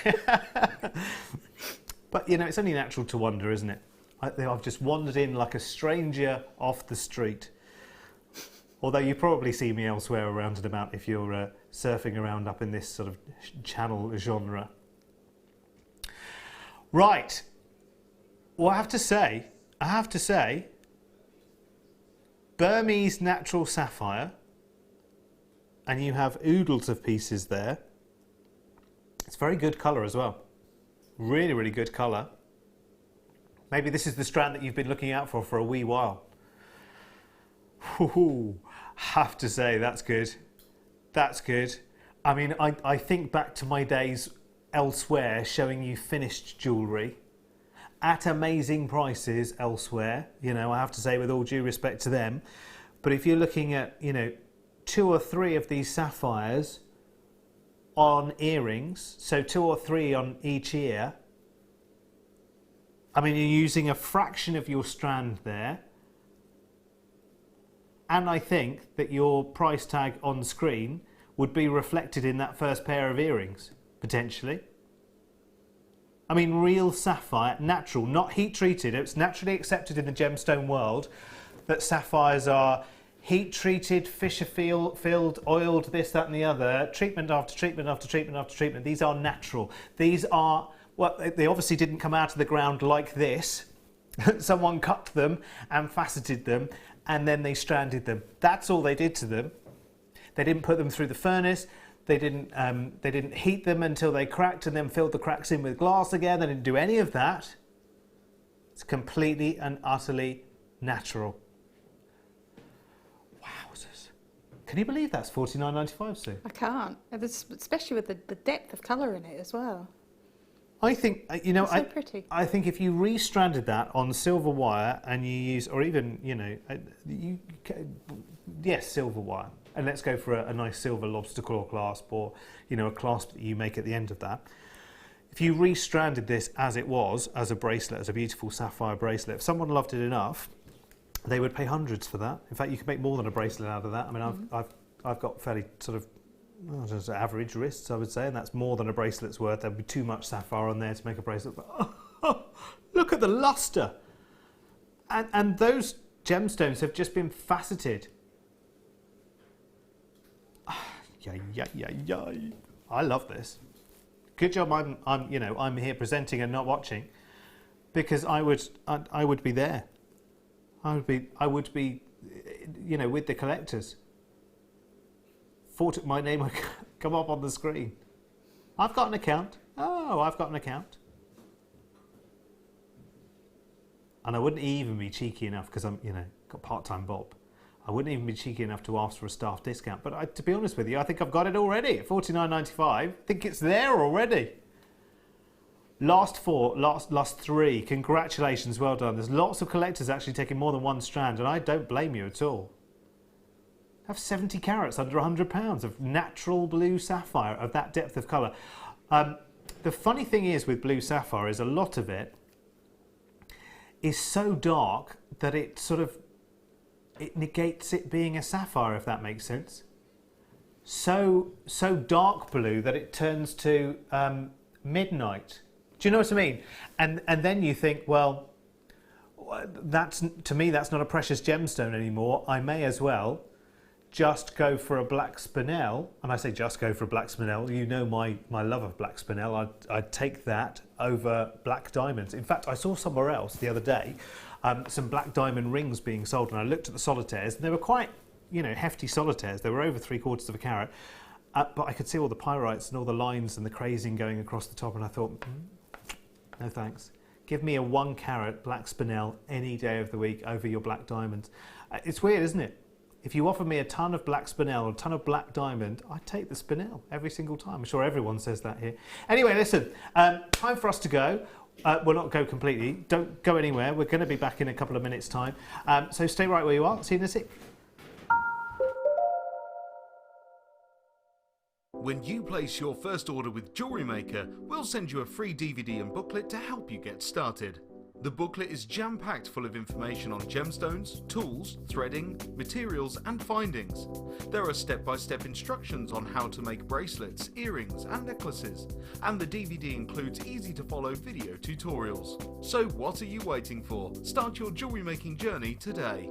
But you know, it's only natural to wonder, isn't it? I've just wandered in like a stranger off the street. Although you probably see me elsewhere around and about if you're surfing around up in this sort of channel genre. Right. Well, I have to say, Burmese natural sapphire, and you have oodles of pieces there. It's very good colour as well. Really, really good colour. Maybe this is the strand that you've been looking out for a wee while. Ooh, have to say, that's good. That's good. I mean, I think back to my days elsewhere showing you finished jewellery at amazing prices elsewhere, you know, I have to say, with all due respect to them. But if you're looking at, you know, 2 or 3 of these sapphires on earrings, so 2 or 3 on each ear, I mean, you're using a fraction of your strand there. And I think that your price tag on screen would be reflected in that first pair of earrings, potentially. I mean, real sapphire, natural, not heat treated. It's naturally accepted in the gemstone world that sapphires are heat treated, Fisher filled, oiled, this, that and the other, treatment after treatment after treatment after treatment. These are natural. These are, well, they obviously didn't come out of the ground like this. Someone cut them and faceted them and then they stranded them. That's all they did to them. They didn't put them through the furnace. They didn't heat them until they cracked and then filled the cracks in with glass again. They didn't do any of that. It's completely and utterly natural. Wowzers. Can you believe that's $49.95, Sue? I can't, especially with the depth of colour in it as well. I think, you know, It's so pretty. I think if you restranded that on silver wire and you use, or even, you know, yes, silver wire. And let's go for a nice silver lobster claw clasp, or, you know, a clasp that you make at the end of that. If you restranded this as it was, as a bracelet, as a beautiful sapphire bracelet, if someone loved it enough, they would pay hundreds for that. In fact, you could make more than a bracelet out of that. I mean, I've got fairly sort of, well, just average wrists, I would say, and that's more than a bracelet's worth. There'd be too much sapphire on there to make a bracelet. But look at the luster, and those gemstones have just been faceted. Yeah. I love this. Good job. I'm here presenting and not watching, because I would be there. I would be, you know, with the collectors. My name would come up on the screen. I've got an account. Oh, I've got an account. And I wouldn't even be cheeky enough, because I'm, you know, got part-time Bob. I wouldn't even be cheeky enough to ask for a staff discount. But to be honest with you, I think I've got it already at $49.95. I think it's there already. Last 3. Congratulations, well done. There's lots of collectors actually taking more than one strand, and I don't blame you at all. Have 70 carats, under £100 of natural blue sapphire of that depth of colour. The funny thing is with blue sapphire is a lot of it is so dark that it sort of, it negates it being a sapphire, if that makes sense. So dark blue that it turns to midnight. Do you know what I mean? And then you think, well, that's, to me, that's not a precious gemstone anymore. I may as well just go for a black spinel. And I say just go for a black spinel. You know my love of black spinel. I'd take that over black diamonds. In fact, I saw somewhere else the other day some black diamond rings being sold, and I looked at the solitaires, and they were quite, you know, hefty solitaires. They were over 3/4 of a carat, but I could see all the pyrites and all the lines and the crazing going across the top, and I thought, no thanks. Give me a 1 carat black spinel any day of the week over your black diamonds. It's weird, isn't it? If you offer me a ton of black spinel or a ton of black diamond, I take the spinel every single time. I'm sure everyone says that here. Anyway, listen, time for us to go. Well, not go completely. Don't go anywhere. We're going to be back in a couple of minutes' time. So stay right where you are. See you in a sec. When you place your first order with Jewellery Maker, we'll send you a free DVD and booklet to help you get started. The booklet is jam-packed full of information on gemstones, tools, threading, materials and findings. There are step-by-step instructions on how to make bracelets, earrings and necklaces, and the DVD includes easy-to-follow video tutorials. So what are you waiting for? Start your jewellery making journey today.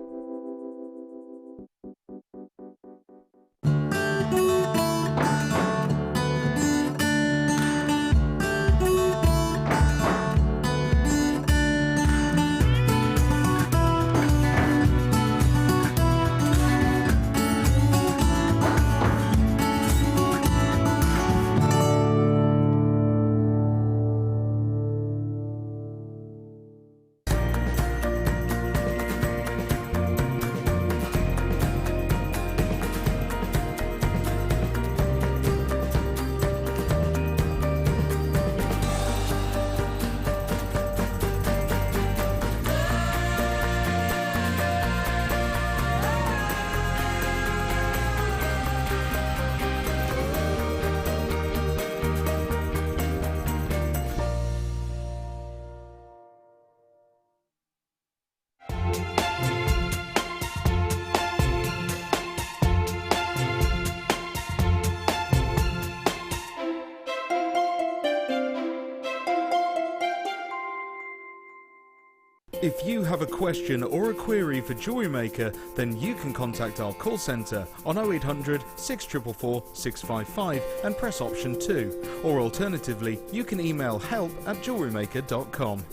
If you have a question or a query for Jewellery Maker, then you can contact our call centre on 0800 644 655 and press option 2, or alternatively you can email help@jewellerymaker.com.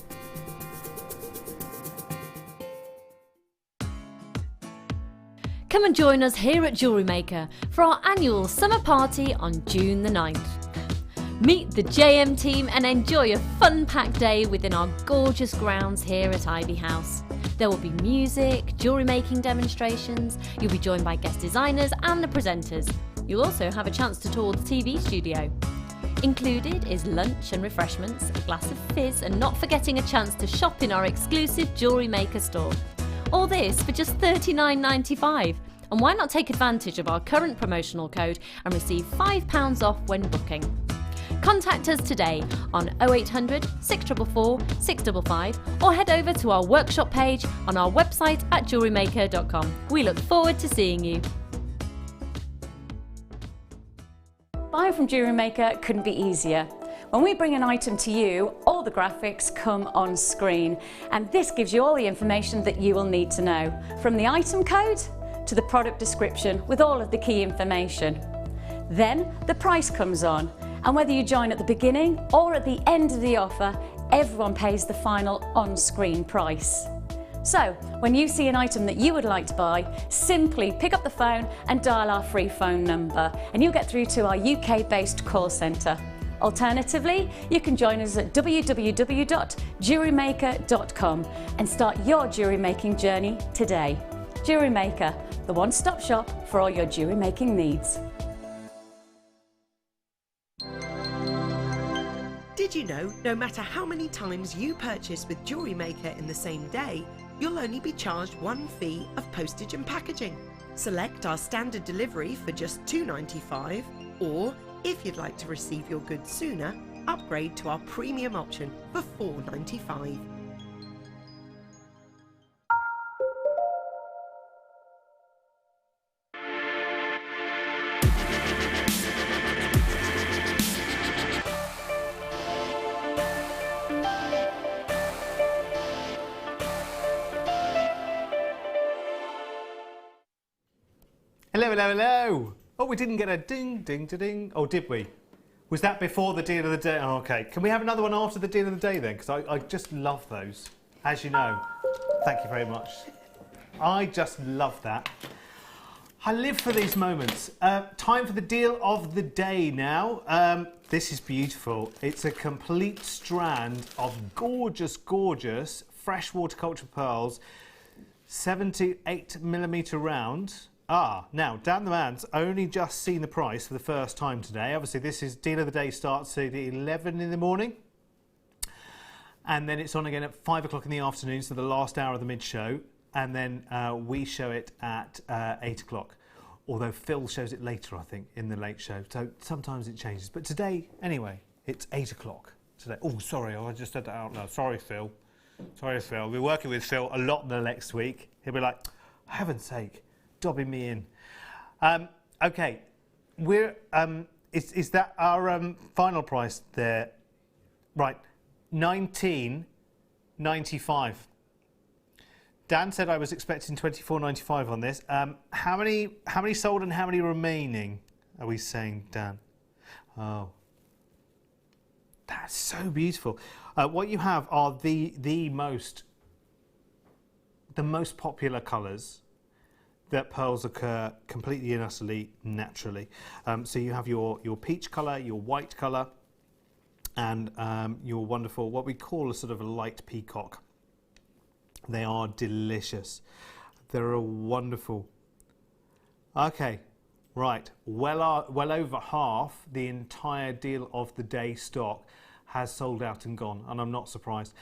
Come and join us here at Jewellery Maker for our annual summer party on June the 9th. Meet the JM team and enjoy a fun-packed day within our gorgeous grounds here at Ivy House. There will be music, jewellery making demonstrations, you'll be joined by guest designers and the presenters. You'll also have a chance to tour the TV studio. Included is lunch and refreshments, a glass of fizz, and not forgetting a chance to shop in our exclusive Jewellery Maker store. All this for just $39.95. And why not take advantage of our current promotional code and receive £5 off when booking? Contact us today on 0800 644 655 or head over to our workshop page on our website at jewellerymaker.com. We look forward to seeing you. Buying from Jewellery Maker couldn't be easier. When we bring an item to you, all the graphics come on screen, and this gives you all the information that you will need to know, from the item code to the product description with all of the key information. Then the price comes on, and whether you join at the beginning or at the end of the offer, everyone pays the final on-screen price. So, when you see an item that you would like to buy, simply pick up the phone and dial our free phone number, and you'll get through to our UK-based call centre. Alternatively, you can join us at www.jewellerymaker.com and start your jewellery making journey today. Jewellery Maker, the one-stop shop for all your jewellery making needs. Did you know, no matter how many times you purchase with Jewellery Maker in the same day, you'll only be charged one fee of postage and packaging. Select our standard delivery for just $2.95, or if you'd like to receive your goods sooner, upgrade to our premium option for $4.95. Hello, hello, hello. Oh, we didn't get a ding, ding, ding. Oh, did we? Was that before the deal of the day? Oh, okay. Can we have another one after the deal of the day then? Because I just love those, as you know. Thank you very much. I just love that. I live for these moments. Time for the deal of the day now. This is beautiful. It's a complete strand of gorgeous, gorgeous freshwater culture pearls, 78mm round. Now, Dan the Man's only just seen the price for the first time today. Obviously, this is deal of the day starts at 11 in the morning. And then it's on again at 5 o'clock in the afternoon, so the last hour of the mid-show. And then we show it at 8 o'clock. Although Phil shows it later, I think, in the late show. So sometimes it changes. But today, anyway, it's 8 o'clock today. Oh, sorry, I just said that out loud. Sorry, Phil. Sorry, Phil. We'll be working with Phil a lot the next week. He'll be like, heaven's sake, dobbing me in. Okay, we're is that our final price there? Right, $19.95. Dan said I was expecting $24.95 on this. How many sold and how many remaining are we saying, Dan? Oh, that's so beautiful. What you have are the most popular colours that pearls occur completely and utterly naturally. So you have your peach colour, your white colour, and your wonderful, what we call a sort of a light peacock. They are delicious. They're wonderful. Okay, right. Well over half the entire deal of the day stock has sold out and gone, and I'm not surprised.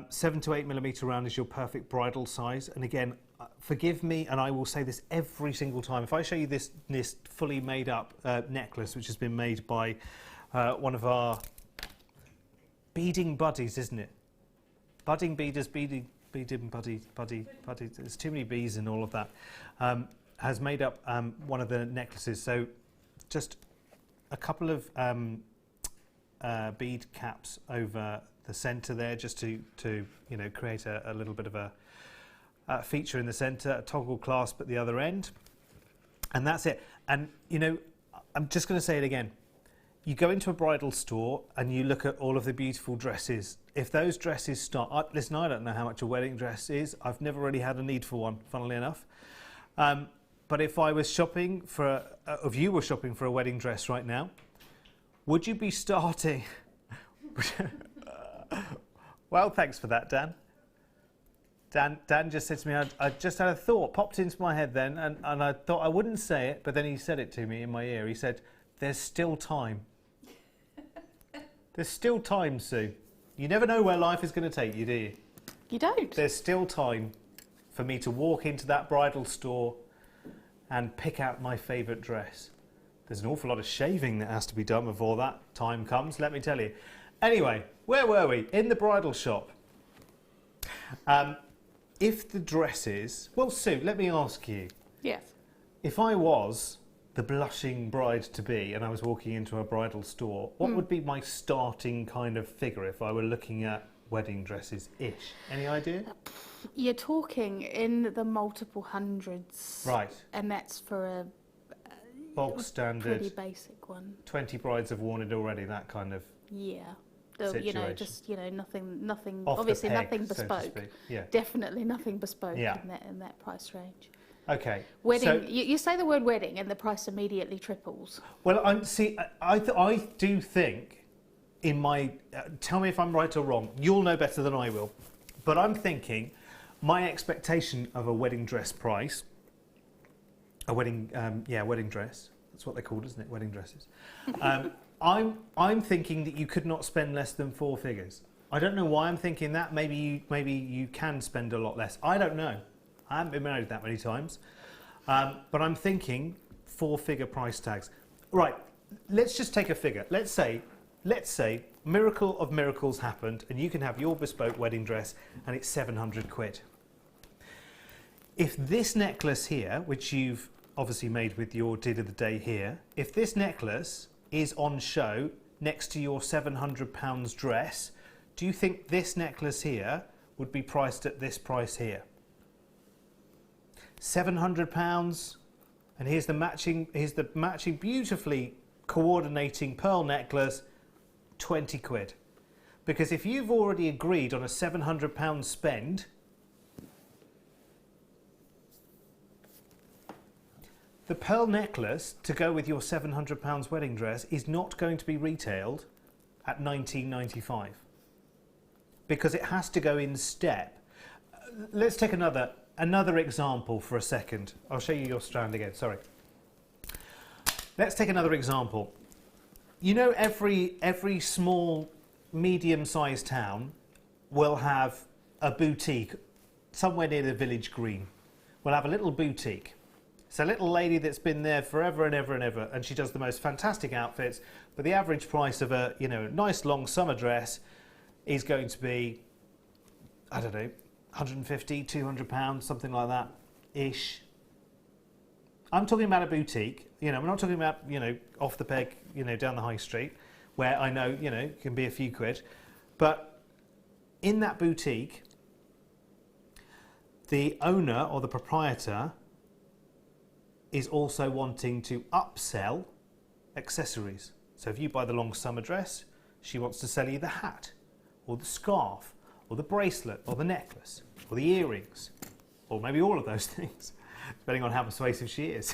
7 to 8 millimetre round is your perfect bridal size, and again, forgive me, and I will say this every single time. If I show you this fully made up necklace, which has been made by one of our beading buddies, isn't it? Budding beaders, beading buddy. There's too many bees in all of that. Has made up one of the necklaces. So just a couple of bead caps over the centre there, just to create a little bit of a feature in the centre, a toggle clasp at the other end, and that's it. And I'm just going to say it again. You go into a bridal store and you look at all of the beautiful dresses. If those dresses start... listen, I don't know how much a wedding dress is. I've never really had a need for one, funnily enough. But if I was shopping for... if you were shopping for a wedding dress right now, would you be starting... Well, thanks for that, Dan. Dan just said to me, I just had a thought, popped into my head then, and I thought I wouldn't say it, but then he said it to me in my ear. He said, there's still time. There's still time, Sue. You never know where life is going to take you, do you? You don't. There's still time for me to walk into that bridal store and pick out my favourite dress. There's an awful lot of shaving that has to be done before that time comes, let me tell you. Anyway, where were we? In the bridal shop. If the dresses... Well, Sue, let me ask you. Yes. If I was the blushing bride-to-be and I was walking into a bridal store, what would be my starting kind of figure if I were looking at wedding dresses-ish? Any idea? You're talking in the multiple hundreds. Right. And that's for a Bog standard. pretty basic one. 20 brides have worn it already, that kind of... Yeah. Situation. Just nothing. Off the Obviously, peg, nothing so to bespoke. speak. Yeah. Definitely nothing bespoke Yeah. in that price range. Okay. Wedding. So, You say the word wedding, and the price immediately triples. well, I do think in my... tell me if I'm right or wrong. You'll know better than I will. But I'm thinking my expectation of a wedding dress price... A wedding dress. That's what they're called, isn't it? Wedding dresses. I'm thinking that you could not spend less than 4 figures. I don't know why I'm thinking that. Maybe you can spend a lot less. I don't know. I haven't been married that many times. But I'm thinking 4-figure price tags. Right, let's just take a figure. Let's say miracle of miracles happened and you can have your bespoke wedding dress and it's 700 quid. If this necklace here, which you've obviously made with your deal of the day here, if this necklace is on show next to your £700 dress, do you think this necklace here would be priced at this price here? £700, and here's the matching beautifully coordinating pearl necklace, 20 quid. Because if you've already agreed on a £700 spend, the pearl necklace to go with your £700 wedding dress is not going to be retailed at $19.95 because it has to go in step. Let's take another example for a second. I'll show you your strand again, sorry. Let's take another example. You know, every small, medium-sized town will have a boutique somewhere near the village green. We'll have a little boutique. It's a little lady that's been there forever and ever and ever, and she does the most fantastic outfits, but the average price of a nice long summer dress is going to be I don't know, 150, 200 pounds, something like that, ish. I'm talking about a boutique, you know, we're not talking about, you know, off the peg, you know, down the high street, where I know, you know, it can be a few quid. But in that boutique, the owner or the proprietor is also wanting to upsell accessories. So if you buy the long summer dress, she wants to sell you the hat, or the scarf, or the bracelet, or the necklace, or the earrings, or maybe all of those things, depending on how persuasive she is.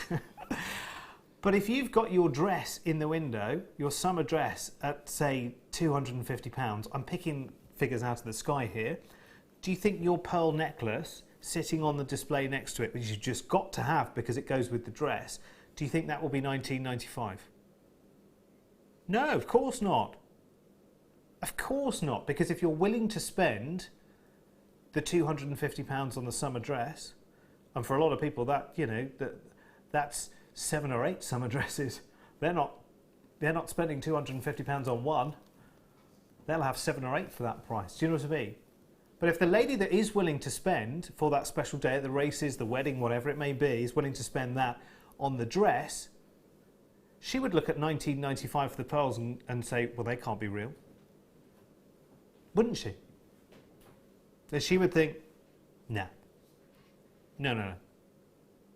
But if you've got your dress in the window, your summer dress at, say, £250, I'm picking figures out of the sky here, do you think your pearl necklace sitting on the display next to it, which you've just got to have because it goes with the dress, do you think that will be £19.95? No, of course not. Of course not, because if you're willing to spend the £250 on the summer dress, and for a lot of people that, you know, that's 7 or 8 summer dresses, they're not spending £250 on one. They'll have 7 or 8 for that price. Do you know what I mean? But if the lady that is willing to spend for that special day at the races, the wedding, whatever it may be, is willing to spend that on the dress, she would look at £19.95 for the pearls and say, well, they can't be real. Wouldn't she? And she would think, nah. No.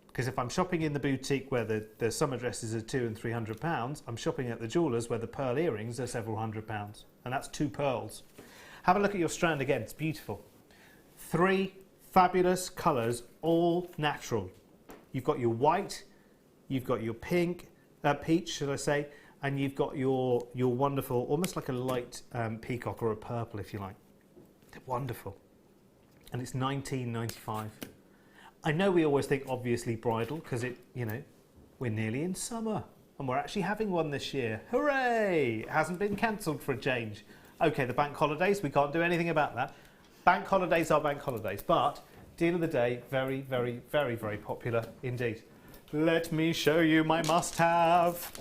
Because if I'm shopping in the boutique where the summer dresses are £200 and £300, I'm shopping at the jewellers where the pearl earrings are several £100s. And that's 2 pearls. Have a look at your strand again, it's beautiful. 3 fabulous colours, all natural. You've got your white, you've got your pink, peach should I say, and you've got your wonderful, almost like a light peacock or a purple if you like. They're wonderful. And it's £19.95. I know we always think obviously bridal because it, you know, we're nearly in summer and we're actually having one this year. Hooray! It hasn't been cancelled for a change. Okay, the bank holidays, we can't do anything about that. Bank holidays are bank holidays, but deal of the day, very, very, very, very popular indeed. Let me show you my must-have.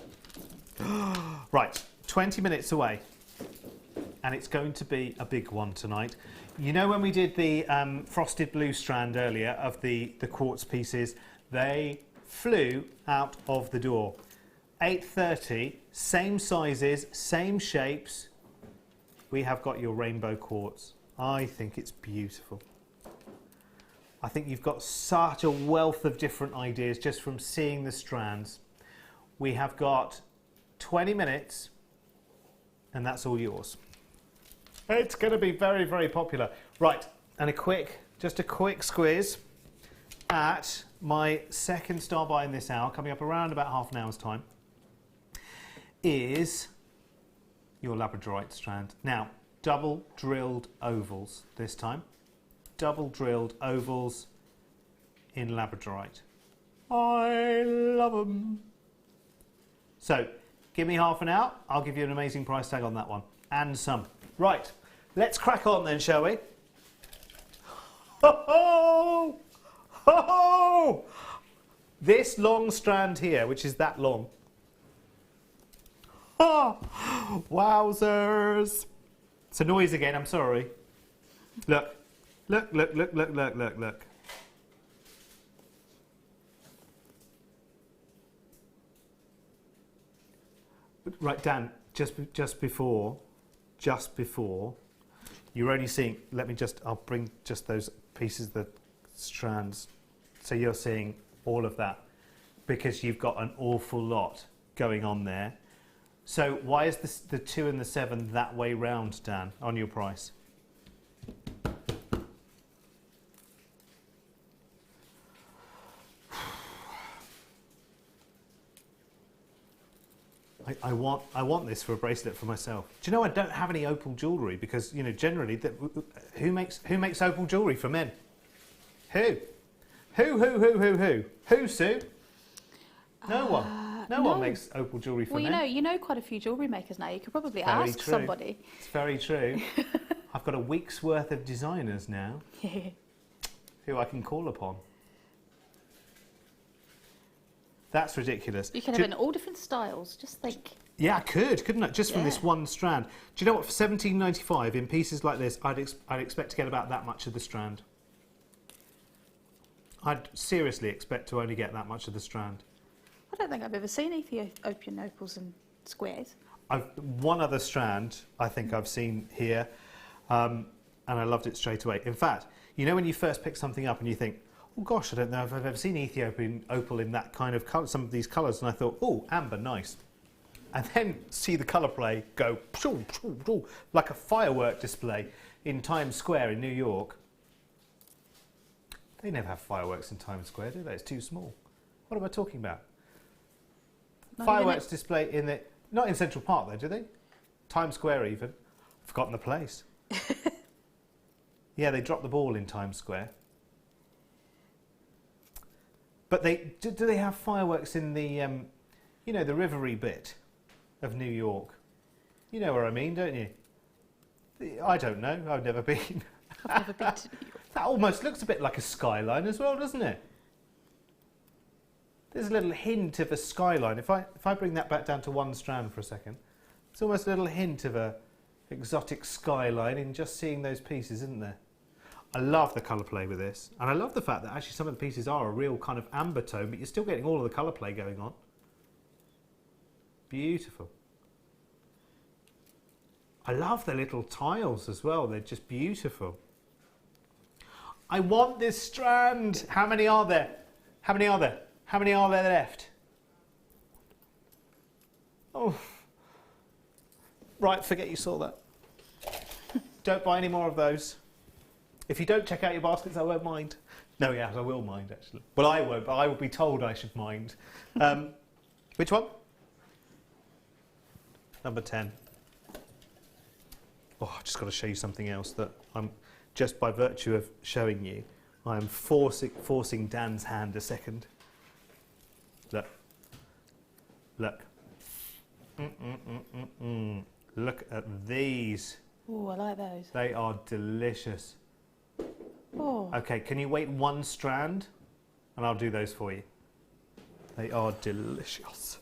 Right, 20 minutes away, and it's going to be a big one tonight. You know when we did the frosted blue strand earlier of the quartz pieces, they flew out of the door. 8:30, same sizes, same shapes. We have got your rainbow quartz. I think it's beautiful. I think you've got such a wealth of different ideas just from seeing the strands. We have got 20 minutes and that's all yours. It's going to be very, very popular. Right, and just a quick squeeze at my second star buy in this hour, coming up around about half an hour's time, is your labradorite strand. Now, double drilled ovals this time. Double drilled ovals in labradorite. I love them. So, give me half an hour, I'll give you an amazing price tag on that one. And some. Right, let's crack on then, shall we? Ho ho! Ho ho! This long strand here, which is that long. Oh, wowzers! It's a noise again, I'm sorry. Look. Look, look, look, look, look, look, look. Right, Dan, just before, you're only seeing, I'll bring just those pieces, the strands, so you're seeing all of that, because you've got an awful lot going on there. So why is the 2 and the 7 that way round, Dan, on your price? I want this for a bracelet for myself. Do you know I don't have any opal jewellery because, you know, generally who makes opal jewellery for men? Who? Who, Sue? No one. No one makes opal jewellery for men. Well, you know quite a few jewellery makers now. You could probably ask somebody. It's very true. I've got a week's worth of designers now who I can call upon. That's ridiculous. You can have it in all different styles. Just think. Yeah, I could, couldn't I? Just from this one strand. Do you know what? For £17.95 in pieces like this, I'd expect to get about that much of the strand. I'd seriously expect to only get that much of the strand. I don't think I've ever seen Ethiopian opals in squares. One other strand I think I've seen here, and I loved it straight away. In fact, you know when you first pick something up and you think, oh gosh, I don't know if I've ever seen Ethiopian opal in that kind of colour, some of these colours, and I thought, oh, amber, nice. And then see the colour play go pshoo, pshoo, pshoo, like a firework display in Times Square in New York. They never have fireworks in Times Square, do they? It's too small. What am I talking about? Fireworks display in the... Not in Central Park though, do they? Times Square even. I've forgotten the place. Yeah, they dropped the ball in Times Square. But do they have fireworks in the, you know, the rivery bit of New York? You know where I mean, don't you? I don't know. I've never been. I've never been to New York. That almost looks a bit like a skyline as well, doesn't it? There's a little hint of a skyline. If I bring that back down to one strand for a second, it's almost a little hint of a exotic skyline in just seeing those pieces, isn't there? I love the colour play with this, and I love the fact that actually some of the pieces are a real kind of amber tone, but you're still getting all of the colour play going on. Beautiful. I love the little tiles as well. They're just beautiful. I want this strand. How many are there? How many are there? How many are there left? Oh. Right, forget you saw that. Don't buy any more of those. If you don't check out your baskets, I won't mind. No, yes, I will mind, actually. Well, I won't, but I will be told I should mind. Which one? Number 10. Oh, I've just got to show you something else that I'm, just by virtue of showing you, I am forcing Dan's hand a second. Look. Look. Look at these. Oh, I like those. They are delicious. Oh. Okay, can you wait one strand? And I'll do those for you. They are delicious.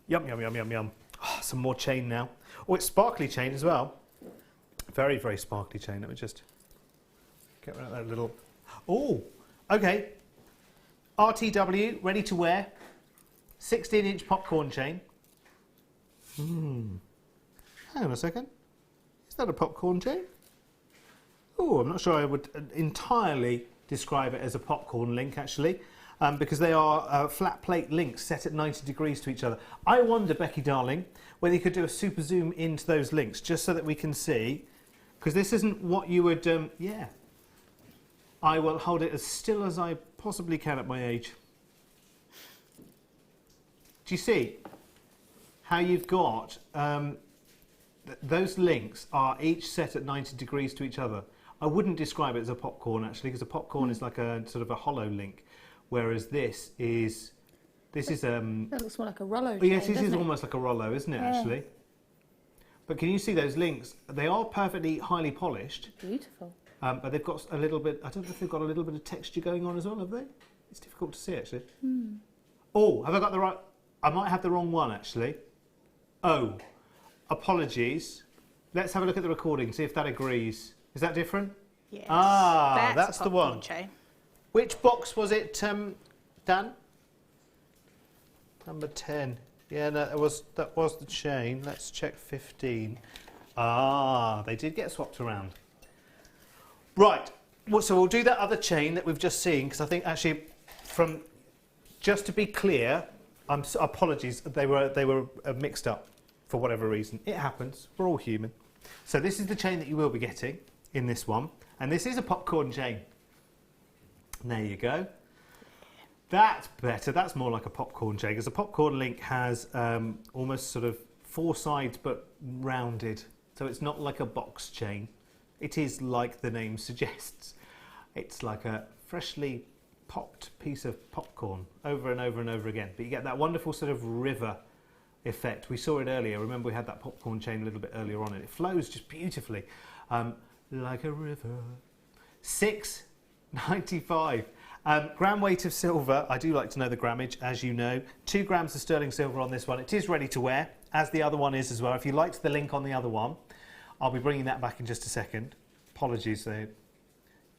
Yum, yum, yum, yum, yum. Oh, some more chain now. Oh, it's sparkly chain as well. Very, very sparkly chain. Let me just get rid of that little... Oh, okay. RTW, ready to wear. 16-inch popcorn chain. Hang on a second. Is that a popcorn chain? Oh, I'm not sure I would entirely describe it as a popcorn link, actually, because they are flat plate links set at 90 degrees to each other. I wonder, Becky darling, whether you could do a super zoom into those links, just so that we can see, because this isn't what you would, yeah. I will hold it as still as I possibly can at my age. Do you see how you've got, those links are each set at 90 degrees to each other. I wouldn't describe it as a popcorn, actually, because a popcorn is like a sort of a hollow link, whereas this is That looks more like a Rollo. Oh, yes, this is almost like a Rollo, isn't it, actually? But can you see those links? They are perfectly highly polished. Beautiful. But they've got a little bit, I don't know if they've got a little bit of texture going on as well, have they? It's difficult to see, actually. Oh, have I got the right... I might have the wrong one, actually. Oh, apologies. Let's have a look at the recording, see if that agrees. Is that different? Yes. Ah, that's the one. Chain. Which box was it, Dan? Number 10. Yeah, no, that was the chain. Let's check 15. Ah, they did get swapped around. Right. Well, so we'll do that other chain that we've just seen, because I think actually, just to be clear, apologies, they were mixed up for whatever reason. It happens. We're all human. So this is the chain that you will be getting in this one, and this is a popcorn chain. There you go. That's better. That's more like a popcorn chain, because a popcorn link has almost sort of 4 sides but rounded, so it's not like a box chain. It is like the name suggests. It's like a freshly popped piece of popcorn over and over and over again, but you get that wonderful sort of river effect. We saw it earlier. Remember, we had that popcorn chain a little bit earlier on, and it flows just beautifully, like a river. $6.95. Gram weight of silver, I do like to know the grammage, as you know. 2 grams of sterling silver on this one. It is ready to wear, as the other one is as well. If you liked the link on the other one, I'll be bringing that back in just a second. Apologies, though,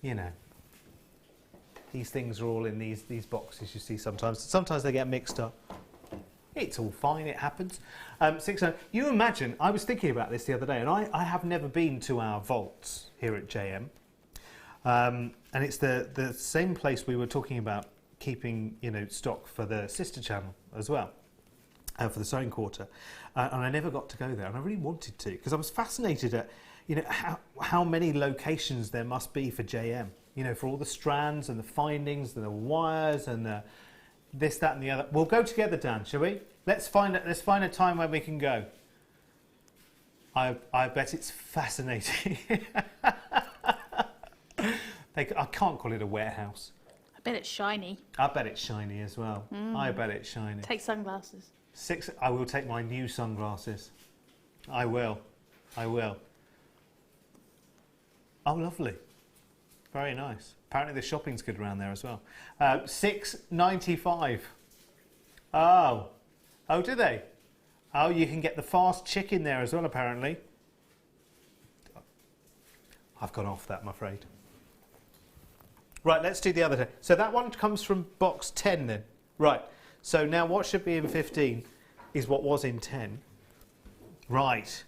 you know. These things are all in these boxes you see sometimes. Sometimes they get mixed up. It's all fine, it happens. 600. You imagine, I was thinking about this the other day, and I have never been to our vaults here at JM. And it's the same place we were talking about keeping, you know, stock for the sister channel as well, for the sewing quarter. And I never got to go there, and I really wanted to, because I was fascinated at, you know, how many locations there must be for JM. You know, for all the strands and the findings and the wires and the this, that, and the other. We'll go together, Dan, shall we? Let's find a time when we can go. I bet it's fascinating. I can't call it a warehouse. I bet it's shiny. I bet it's shiny as well. I bet it's shiny. Take sunglasses. I will take my new sunglasses. I will. Oh, lovely. Very nice. Apparently the shopping's good around there as well. $6.95. Oh, do they? Oh, you can get the fast chicken there as well, apparently. I've gone off that, I'm afraid. Right, let's do the other 10. So that one comes from box 10 then. Right, so now what should be in 15 is what was in 10. Right.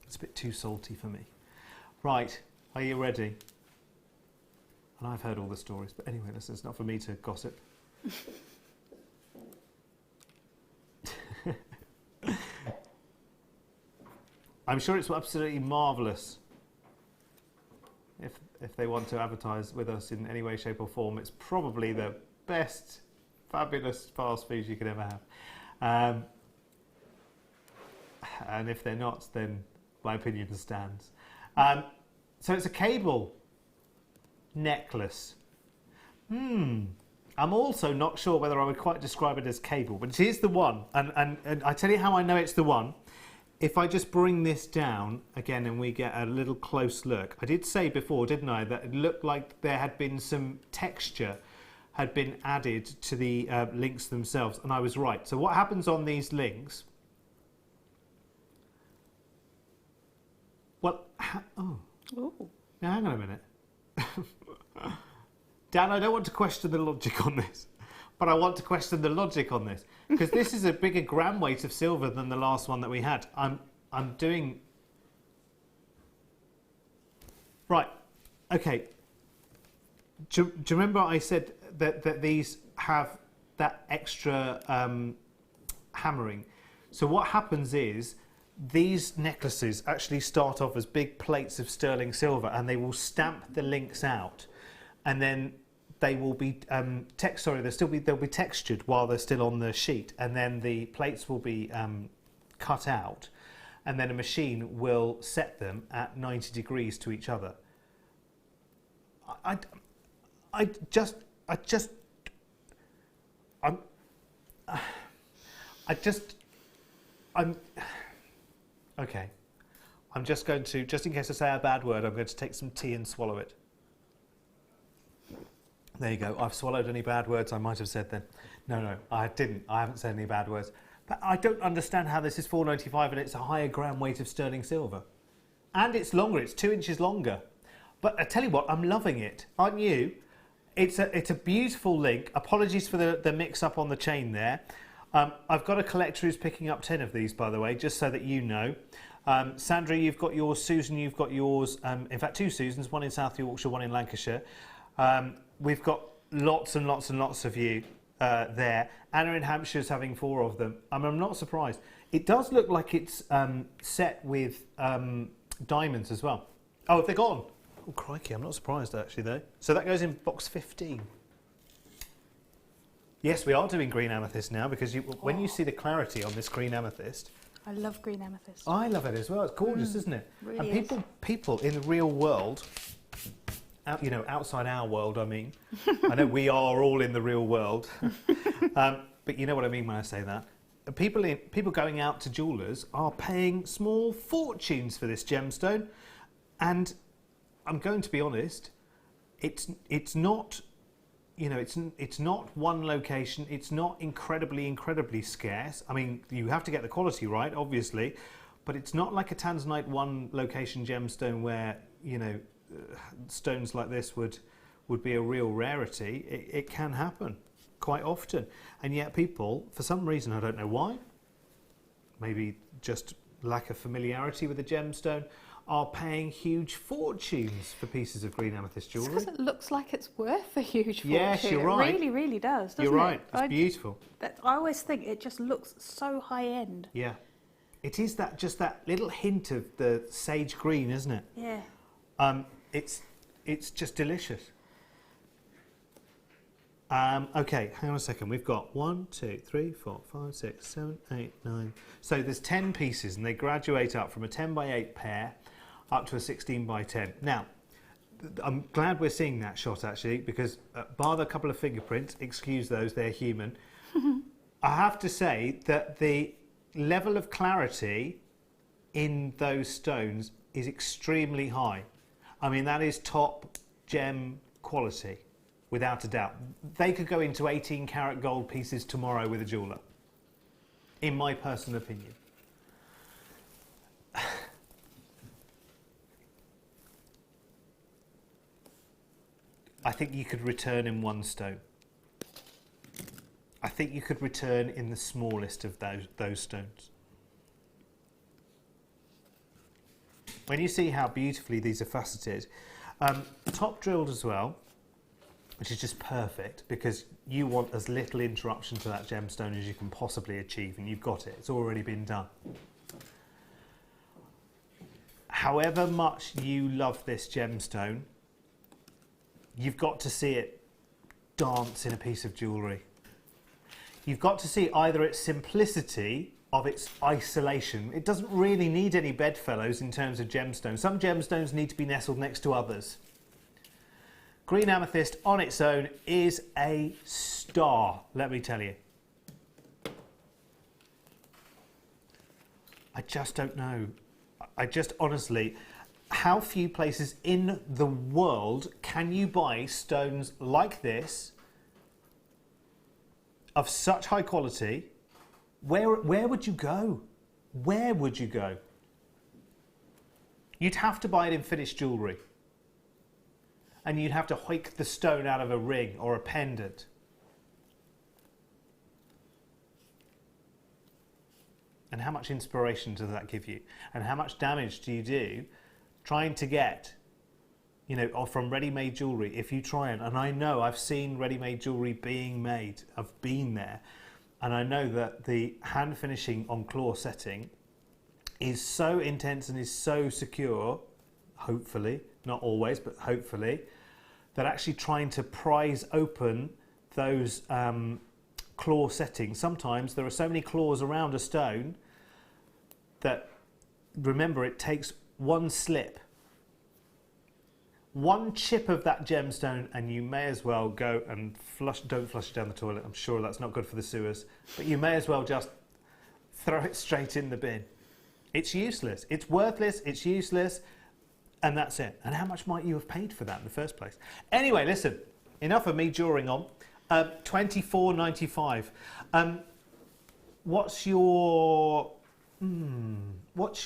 It's a bit too salty for me. Right, are you ready? And I've heard all the stories, but anyway, this is not for me to gossip. I'm sure it's absolutely marvellous. If they want to advertise with us in any way, shape or form, it's probably the best, fabulous fast food you could ever have. And if they're not, then my opinion stands. So it's a cable necklace. I'm also not sure whether I would quite describe it as cable, but it is the one. And I tell you how I know it's the one. If I just bring this down again and we get a little close look. I did say before, didn't I, that it looked like there had been some texture had been added to the links themselves, and I was right. So what happens on these links? Well, Now hang on a minute. Dan, I don't want to question the logic on this, but I want to question the logic on this, because this is a bigger gram weight of silver than the last one that we had. I'm doing... Right, okay. Do you remember I said that these have that extra hammering? So what happens is these necklaces actually start off as big plates of sterling silver, and they will stamp the links out, and then they will be they'll be textured while they're still on the sheet, and then the plates will be cut out, and then a machine will set them at 90 degrees to each other. Okay. I'm just going to, just in case I say a bad word, I'm going to take some tea and swallow it. There you go. I've swallowed any bad words I might have said then. No, I didn't. I haven't said any bad words. But I don't understand how this is $4.95 and it's a higher gram weight of sterling silver. And it's longer. It's 2 inches longer. But I tell you what, I'm loving it. Aren't you? It's a beautiful link. Apologies for the mix-up on the chain there. I've got a collector who's picking up 10 of these, by the way, just so that you know. Sandra, you've got yours. Susan, you've got yours. In fact, 2 Susans, one in South Yorkshire, one in Lancashire. We've got lots and lots and lots of you there. Anna in Hampshire is having 4 of them. I'm not surprised. It does look like it's set with diamonds as well. Oh, have they gone? Oh, crikey, I'm not surprised actually though. So that goes in box 15. Yes, we are doing green amethyst now, because when you see the clarity on this green amethyst... I love green amethyst. I love it as well. It's gorgeous, isn't it? Really and people in the real world, outside our world, I mean. I know we are all in the real world. But you know what I mean when I say that. People going out to jewellers are paying small fortunes for this gemstone. And I'm going to be honest, it's not you know, it's not one location. It's not incredibly scarce. I mean, you have to get the quality right, obviously, but it's not like a tanzanite one location gemstone where, you know, stones like this would be a real rarity. It can happen quite often, and yet people, for some reason, I don't know why, maybe just lack of familiarity with the gemstone, are paying huge fortunes for pieces of green amethyst jewellery. Because it looks like it's worth a huge fortune. Yes, you're right. It really does, doesn't it? You're right. It's beautiful. I always think it just looks so high end. Yeah. It is just that little hint of the sage green, isn't it? Yeah. It's just delicious. Okay, hang on a second. We've got 1, 2, 3, 4, 5, 6, 7, 8, 9. So there's 10 pieces, and they graduate up from a 10 by 8 pair up to a 16 by 10. Now, I'm glad we're seeing that shot actually, because bar the couple of fingerprints, excuse those, they're human. I have to say that the level of clarity in those stones is extremely high. I mean, that is top gem quality, without a doubt. They could go into 18 karat gold pieces tomorrow with a jeweller, in my personal opinion. I think you could return in one stone. I think you could return in the smallest of those stones. When you see how beautifully these are faceted, top drilled as well, which is just perfect because you want as little interruption to that gemstone as you can possibly achieve, and you've got it. It's already been done. However much you love this gemstone, you've got to see it dance in a piece of jewellery. You've got to see either its simplicity of its isolation. It doesn't really need any bedfellows in terms of gemstones. Some gemstones need to be nestled next to others. Green amethyst on its own is a star, let me tell you. I just don't know. I just honestly, how few places in the world can you buy stones like this of such high quality? Where would you go? Where would you go? You'd have to buy it in finished jewellery. And you'd have to hoik the stone out of a ring or a pendant. And how much inspiration does that give you? And how much damage do you do trying to get, you know, from ready-made jewellery? If you try and I know I've seen ready-made jewellery being made. I've been there. And I know that the hand finishing on claw setting is so intense and is so secure, hopefully, not always, but hopefully, that actually trying to prise open those claw settings, sometimes there are so many claws around a stone that, remember, it takes one slip, one chip of that gemstone, and you may as well go and don't flush it down the toilet. I'm sure that's not good for the sewers, but you may as well just throw it straight in the bin. It's useless, it's worthless, it's useless, and that's it. And how much might you have paid for that in the first place? Anyway, listen, enough of me jawing on. $24.95. What's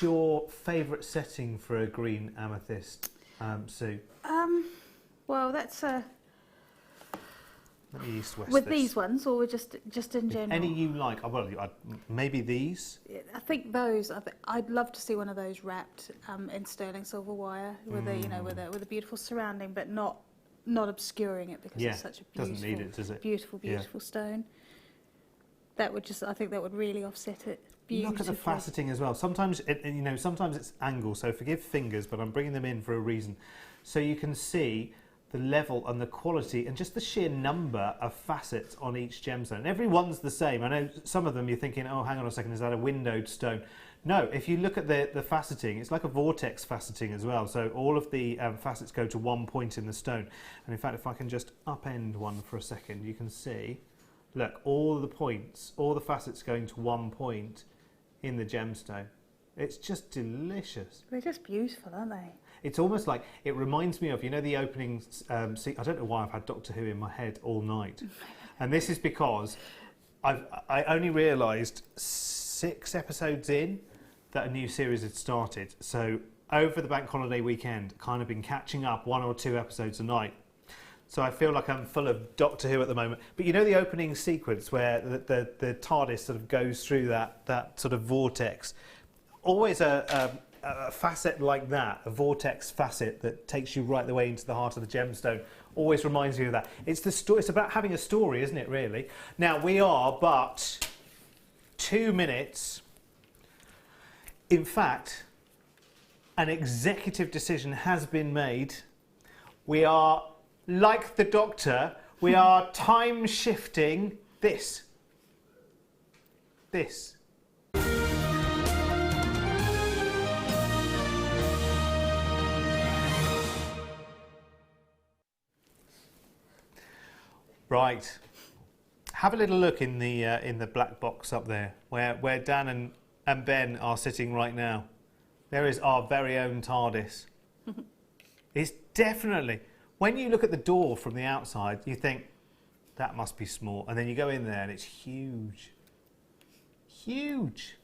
your favourite setting for a green amethyst, Sue? Well, that's Let me east-west with this. these ones, or just in general. Any you like? Oh, well, maybe these. I think those. I'd love to see one of those wrapped in sterling silver wire with with a beautiful surrounding, but not obscuring it because it's such a beautiful, doesn't need it, does it? Beautiful stone. That would I think that would really offset it beautifully. Look at the faceting as well. Sometimes sometimes it's angle, so forgive fingers, but I'm bringing them in for a reason, so you can see the level and the quality and just the sheer number of facets on each gemstone. And every one's the same. I know some of them you're thinking, oh, hang on a second, is that a windowed stone? No, if you look at the faceting, it's like a vortex faceting as well. So all of the facets go to one point in the stone. And in fact, if I can just upend one for a second, you can see, look, all the points, all the facets going to one point in the gemstone. It's just delicious. They're just beautiful, aren't they? It's almost like, it reminds me of, you know, the opening, I don't know why I've had Doctor Who in my head all night. And this is because I only realised 6 episodes in that a new series had started. So over the bank holiday weekend, kind of been catching up 1 or 2 episodes a night. So I feel like I'm full of Doctor Who at the moment. But you know the opening sequence where the TARDIS sort of goes through that sort of vortex? Always a facet like that, a vortex facet that takes you right the way into the heart of the gemstone, always reminds you of that. It's about having a story, isn't it, really? Now, we are but 2 minutes. In fact, an executive decision has been made. We are, like the Doctor, we are time shifting this. Right. Have a little look in the black box up there, where Dan and Ben are sitting right now. There is our very own TARDIS. It's definitely, when you look at the door from the outside, you think, that must be small. And then you go in there and it's huge. Huge.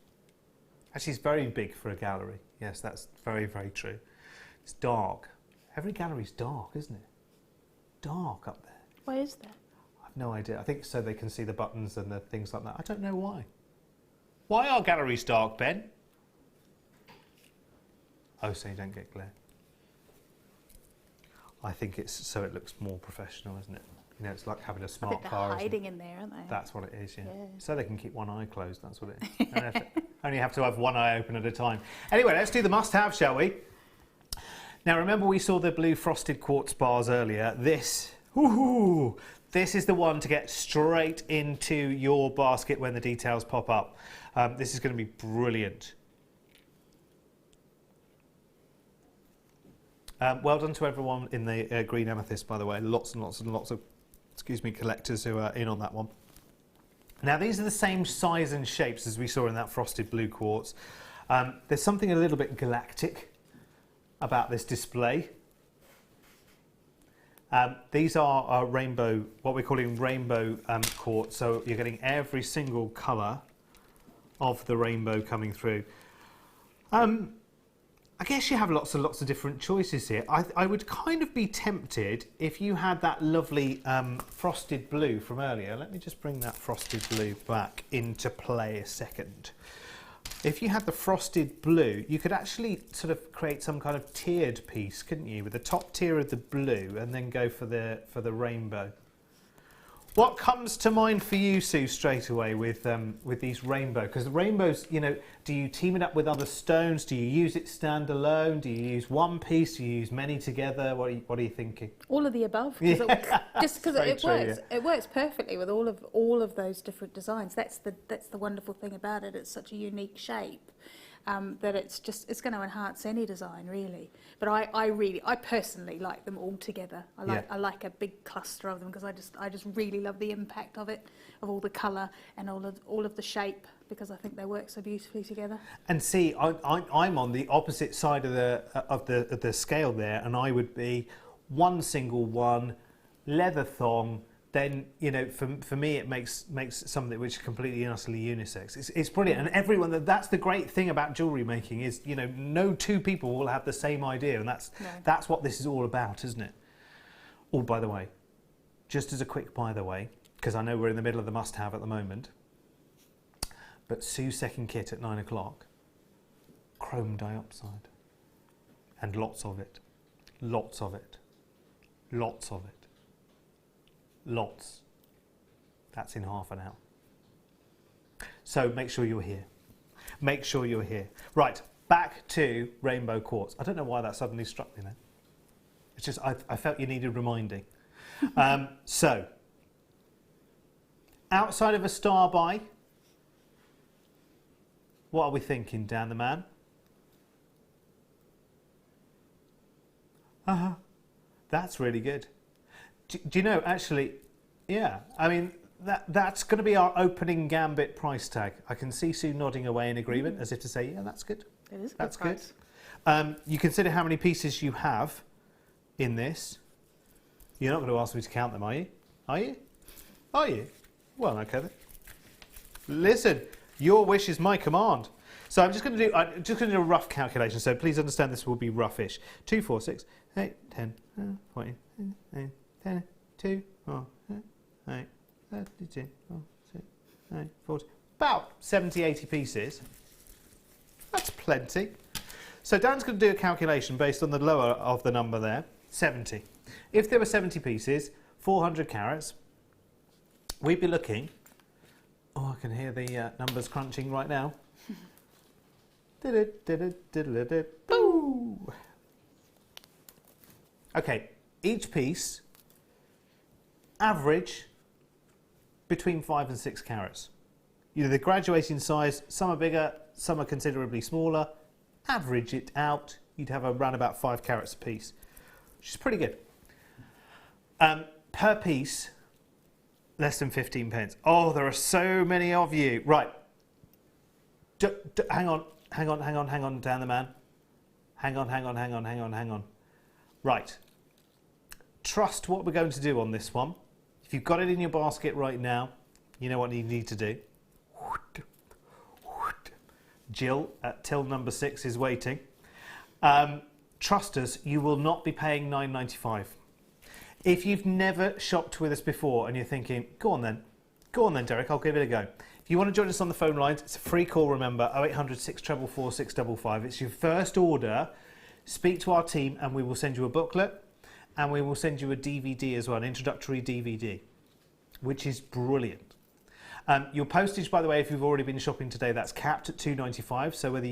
Actually, it's very big for a gallery. Yes, that's very, very true. It's dark. Every gallery's dark, isn't it? Dark up there. Why is that? I've no idea. I think so they can see the buttons and the things like that. I don't know why. Why are galleries dark, Ben? Oh, so you don't get glare. I think it's so it looks more professional, isn't it? You know, it's like having a smart car. They're hiding in there, aren't they? That's what it is, yeah. So they can keep one eye closed, that's what it is. Only have to have one eye open at a time. Anyway, let's do the must-have, shall we? Now, remember we saw the blue frosted quartz bars earlier. This is the one to get straight into your basket when the details pop up. This is going to be brilliant. Well done to everyone in the green amethyst, by the way. Lots and lots and lots of, collectors who are in on that one. Now, these are the same size and shapes as we saw in that frosted blue quartz. There's something a little bit galactic about this display. These are rainbow, what we're calling rainbow quartz. So you're getting every single colour of the rainbow coming through. I guess you have lots and lots of different choices here. I would kind of be tempted if you had that lovely frosted blue from earlier. Let me just bring that frosted blue back into play a second. If you had the frosted blue, you could actually sort of create some kind of tiered piece, couldn't you? With the top tier of the blue and then go for the rainbow. What comes to mind for you, Sue, straight away with these rainbow? Because the rainbows, you know, do you team it up with other stones? Do you use it standalone? Do you use one piece? Do you use many together? What are you thinking? All of the above. Just because it works. Yeah. It works perfectly with all of those different designs. That's the wonderful thing about it. It's such a unique shape. That it's going to enhance any design, really. But I personally like them all together. I like a big cluster of them because I just really love the impact of it, of all the colour and all of the shape, because I think they work so beautifully together. And see, I'm on the opposite side of the scale there, and I would be one single one, leather thong. Then, you know, for me it makes something which is completely and utterly unisex. It's brilliant, and everyone, that's the great thing about jewellery making is, you know, no two people will have the same idea, and that's what this is all about, isn't it? Oh, by the way, just as a quick by the way, because I know we're in the middle of the must-have at the moment, but Sue's second kit at 9 o'clock, chrome dioxide, and lots of it, lots of it, lots of it. Lots. That's in half an hour. So make sure you're here. Make sure you're here. Right, back to rainbow quartz. I don't know why that suddenly struck me then. It's just I felt you needed reminding. So, outside of a star buy, what are we thinking, Dan the man? That's really good. Do you know, actually, yeah, I mean, that's going to be our opening gambit price tag. I can see Sue nodding away in agreement as if to say, yeah, that's good. It is a that's good price. You consider how many pieces you have in this. You're not going to ask me to count them, are you? Are you? Are you? Well, okay then. Listen, your wish is my command. So I'm just going to do a rough calculation. So please understand this will be roughish. 2, 4, 6, 8, 10, 14, 10, 2, 4, 8, 32, 4, 6, 8, 40. About 70, 80 pieces. That's plenty. So Dan's going to do a calculation based on the lower of the number there, 70. If there were 70 pieces, 400 carats, we'd be looking... Oh, I can hear the numbers crunching right now. Boo! Okay, each piece, average between 5 and 6 carats. You know, the graduating size, some are bigger, some are considerably smaller. Average it out, you'd have around about 5 carats a piece, which is pretty good. Per piece, less than 15 pence. Oh, there are so many of you. Right. Hang on, Dan the man. Hang on. Right. Trust what we're going to do on this one. If you've got it in your basket right now, you know what you need to do. Jill at till number 6 is waiting. Trust us, you will not be paying £9.95. If you've never shopped with us before and you're thinking, go on then, Derek, I'll give it a go. If you want to join us on the phone lines, it's a free call, remember, 0800 644 655. It's your first order. Speak to our team and we will send you a booklet and we will send you a DVD as well, an introductory DVD, which is brilliant. Your postage, by the way, if you've already been shopping today, that's capped at £2.95. So whether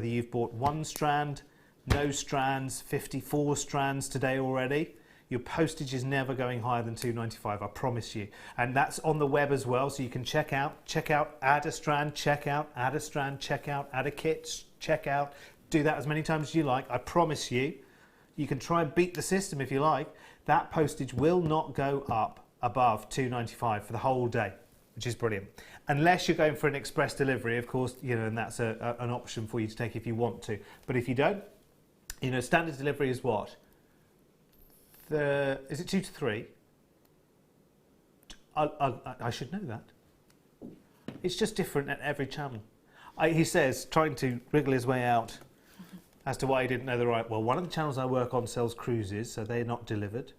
you've bought 1 strand, no strands, 54 strands today already, your postage is never going higher than £2.95, I promise you. And that's on the web as well, so you can check out, add a strand, check out, add a strand, check out, add a kit, check out. Do that as many times as you like. I promise you. You can try and beat the system if you like. That postage will not go up above £2.95 for the whole day, which is brilliant. Unless you're going for an express delivery, of course, you know, and that's an option for you to take if you want to. But if you don't, you know, standard delivery is what? Is it 2 to 3? I should know that. It's just different at every channel. He says, trying to wriggle his way out as to why he didn't know the right. Well, one of the channels I work on sells cruises, so they're not delivered.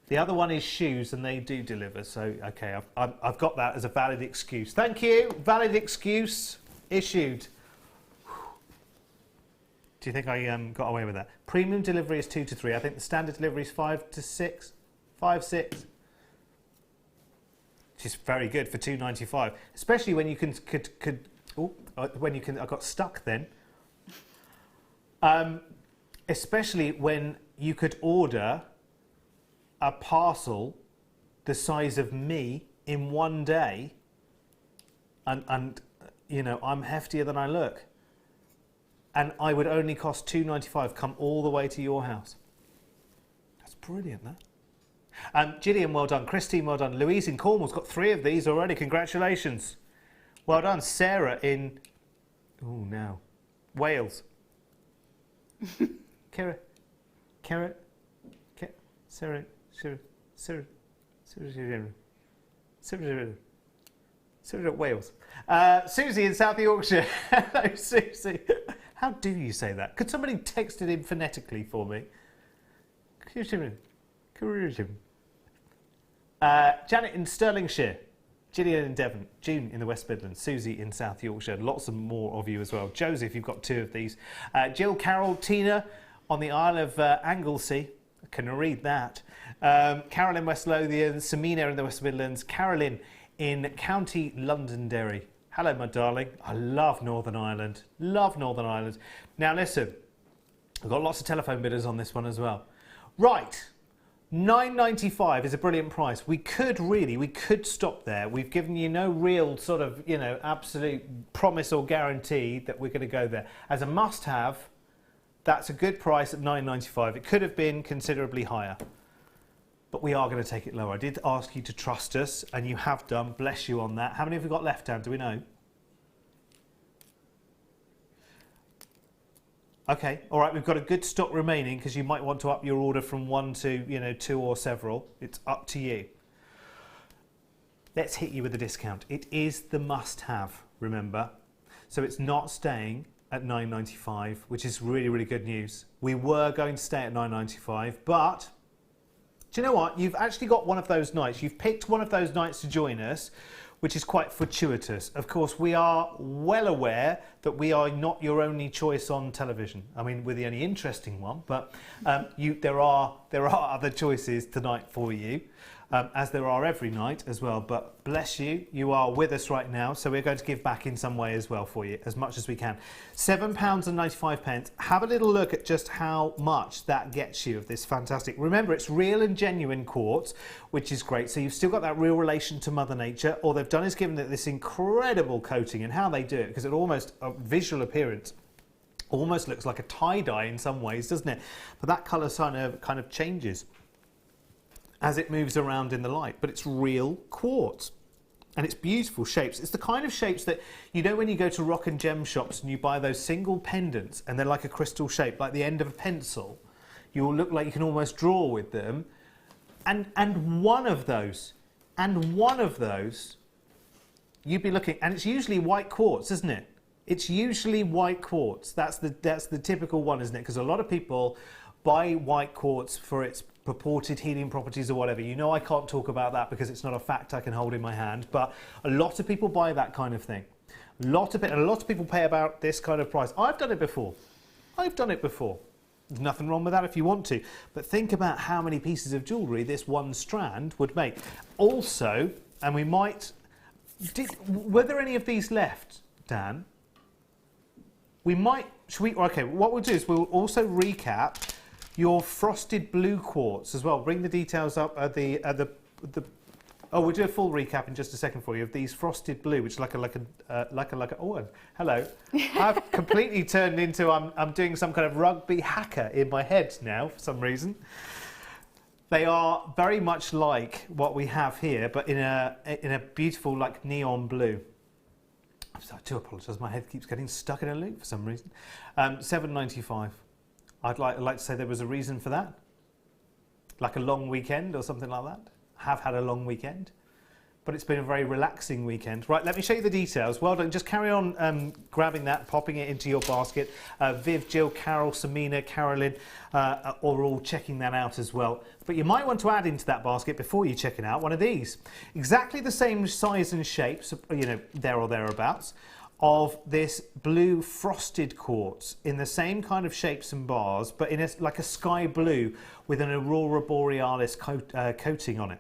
The other one is shoes, and they do deliver. So, okay, I've got that as a valid excuse. Thank you. Valid excuse issued. Do you think I got away with that? Premium delivery is 2 to 3. I think the standard delivery is 5 to 6. 5, 6. Which is very good for £2.95, especially when you I got stuck then. Especially when you could order a parcel the size of me in one day, and you know, I'm heftier than I look. And I would only cost £2.95, come all the way to your house. That's brilliant, that. Gillian, well done. Christine, well done. Louise in Cornwall's got 3 of these already. Congratulations. Well done. Sarah in... Oh, no. Wales. Sarah, Wales. Susie in South Yorkshire. Hello, Susie. How do you say that? Could somebody text it in phonetically for me? Janet in Stirlingshire. Gillian in Devon. June in the West Midlands. Susie in South Yorkshire. Lots of more of you as well. Joseph, you've got 2 of these. Jill, Carol, Tina on the Isle of Anglesey. I can read that. Carol in West Lothian. Samina in the West Midlands. Carolyn in County Londonderry. Hello, my darling. I love Northern Ireland. Love Northern Ireland. Now, listen. I've got lots of telephone bidders on this one as well. Right. £9.95 is a brilliant price. We could stop there. We've given you no real sort of, you know, absolute promise or guarantee that we're going to go there. As a must-have, that's a good price at £9.95. It could have been considerably higher. But we are going to take it lower. I did ask you to trust us, and you have done. Bless you on that. How many have we got left, Dan? Do we know? Okay, all right, we've got a good stock remaining because you might want to up your order from 1 to, you know, 2 or several. It's up to you. Let's hit you with a discount. It is the must-have, remember. So it's not staying at £9.95, which is really, really good news. We were going to stay at £9.95, but do you know what? You've actually got one of those nights. You've picked one of those nights to join us, which is quite fortuitous. Of course, we are well aware that we are not your only choice on television. I mean, we're the only interesting one, but there are other choices tonight for you, as there are every night as well. But bless you, you are with us right now, so we're going to give back in some way as well for you, as much as we can. £7.95. Have a little look at just how much that gets you of this fantastic. Remember, it's real and genuine quartz, which is great. So you've still got that real relation to Mother Nature. All they've done is given it this incredible coating, and how they do it, because it almost, a visual appearance, almost looks like a tie-dye in some ways, doesn't it? But that colour kind of changes as it moves around in the light, but it's real quartz. And it's beautiful shapes. It's the kind of shapes that, you know, when you go to rock and gem shops and you buy those single pendants and they're like a crystal shape, like the end of a pencil, you will look like you can almost draw with them. And one of those, you'd be looking, and it's usually white quartz, isn't it? It's usually white quartz. That's the typical one, isn't it? Because a lot of people buy white quartz for its purported healing properties or whatever. You know, I can't talk about that because it's not a fact I can hold in my hand, but a lot of people buy that kind of thing. A lot of people pay about this kind of price. I've done it before. There's nothing wrong with that if you want to, but think about how many pieces of jewellery this one strand would make. Also, and we might... were there any of these left, Dan? We might... okay, what we'll do is we'll also recap your frosted blue quartz as well. Bring the details up at the oh, we'll do a full recap in just a second for you of these frosted blue, which is like a oh, hello. I've completely turned into I'm doing some kind of rugby hacker in my head now for some reason. They are very much like what we have here, but in a beautiful like neon blue. So I do apologise, my head keeps getting stuck in a loop for some reason. £7.95. I'd like to say there was a reason for that, like a long weekend or something like that. I have had a long weekend, but it's been a very relaxing weekend. Right, let me show you the details. Well done. Just carry on grabbing that, popping it into your basket. Viv, Jill, Carol, Samina, Carolyn are all checking that out as well. But you might want to add into that basket before you check it out one of these. Exactly the same size and shapes, you know, there or thereabouts, of this blue frosted quartz in the same kind of shapes and bars, but in like a sky blue with an aurora borealis coating on it.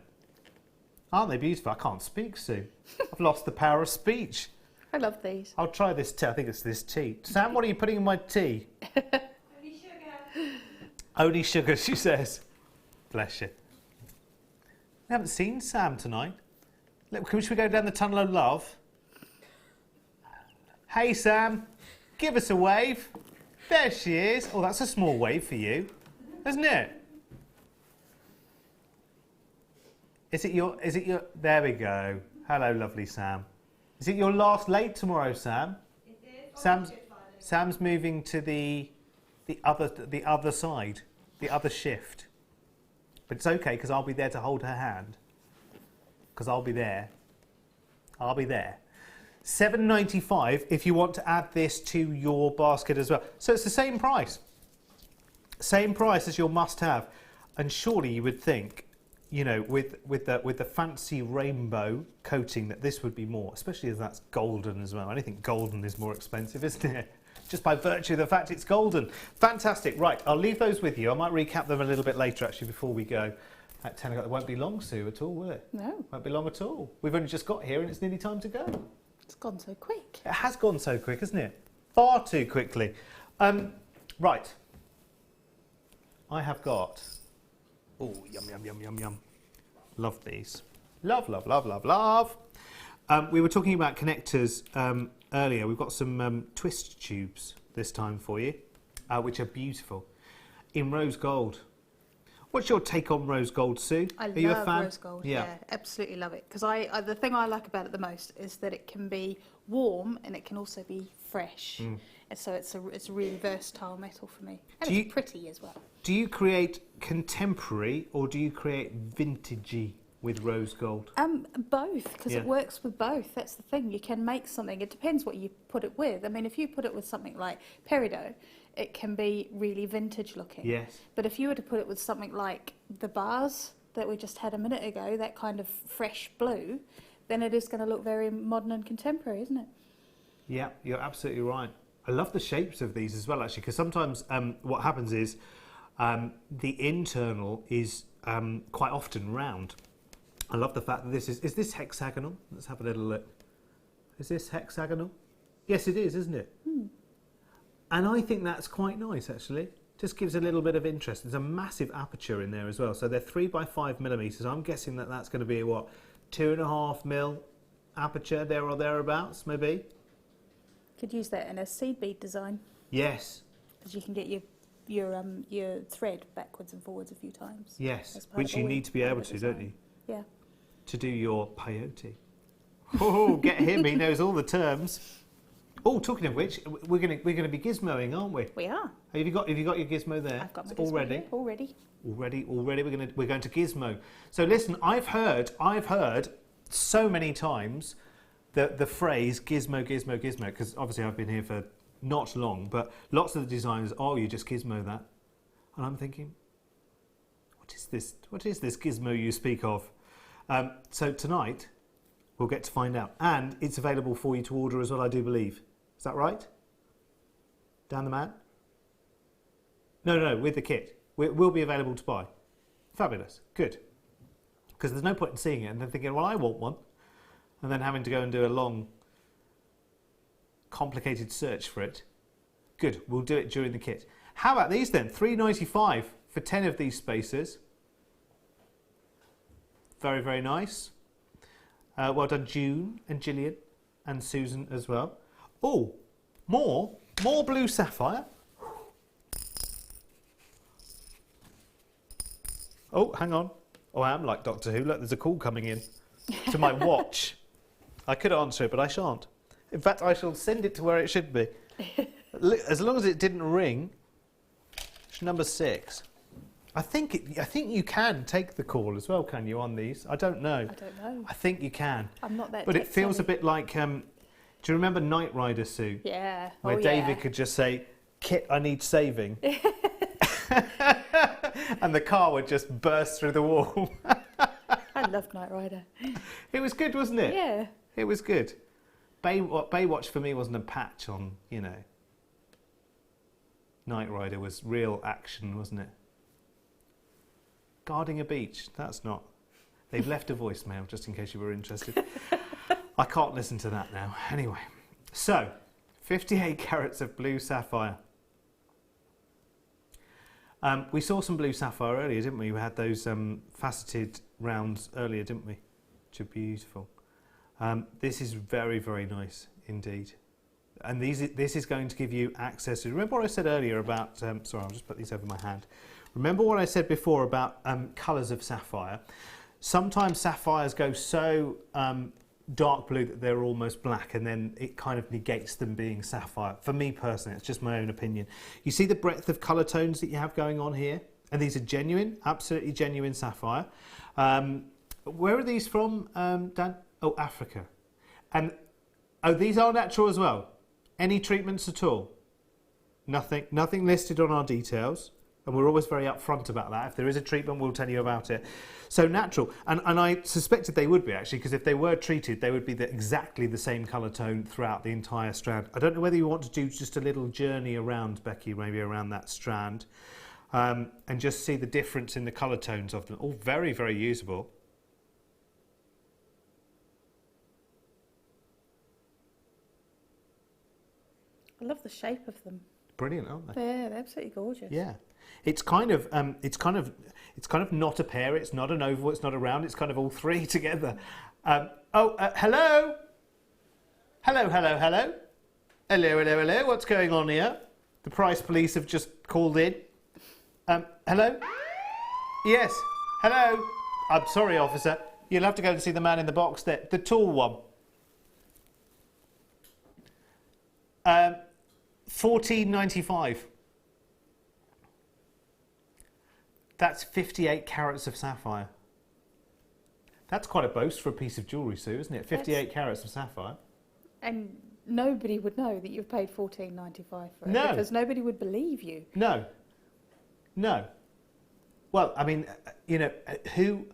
Aren't they beautiful? I can't speak, Sue. I've lost the power of speech. I love these. I'll try this tea. I think it's this tea. Sam, what are you putting in my tea? Only sugar. Only sugar, she says. Bless you. We haven't seen Sam tonight. Should we go down the tunnel of love? Hey Sam, give us a wave. There she is. Oh, that's a small wave for you, isn't it? Is it your, there we go. Hello, lovely Sam. Is it your last late tomorrow, Sam? It is. Sam's moving to the other side, the other shift. But it's okay, because I'll be there to hold her hand. Because I'll be there. I'll be there. £7.95 if you want to add this to your basket as well. So it's the same price. Same price as your must-have. And surely you would think, you know, with the fancy rainbow coating, that this would be more, especially as that's golden as well. Anything golden is more expensive, isn't it? Just by virtue of the fact it's golden. Fantastic. Right, I'll leave those with you. I might recap them a little bit later, actually, before we go. At 10 o'clock, it won't be long, Sue, at all, will it? No. Won't be long at all. We've only just got here and it's nearly time to go. It's gone so quick. It has gone so quick, hasn't it? Far too quickly. Right. I have got... Oh, yum, yum, yum, yum, yum. Love these. Love, love, love, love, love. We were talking about connectors earlier. We've got some twist tubes this time for you, which are beautiful. In rose gold. What's your take on rose gold, Sue? I Are you a love fan? rose gold. Yeah, absolutely love it. Because the thing I like about it the most is that it can be warm and it can also be fresh. So it's a really versatile metal for me. And Do it's you- pretty as well. Do you create contemporary or do you create vintagey with rose gold? Both, because Yeah. it works with both. That's the thing. You can make something. It depends what you put it with. I mean, if you put it with something like peridot, it can be really vintage looking. Yes. But if you were to put it with something like the bars that we just had a minute ago, that kind of fresh blue, then it is going to look very modern and contemporary, isn't it? Yeah, you're absolutely right. I love the shapes of these as well, actually, because sometimes what happens is the internal is quite often round. I love the fact that this is this hexagonal? Let's have a little look. Is this hexagonal? Yes, it is, isn't it? And I think that's quite nice, actually. Just gives a little bit of interest. There's a massive aperture in there as well. So they're 3 by 5 millimeters. I'm guessing that that's going to be, what, 2.5 mil aperture, there or thereabouts, maybe? Could use that in a seed bead design, Yes, because you can get your thread backwards and forwards a few times. yes. As part Which of you all need to be your able to, don't you? design. Yeah. To do your peyote. Oh, get him! He knows all the terms. Oh, talking of which, we're gonna be gizmoing, aren't we? We are. Have you got your gizmo there? I've got my It's gizmo already. here, already. Already. We're going to gizmo. So listen, I've heard so many times the phrase gizmo, because obviously I've been here for not long, but lots of the designers, oh, you just gizmo that, and I'm thinking, what is this? What is this gizmo you speak of? So tonight we'll get to find out, and it's available for you to order as well, I do believe. Is that right? Down the man? No, with the kit. Will be available to buy. Fabulous. Good. Because there's no point in seeing it and then thinking, well, I want one. And then having to go and do a long, complicated search for it. Good. We'll do it during the kit. How about these then? $3.95 for 10 of these spacers. Very, very nice. Well done, June and Gillian and Susan as well. Oh, more blue sapphire. Oh, hang on. Oh, I am like Doctor Who. Look, there's a call coming in to my watch. I could answer it, but I shan't. In fact, I shall send it to where it should be. As long as it didn't ring. It's number 6. I think you can take the call as well, can you, on these? I don't know. I don't know. I think you can. I'm not that But it tech feels a savvy. bit like, do you remember Knight Rider, Sue? Yeah. Where oh, David yeah. could just say, "Kit, I need saving." And the car would just burst through the wall. I love Knight Rider. It was good, wasn't it? Yeah. It was good. Baywatch for me wasn't a patch on, Knight Rider was real action, wasn't it? Guarding a beach, that's not. They've left a voicemail, just in case you were interested. I can't listen to that now. Anyway, so 58 carats of blue sapphire. We saw some blue sapphire earlier, didn't we? We had those faceted rounds earlier, didn't we? Which are beautiful. This is very, very nice indeed. And this is going to give you access to... Remember what I said earlier about... sorry, I'll just put these over my hand. Remember what I said before about colours of sapphire? Sometimes sapphires go so dark blue that they're almost black, and then it kind of negates them being sapphire. For me personally, it's just my own opinion. You see the breadth of colour tones that you have going on here? And these are genuine, absolutely genuine sapphire. Where are these from, Dan? Oh, Africa. And, oh, these are natural as well. Any treatments at all? Nothing listed on our details. And we're always very upfront about that. If there is a treatment, we'll tell you about it. So natural. And I suspected they would be, actually, because if they were treated, they would be exactly the same colour tone throughout the entire strand. I don't know whether you want to do just a little journey around, Becky, maybe around that strand, and just see the difference in the colour tones of them. All very, very usable. I love the shape of them. Brilliant, aren't they? They're absolutely gorgeous. Yeah, it's kind of not a pear. It's not an oval. It's not a round. It's kind of all three together. Hello. Hello. What's going on here? The price police have just called in. Hello. Yes. Hello. I'm sorry, officer. You'll have to go and see the man in the box there, the tall one. $14.95. That's 58 carats of sapphire. That's quite a boast for a piece of jewellery, Sue, isn't it? 58 carats of sapphire. And nobody would know that you've paid $14.95 for it. No. Because nobody would believe you. No. No. Well, I mean, you know, who...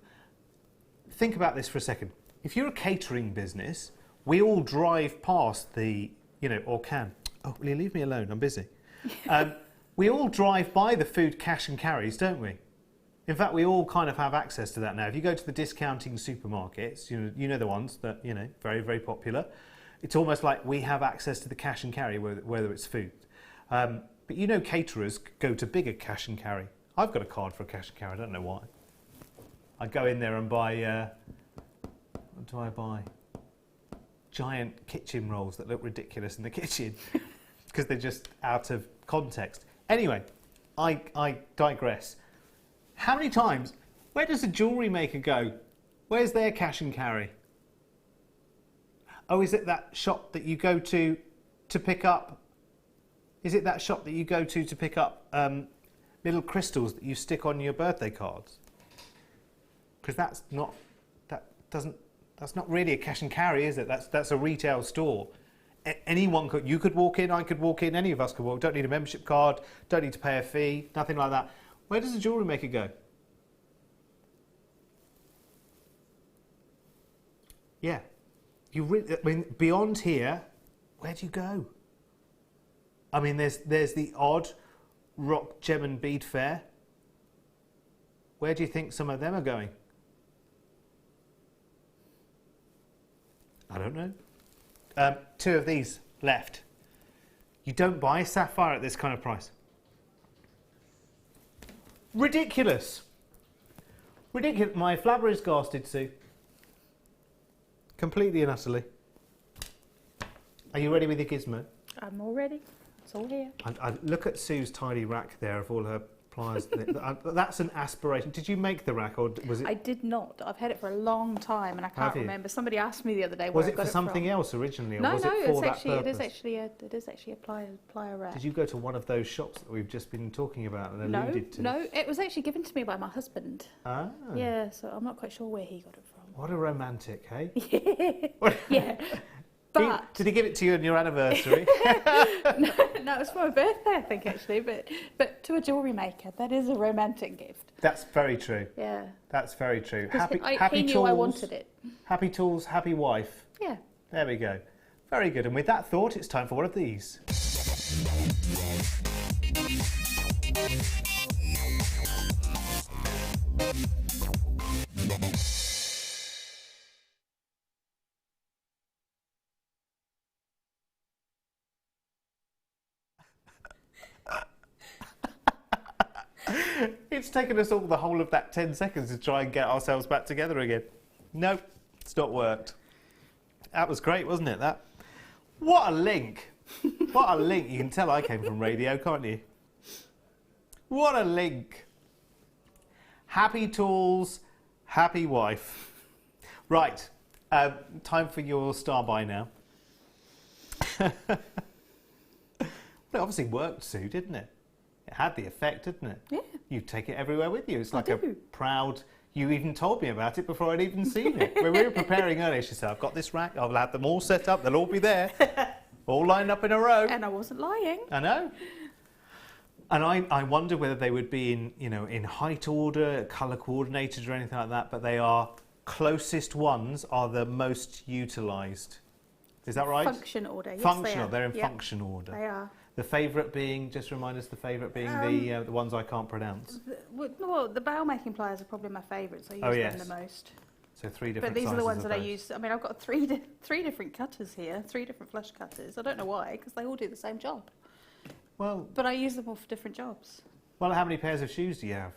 Think about this for a second. If you're a catering business, we all drive past the, you know, or can. Oh, will you leave me alone? I'm busy. We all drive by the food cash and carries, don't we? In fact, we all kind of have access to that now. If you go to the discounting supermarkets, you know the ones that, you know, very, very popular. It's almost like we have access to the cash and carry, whether it's food. But you know caterers go to bigger cash and carry. I've got a card for a cash and carry, I don't know why. I go in there and buy, what do I buy? Giant kitchen rolls that look ridiculous in the kitchen because they're just out of context. Anyway, I digress. How many times, where does a jewellery maker go? Where's their cash and carry? Oh, is it that shop that you go to pick up? Is it that shop that you go to pick up little crystals that you stick on your birthday cards? Because that's not really a cash and carry, is it? That's a retail store. Anyone could, you could walk in, I could walk in, any of us could walk. Don't need a membership card, don't need to pay a fee, nothing like that. Where does a jewellery maker go? Yeah, I mean, beyond here, where do you go? I mean, there's the odd rock, gem and bead fair. Where do you think some of them are going? I don't know. 2 of these left. You don't buy sapphire at this kind of price. Ridiculous. Ridiculous. My flabber is garsted, Sue. Completely and utterly. Are you ready with your gizmo? I'm all ready. It's all here. I look at Sue's tidy rack there of all her pliers. That's an aspiration. Did you make the rack, or was it? I did not. I've had it for a long time, and I can't Have you? remember. Somebody asked me the other day Was where it I got for something from. else originally, or No, was no, it for it's that actually purpose? it is actually a plier rack. Did you go to one of those shops that we've just been talking about and No, alluded to? no, it was actually given to me by my husband. Ah. Yeah, so I'm not quite sure where he got it from. What a romantic, hey? Yeah. But Did he give it to you on your anniversary? no, it was for my birthday, I think, actually. But to a jewellery maker, that is a romantic gift. That's very true. Yeah. That's very true. 'Cause Happy he knew tools. I wanted it. Happy tools, happy wife. Yeah. There we go. Very good. And with that thought, it's time for one of these. It's taken us all the whole of that 10 seconds to try and get ourselves back together again. Nope, it's not worked. That was great, wasn't it, that? What a link. What a link. You can tell I came from radio, can't you? What a link. Happy tools, happy wife. Right, time for your star buy now. It obviously worked, Sue, didn't it? It had the effect, didn't it? Yeah. You take it everywhere with you. It's like I a do. proud... You even told me about it before I'd even seen it. When we were preparing earlier, she said, I've got this rack, I'll have them all set up, they'll all be there. All lined up in a row. And I wasn't lying. I know. And I wonder whether they would be in, you know, in height order, colour coordinated or anything like that, but they are closest ones are the most utilised. Is that right? Function order. Yes, Functional, they are. they're in Yep, function order. They are. The favourite being, just remind us, the favourite being the ones I can't pronounce. Well, the bowl making pliers are probably my favourites. I use Oh, yes. them the most. So 3 different But these are the sizes ones of that I those. use. I mean, I've got three different cutters here, 3 different flush cutters. I don't know why, because they all do the same job. Well, But I use them all for different jobs. well, how many pairs of shoes do you have?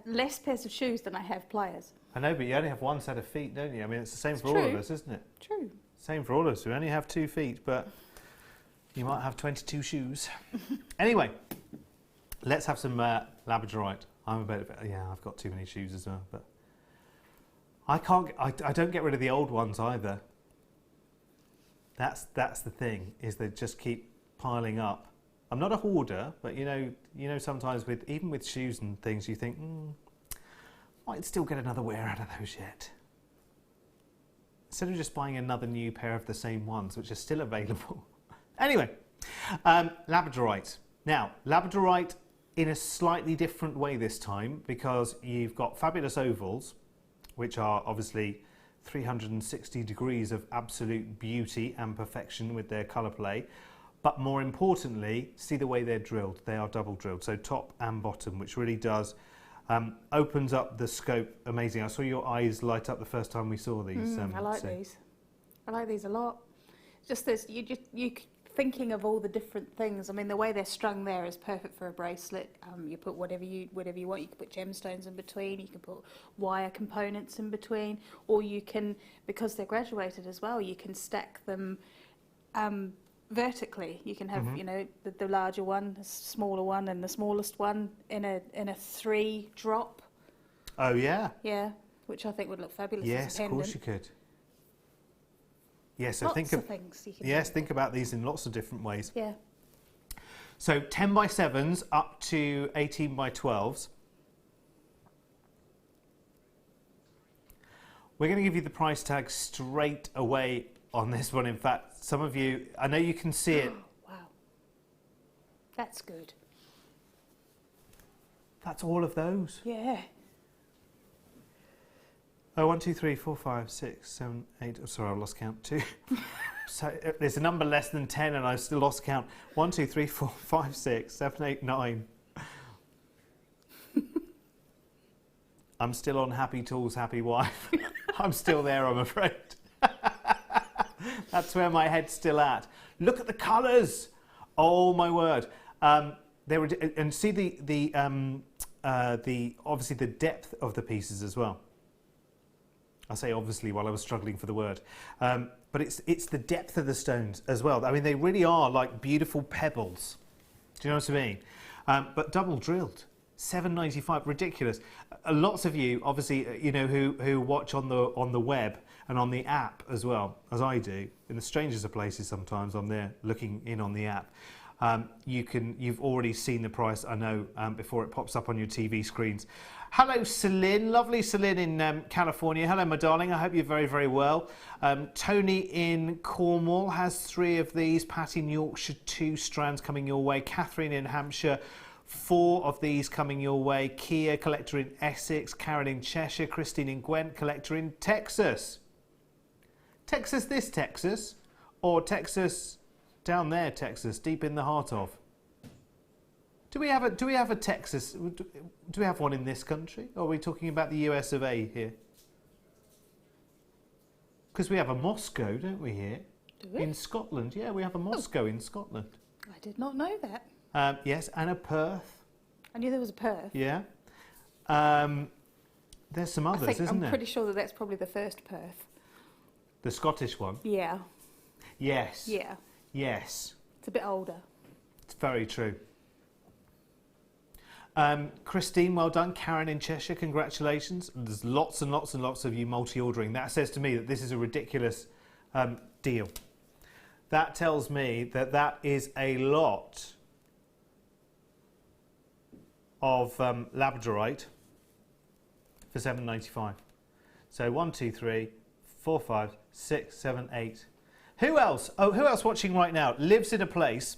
Less pairs of shoes than I have pliers. I know, but you only have one set of feet, don't you? I mean, it's the same for all true. of us, isn't it? True. Same for all of us. We only have 2 feet, but you might have 22 shoes. Anyway, let's have some labradorite. I'm a bit, yeah, I've got too many shoes as well, but I don't get rid of the old ones either. That's the thing, is they just keep piling up. I'm not a hoarder, but you know, sometimes even with shoes and things, you think, might still get another wear out of those yet. Instead of just buying another new pair of the same ones, which are still available. Anyway, labradorite. Now, labradorite in a slightly different way this time, because you've got fabulous ovals, which are obviously 360 degrees of absolute beauty and perfection with their colour play. But more importantly, see the way they're drilled. They are double drilled, so top and bottom, which really does opens up the scope. Amazing. I saw your eyes light up the first time we saw these. I like these. I like these a lot. Just this, you thinking of all the different things. I mean, the way they're strung there is perfect for a bracelet. You put whatever you want. You can put gemstones in between. You can put wire components in between, or you can, because they're graduated as well, you can stack them vertically. You can have, you know, the larger one, the smaller one, and the smallest one in a 3 drop. Oh yeah. Yeah, which I think would look fabulous. Yes, as a of pendant. course you could. Yes, so Lots of things you can yes, do. think about these in lots of different ways. Yeah. So 10 by 7s up to 18 by 12s. We're going to give you the price tag straight away on this one. In fact, some of you, I know you can see it. Wow. That's good. That's all of those. Yeah. Oh, 1, 2, 3, 4, 5, 6, 7, 8. Oh, sorry, I lost count. 2. So there's a number less than 10 and I've still lost count. 1, 2, 3, 4, 5, 6, 7, 8, 9. I'm still on Happy Tools, Happy Wife. I'm still there, I'm afraid. That's where my head's still at. Look at the colours. Oh my word. They were, and see the obviously the depth of the pieces as well. I say obviously while I was struggling for the word, but it's the depth of the stones as well. I mean, they really are like beautiful pebbles. Do you know what I mean? But double drilled, $7.95, ridiculous. Lots of you, obviously, you know, who watch on the web and on the app as well, as I do. In the strangest of places, sometimes I'm there looking in on the app. You've already seen the price, I know, before it pops up on your TV screens. Hello, Celine, lovely Celine in California. Hello, my darling. I hope you're very, very well. Tony in Cornwall has 3 of these. Patty in Yorkshire, 2 strands coming your way. Catherine in Hampshire, 4 of these coming your way. Kia, collector in Essex. Karen in Cheshire. Christine in Gwent, collector in Texas. Texas this Texas? Or Texas down there, Texas, deep in the heart of? Do we have a Texas? Do we have one in this country? Or are we talking about the US of A here? Because we have a Moscow, don't we, here? Do we? In Scotland. Yeah, we have a Moscow in Scotland. I did not know that. Yes, and a Perth. I knew there was a Perth. Yeah. There's some others, isn't I'm there? pretty sure that that's probably the first Perth. The Scottish one. Yeah. Yes. Yeah. Yes. It's a bit older. It's very true. Christine, well done. Karen in Cheshire, congratulations. There's lots and lots and lots of you multi-ordering. That says to me that this is a ridiculous deal. That tells me that that is a lot of labradorite for $7.95. So 1, 2, 3, 4, 5, 6, 7, 8. Who else? Oh, who else watching right now lives in a place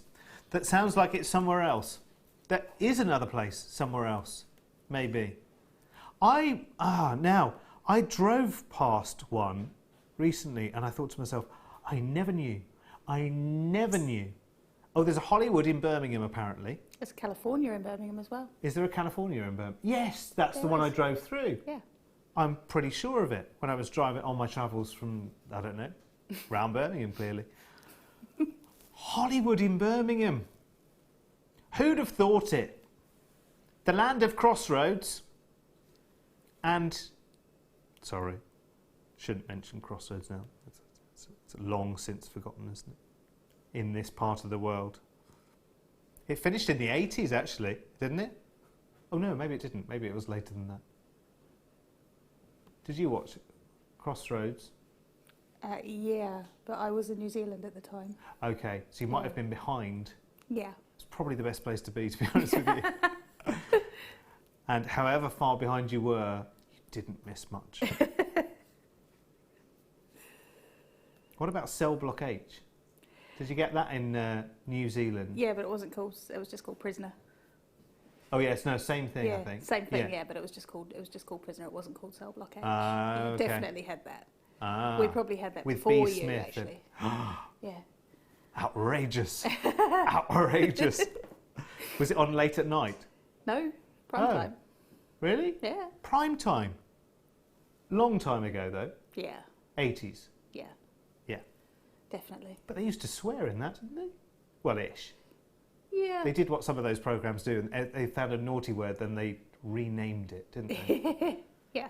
that sounds like it's somewhere else? There is another place somewhere else, maybe. Now, I drove past one recently and I thought to myself, I never knew. Oh, there's a Hollywood in Birmingham, apparently. There's California in Birmingham as well. Is there a California in Birmingham? Yes, that's the one I drove through. Yeah. I'm pretty sure of it when I was driving on my travels from, I don't know, round Birmingham, clearly. Hollywood in Birmingham. Who'd have thought it? The land of crossroads and... Sorry, shouldn't mention crossroads now. It's long since forgotten, isn't it? In this part of the world. It finished in the 80s, actually, didn't it? Oh, no, maybe it didn't. Maybe it was later than that. Did you watch Crossroads? Yeah, but I was in New Zealand at the time. Okay, so you might have been behind Yeah. It's probably the best place to be honest with you. And however far behind you were, you didn't miss much. What about Cell Block H? Did you get that in New Zealand? Yeah, but it wasn't called. It was just called Prisoner. Oh yes, no, same thing. Yeah, I think same thing. Yeah, but it was just called Prisoner. It wasn't called Cell Block H. Okay. Definitely had that. Ah, We probably had that with before B. you, Smith actually. Yeah. Outrageous! Outrageous! Was it on late at night? No, prime Oh. time. Really? Yeah. Prime time. Long time ago though. Yeah. 80s. Yeah. Yeah. Definitely. But they used to swear in that, didn't they? Well, ish. Yeah. They did what some of those programmes do, and they found a naughty word, then they renamed it, didn't they? Yeah.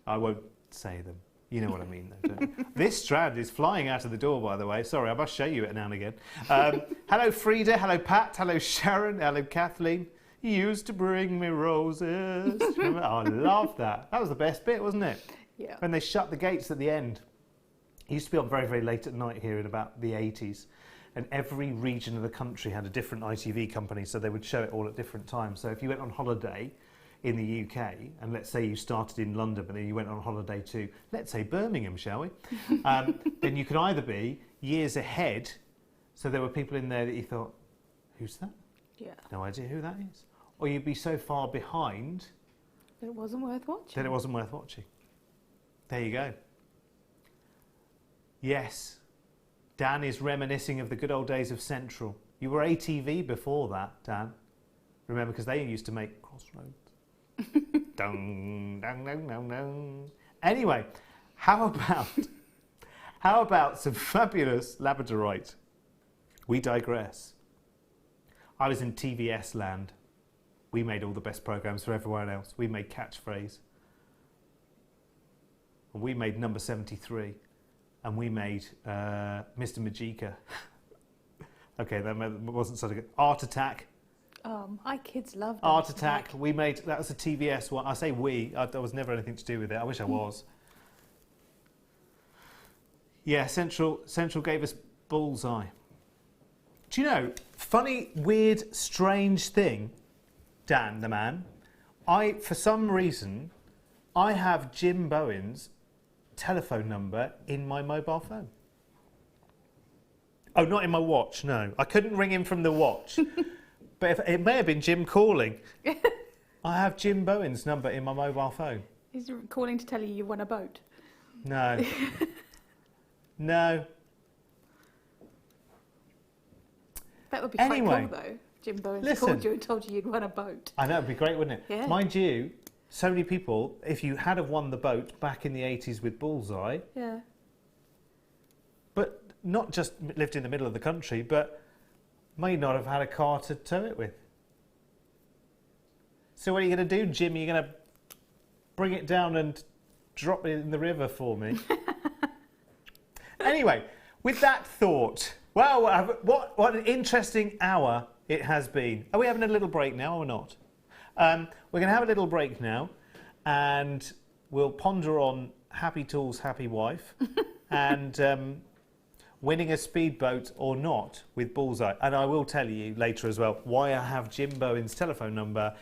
I won't say them. You know what I mean, though, don't you? This strand is flying out of the door, by the way. Sorry, I must show you it now and again. Hello, Frida. Hello, Pat. Hello, Sharon. Hello, Kathleen. You used to bring me roses. Remember? Oh, I love that. That was the best bit, wasn't it? Yeah. When they shut the gates at the end. It used to be on very, very late at night here in about the 80s. And every region of the country had a different ITV company, so they would show it all at different times. So if you went on holiday in the UK, and let's say you started in London, but then you went on holiday to, let's say, Birmingham, shall we? Then you could either be years ahead, so there were people in there that you thought, who's that? Yeah. No idea who that is. Or you'd be so far behind But it wasn't worth watching. that it wasn't worth watching. There you go. Yes. Dan is reminiscing of the good old days of Central. You were ATV before that, Dan. Remember, because they used to make Crossroads. Dung, dung, dung, dung, dung. Anyway, how about some fabulous labradorite? We digress. I was in TVS land. We made all the best programmes for everyone else. We made Catchphrase. And we made Number 73. And we made Mr. Majika. Okay, that wasn't such a good... Art Attack. My kids loved Art Attack. We made... That was a TVS one. I say we. There was never anything to do with it. I wish I was. Yeah, Central gave us Bullseye. Do you know, funny, weird, strange thing, Dan the man, for some reason, I have Jim Bowen's telephone number in my mobile phone. Oh, not in my watch, no. I couldn't ring him from the watch. But it may have been Jim calling. I have Jim Bowen's number in my mobile phone. He's calling to tell you won a boat. No. No. That would be Anyway, quite cool, though. Jim Bowen listen. called you and told you you'd won a boat. I know, it'd be great, wouldn't it? Yeah. Mind you, so many people, if you had have won the boat back in the 80s with Bullseye, Yeah. but not just lived in the middle of the country, but may not have had a car to tow it with. So what are you going to do, Jim? You're going to bring it down and drop it in the river for me? Anyway, with that thought, well, what an interesting hour it has been. Are we having a little break now or not? We're going to have a little break now, and we'll ponder on Happy Tools, Happy Wife, and winning a speedboat or not with Bullseye. And I will tell you later as well why I have Jim Bowen's telephone number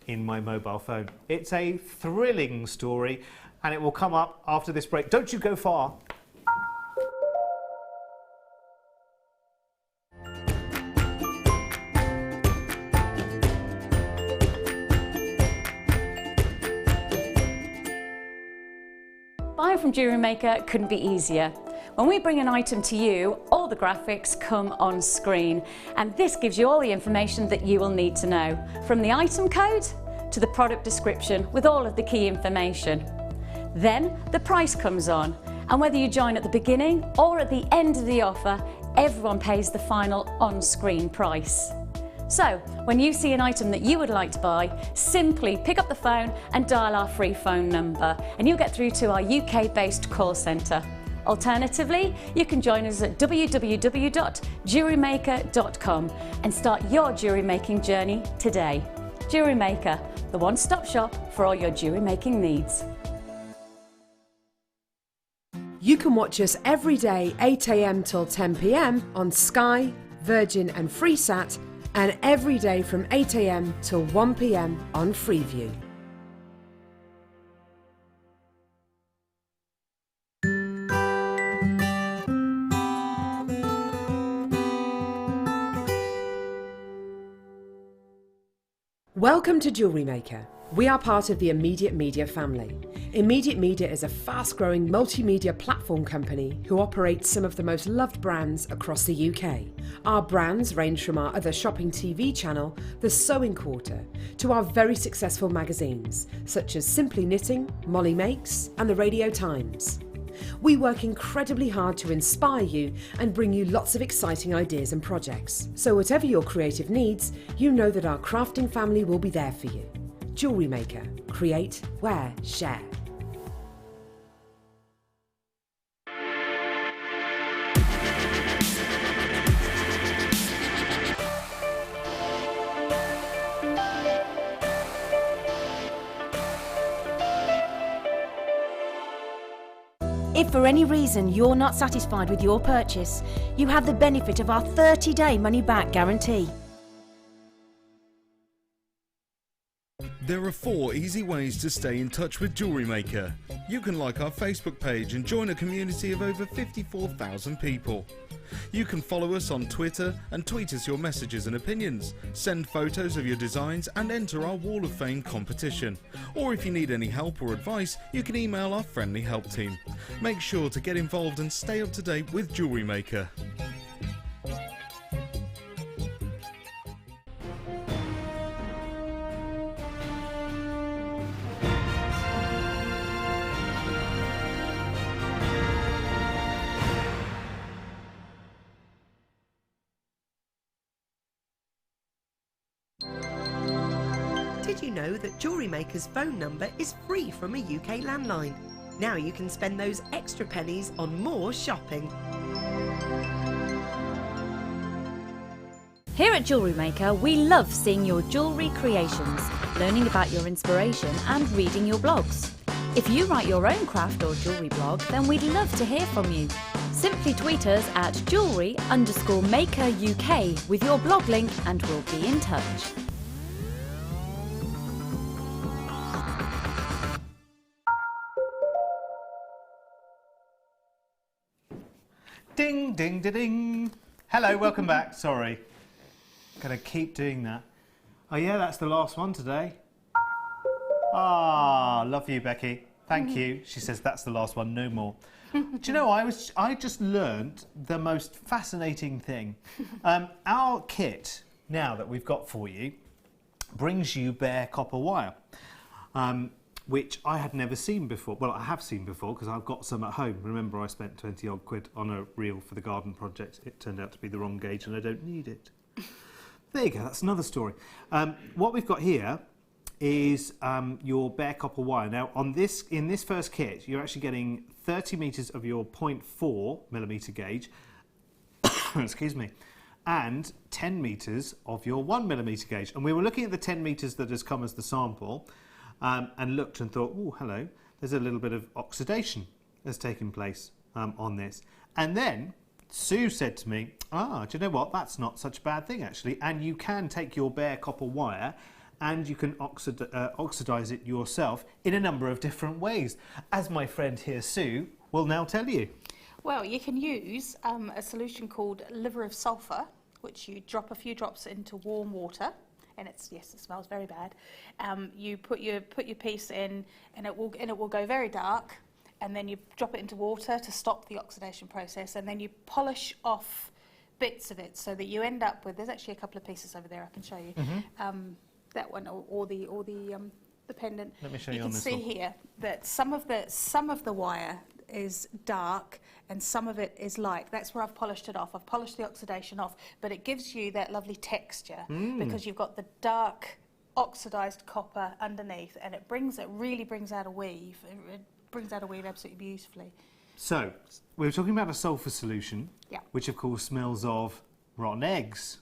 in my mobile phone. It's a thrilling story, and it will come up after this break. Don't you go far. Buying from Jewellery Maker couldn't be easier. When we bring an item to you, all the graphics come on screen, and this gives you all the information that you will need to know, from the item code to the product description with all of the key information. Then the price comes on, and whether you join at the beginning or at the end of the offer, everyone pays the final on-screen price. So, when you see an item that you would like to buy, simply pick up the phone and dial our free phone number, and you'll get through to our UK-based call centre. Alternatively, you can join us at www.jewellerymaker.com and start your jewellery making journey today. Jewellery Maker, the one-stop shop for all your jewellery making needs. You can watch us every day 8 AM till 10 PM on Sky, Virgin and Freesat, and every day from 8 a.m. till 1 p.m. on Freeview. Welcome to Jewellery Maker. We are part of the Immediate Media family. Immediate Media is a fast-growing multimedia platform company who operates some of the most loved brands across the UK. Our brands range from our other shopping TV channel, The Sewing Quarter, to our very successful magazines, such as Simply Knitting, Molly Makes, and The Radio Times. We work incredibly hard to inspire you and bring you lots of exciting ideas and projects. So whatever your creative needs, you know that our crafting family will be there for you. Jewellery Maker. Create, wear, share. If for any reason you're not satisfied with your purchase, you have the benefit of our 30-day money-back guarantee. There are 4 easy ways to stay in touch with Jewellery Maker. You can like our Facebook page and join a community of over 54,000 people. You can follow us on Twitter and tweet us your messages and opinions, send photos of your designs and enter our Wall of Fame competition. Or if you need any help or advice, you can email our friendly help team. Make sure to get involved and stay up to date with Jewellery Maker. Did you know that Jewellery Maker's phone number is free from a UK landline? Now you can spend those extra pennies on more shopping. Here at Jewellery Maker, we love seeing your jewellery creations, learning about your inspiration and reading your blogs. If you write your own craft or jewellery blog, then we'd love to hear from you. Simply tweet us at jewellery_maker UK with your blog link and we'll be in touch. Ding, ding, ding, ding. Hello, welcome back. Sorry. Gonna keep doing that. Oh yeah, that's the last one today. Ah, love you, Becky. Thank you. She says that's the last one, no more. Do you know, I just learned the most fascinating thing. Our kit, now that we've got for you, brings you bare copper wire. Which I had never seen before. Well, I have seen before because I've got some at home. Remember, I spent 20 odd quid on a reel for the garden project. It turned out to be the wrong gauge and I don't need it. There you go, that's another story. What we've got here is your bare copper wire. Now, in this first kit, you're actually getting 30 metres of your 0.4mm gauge, excuse me, and 10 metres of your 1mm gauge. And we were looking at the 10 metres that has come as the sample, and looked and thought, oh, hello, there's a little bit of oxidation that's taken place on this. And then Sue said to me, do you know what, that's not such a bad thing actually, and you can take your bare copper wire and you can oxidize it yourself in a number of different ways, as my friend here, Sue, will now tell you. Well, you can use a solution called liver of sulphur, which you drop a few drops into warm water. And it smells very bad. You put your piece in, and it will go very dark. And then you drop it into water to stop the oxidation process, and then you polish off bits of it so that you end up with. There's actually a couple of pieces over there I can show you. Mm-hmm. That one or the pendant. Let me show you on this one. You can see here that some of the wire is dark and some of it is light. That's where I've polished it off. I've polished the oxidation off, but it gives you that lovely texture because you've got the dark oxidized copper underneath, and it really brings out a weave. It brings out a weave absolutely beautifully. So we were talking about a sulphur solution, which of course smells of rotten eggs,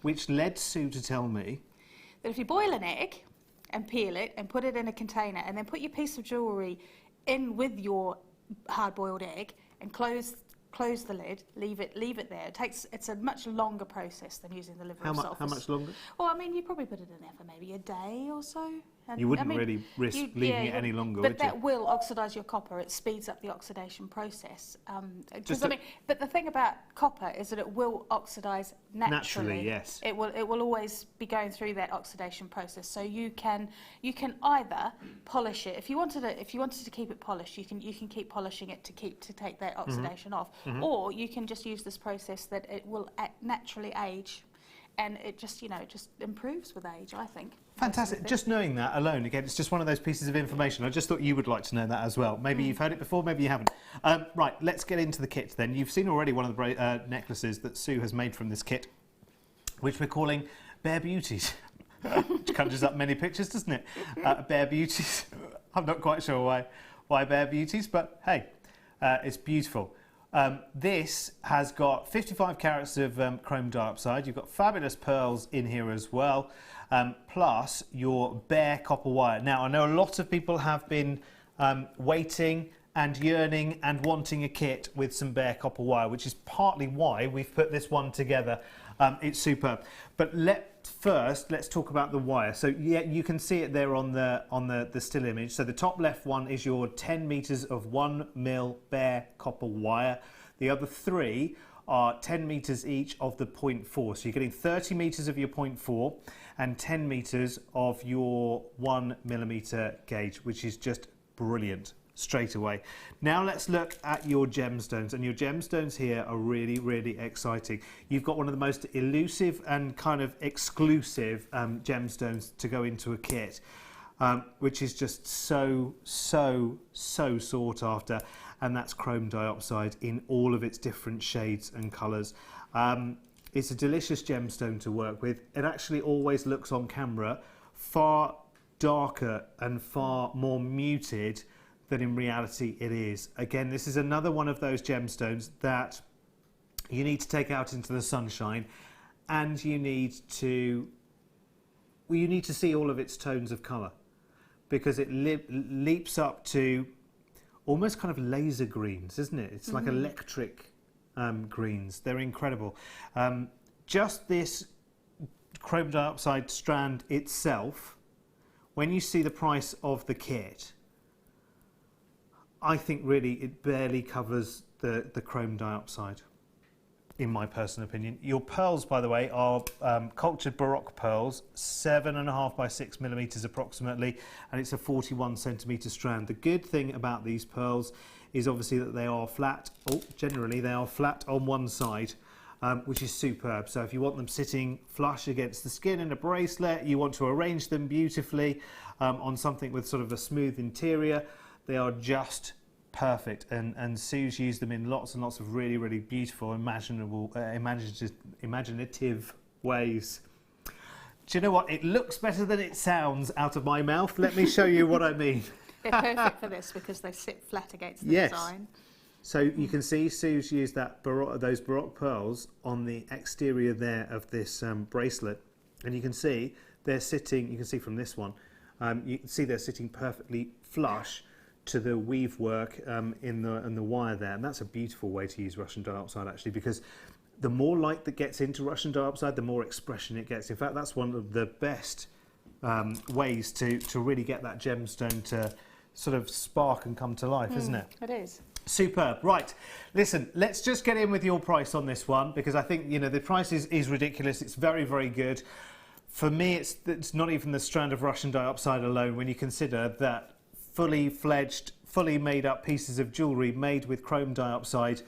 which led Sue to tell me that if you boil an egg and peel it and put it in a container and then put your piece of jewellery in with your hard-boiled egg and close close the lid, leave it there. It's a much longer process than using the liver How sulphurs. much longer? Well, I mean, you probably put it in there for maybe a day or so. And, You wouldn't I mean, really risk leaving it any longer, but would you? that will oxidise your copper. It speeds up the oxidation process. Just I mean, but the thing about copper is that it will oxidise naturally. Yes. It will always be going through that oxidation process. So you can either polish it if you wanted to keep it polished. You can keep polishing it to take that oxidation off, or you can just use this process that it will naturally age. And it just improves with age, I think. Fantastic. Just knowing that alone, again, it's just one of those pieces of information. I just thought you would like to know that as well. Maybe you've heard it before, maybe you haven't. Right, let's get into the kit then. You've seen already one of the necklaces that Sue has made from this kit, which we're calling Bare Beauties. Which conjures up many pictures, doesn't it? Bare Beauties. I'm not quite sure why Bare Beauties, but hey, it's beautiful. This has got 55 carats of chrome dioxide. You've got fabulous pearls in here as well, plus your bare copper wire. Now, I know a lot of people have been waiting and yearning and wanting a kit with some bare copper wire, which is partly why we've put this one together. It's superb. But let's talk about the wire. So yeah, you can see it there on the still image. So the top left one is your 10 meters of 1mm bare copper wire. The other 3 are 10 meters each of the 0.4. So you're getting 30 meters of your 0.4 and 10 meters of your 1mm gauge, which is just brilliant straight away. Now let's look at your gemstones, and your gemstones here are really, really exciting. You've got one of the most elusive and kind of exclusive gemstones to go into a kit, which is just so sought after, and that's chrome dioxide in all of its different shades and colours. It's a delicious gemstone to work with. It actually always looks on camera far darker and far more muted than in reality it is. Again, this is another one of those gemstones that you need to take out into the sunshine, and you need to see all of its tones of colour, because it leaps up to almost kind of laser greens, isn't it? It's like electric greens. They're incredible. Just this chrome dioxide strand itself, when you see the price of the kit, I think really it barely covers the chrome dioxide, in my personal opinion. Your pearls, by the way, are cultured Baroque pearls, 7.5 by 6 millimeters approximately, and it's a 41 centimeter strand. The good thing about these pearls is obviously that they are flat. Generally they are flat on one side, which is superb. So if you want them sitting flush against the skin in a bracelet, you want to arrange them beautifully on something with sort of a smooth interior, they are just perfect, and Sue's used them in lots and lots of really, really beautiful, imaginative ways. Do you know what? It looks better than it sounds out of my mouth. Let me show you what I mean. They're perfect for this because they sit flat against the design. So you can see Sue's used those Baroque pearls on the exterior there of this bracelet, and you can see they're sitting. You can see from this one, you can see they're sitting perfectly flush to the weave work in the wire there, and that's a beautiful way to use Russian dioxide actually, because the more light that gets into Russian dioxide, the more expression it gets. In fact, that's one of the best ways to really get that gemstone to sort of spark and come to life, isn't it? It is. Superb. Right, listen, let's just get in with your price on this one, because I think, you know, the price is ridiculous. It's very, very good. For me, it's not even the strand of Russian dioxide alone when you consider that fully fledged, fully made up pieces of jewellery made with chrome dioxide.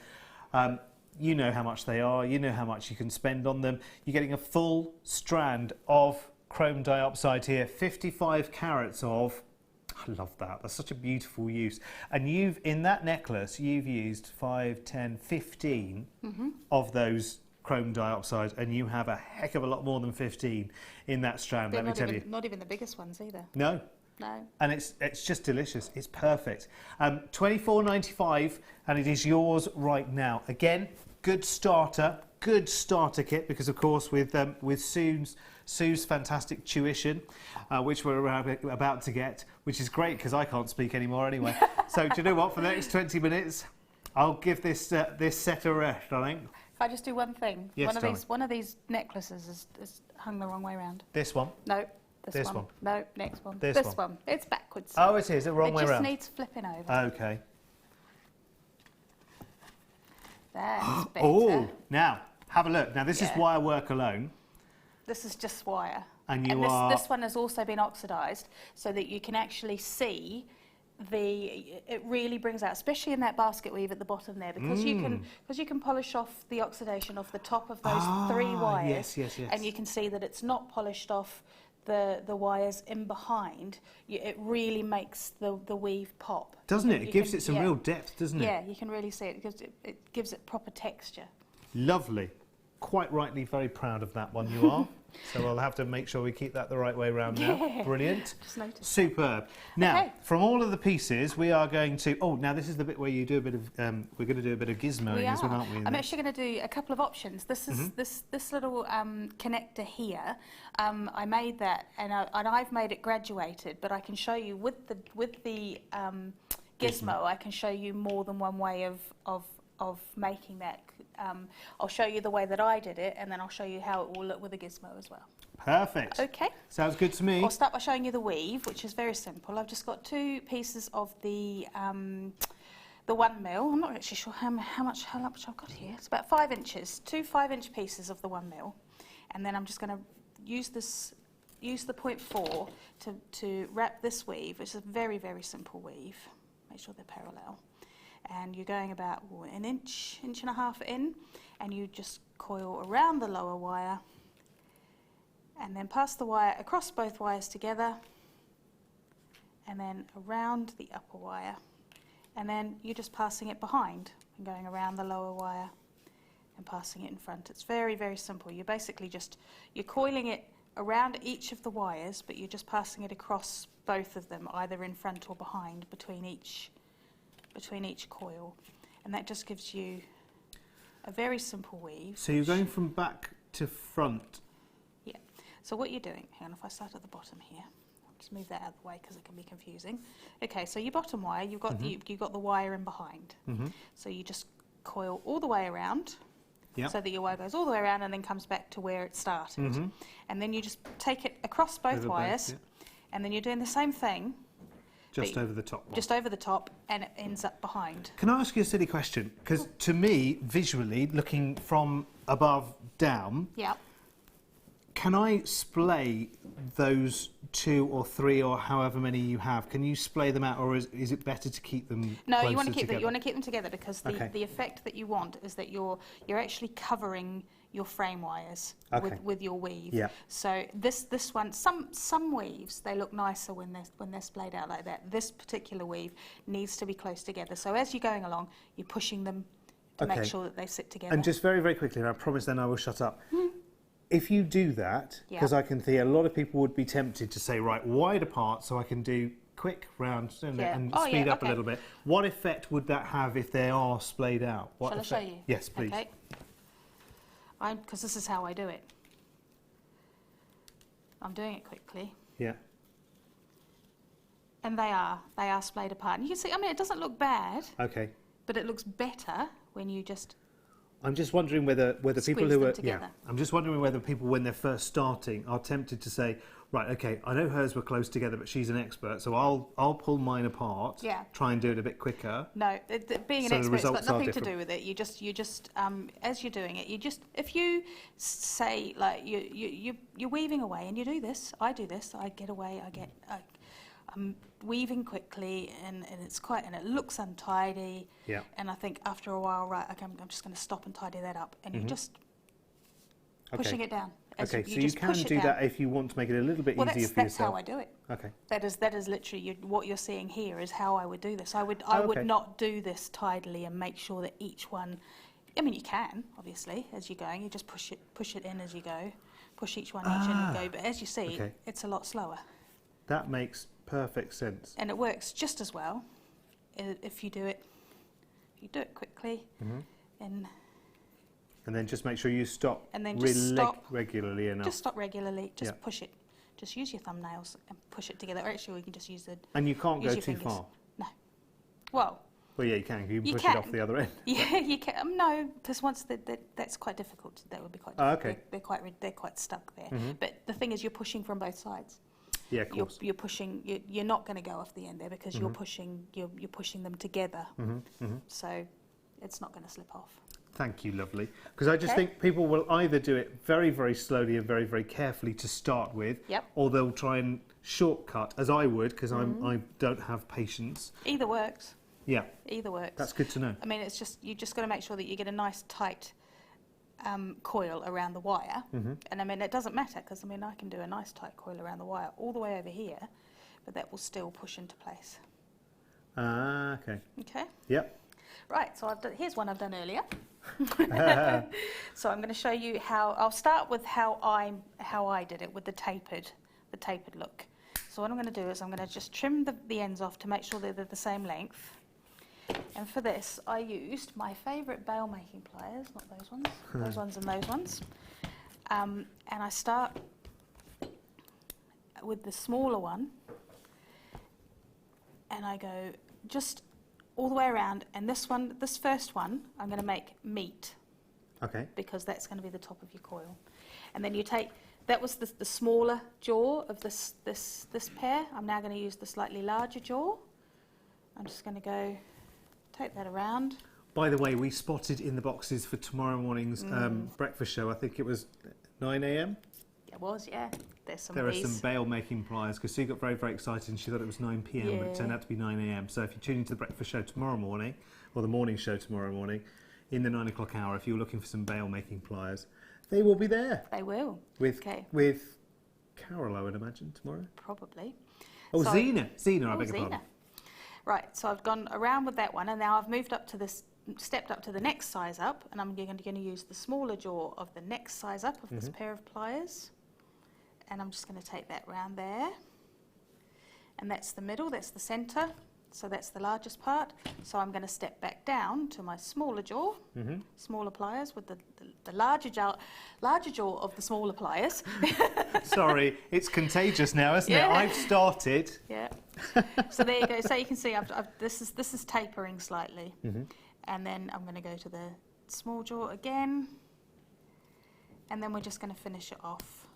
You know how much they are, you know how much you can spend on them. You're getting a full strand of chrome dioxide here, 55 carats of. I love that. That's such a beautiful use. And in that necklace, you've used 5, 10, 15 of those chrome dioxide, and you have a heck of a lot more than 15 in that strand, let me tell you. Not even the biggest ones either. No. No. And it's just delicious. It's perfect. $24.95, and it is yours right now. Again, good starter kit, because of course with Sue's fantastic tuition, which we're about to get, which is great because I can't speak anymore anyway. So do you know what? For the next 20 minutes, I'll give this this set a rest, I think. If I just do one thing, Yes, one of these necklaces is hung the wrong way around. This one. No, This one. No, next one. This This one. one. It's backwards. Oh, it is the wrong way It just around. needs flipping over. Okay. That's better. Oh, now have a look. Now this is Yeah. wire work alone. This is just wire. And you this, are- this one has also been oxidised so that you can actually see it really brings out, especially in that basket weave at the bottom there, because you can polish off the oxidation off the top of those 3 wires. Yes. And you can see that it's not polished off the wires in behind. It really makes the weave pop. Doesn't it? It gives can- it some real depth, doesn't it? Yeah, you can really see it because it gives it proper texture. Lovely. Quite rightly very proud of that one you are. So I'll have to make sure we keep that the right way around now. Yeah. Brilliant. Just noticed. Superb. Now, Okay. from all of the pieces, we are going to... Oh, now this is the bit where you do a bit of... we're going to do a bit of gizmoing as well, aren't we? in I'm this? actually going to do a couple of options. This is this little connector here. I made that, and I've made it graduated, but I can show you with the gizmo. I can show you more than one way of making that. I'll show you the way that I did it, and then I'll show you how it will look with a gizmo as well. Perfect. Okay. Sounds good to me. I'll start by showing you the weave, which is very simple. I've just got 2 pieces of the 1 mil. I'm not actually sure how much I've got here. It's about 5 inches. 2 5-inch pieces of the 1 mil, and then I'm just going to use the 0.4 to wrap this weave. It's a very, very simple weave. Make sure they're parallel. And you're going about an inch and a half in, and you just coil around the lower wire, and then pass the wire across both wires together, and then around the upper wire, and then you're just passing it behind and going around the lower wire and passing it in front. It's very, very simple. You're basically you're coiling it around each of the wires, but you're just passing it across both of them, either in front or behind, between each coil, and that just gives you a very simple weave. So you're going from back to front. Yeah. So what you're doing, hang on, if I start at the bottom here, I'll just move that out of the way because it can be confusing. Okay, so your bottom wire, you've got you've got the wire in behind. So you just coil all the way around, so that your wire goes all the way around and then comes back to where it started. And then you just take it across both Over wires, both, and then you're doing the same thing. Just over the top one. Just over the top, and it ends up behind. Can I ask you a silly question? Because to me, visually, looking from above down, Yeah. can I splay those 2 or 3 or however many you have? Can you splay them out, or is it better to keep them No, closer you want to keep together? them. You want to keep them together because the effect that you want is that you're actually covering your frame wires with your weave. Yeah. So this one, some weaves they look nicer when they're splayed out like that. This particular weave needs to be close together. So as you're going along, you're pushing them to make sure that they sit together. And just very, very quickly, and I promise then I will shut up. If you do that, because I can see a lot of people would be tempted to say, right, wide apart so I can do quick rounds and speed up a little bit. What effect would that have if they are splayed out? What Shall effect? I show you? Yes, please. Okay. Because this is how I do it. I'm doing it quickly. Yeah. And they are splayed apart. And you can see, I mean, it doesn't look bad, Okay. but it looks better when you just... I'm just wondering whether people Squeeze who them are together. I'm just wondering whether people when they're first starting are tempted to say, right, okay, I know hers were close together, but she's an expert, so I'll pull mine apart. Yeah. Try and do it a bit quicker. No, being an So the expert has got results are nothing to different. do with it. You just as you're doing it, if you say like you're weaving away and you do this, I do this, I get away, I'm weaving quickly and it looks untidy. Yeah. And I think after a while, right, okay, I'm just going to stop and tidy that up, and you're just pushing it down. Okay, so you just can push it do down. that if you want to make it a little bit Well, easier for that's yourself. how I do it. Okay. That is literally what you're seeing here is how I would do this. I would okay. not do this tidily and make sure that each one. I mean, you can obviously as you're going. You just push it in as you go, push each one each in and go. But as you see, it's a lot slower. That makes perfect sense. And it works just as well if you do it. You do it quickly, and then just make sure you stop. And then just stop regularly enough. Just stop regularly. Just Yeah. push it. Just use your thumbnails and push it together. Or actually, we can just use the. And you can't use go your too fingers. far. No. Well, Well, yeah, you can. You can You push can. it off the other end. Yeah, you can. No, because once that's quite difficult. That would be quite Oh, difficult. okay. They're quite stuck there. But the thing is, you're pushing from both sides. Yeah, of course. You're pushing. You're not going to go off the end there because you're pushing. You're pushing them together. So it's not going to slip off. Thank you, lovely. Because I just Okay. think people will either do it very, very slowly and very, very carefully to start with, Yep. or they'll try and shortcut, as I would, because I don't have patience. Either works. Yeah, Either works. that's good to know. I mean, it's just you just got to make sure that you get a nice tight coil around the wire. And I mean, it doesn't matter because I mean, I can do a nice tight coil around the wire all the way over here, but that will still push into place. Ah, okay. Okay. Yep. Right. So here's one I've done earlier. So I'm going to show you how. I'll start with how I did it with the tapered look. So what I'm going to do is I'm going to just trim the ends off to make sure that they're the same length. And for this, I used my favourite bail making pliers, not those ones, those ones and those ones. And I start with the smaller one, and I go just all the way around. And this first one, I'm going to make meet. Okay. Because that's going to be the top of your coil. And then you take, that was the smaller jaw of this pair. I'm now going to use the slightly larger jaw. I'm just going to go take that around. By the way, we spotted in the boxes for tomorrow morning's breakfast show, I think it was 9 a.m. It was, yeah. There's some There of are these. some bail making pliers because Sue got very, very excited and she thought it was 9 p.m. but it turned out to be 9 a.m. So if you're tuning to the breakfast show tomorrow morning, or the morning show tomorrow morning, in the 9 o'clock hour, if you're looking for some bail making pliers, they will be there. They will. With Okay. with Carol, I would imagine, tomorrow. Probably. Oh, So- Zena, I Oh, beg your Zena. pardon. Right, so I've gone around with that one, and now I've moved up to this, stepped up to the next size up, and I'm going to use the smaller jaw of the next size up of this pair of pliers, and I'm just going to take that round there, and that's the middle, that's the centre, so that's the largest part. So I'm going to step back down to my smaller jaw, smaller pliers with the larger jaw of the smaller pliers. Sorry, it's contagious now, isn't Yeah. it? I've started. Yeah. So there you go. So you can see this is tapering slightly, and then I'm going to go to the small jaw again, and then we're just going to finish it off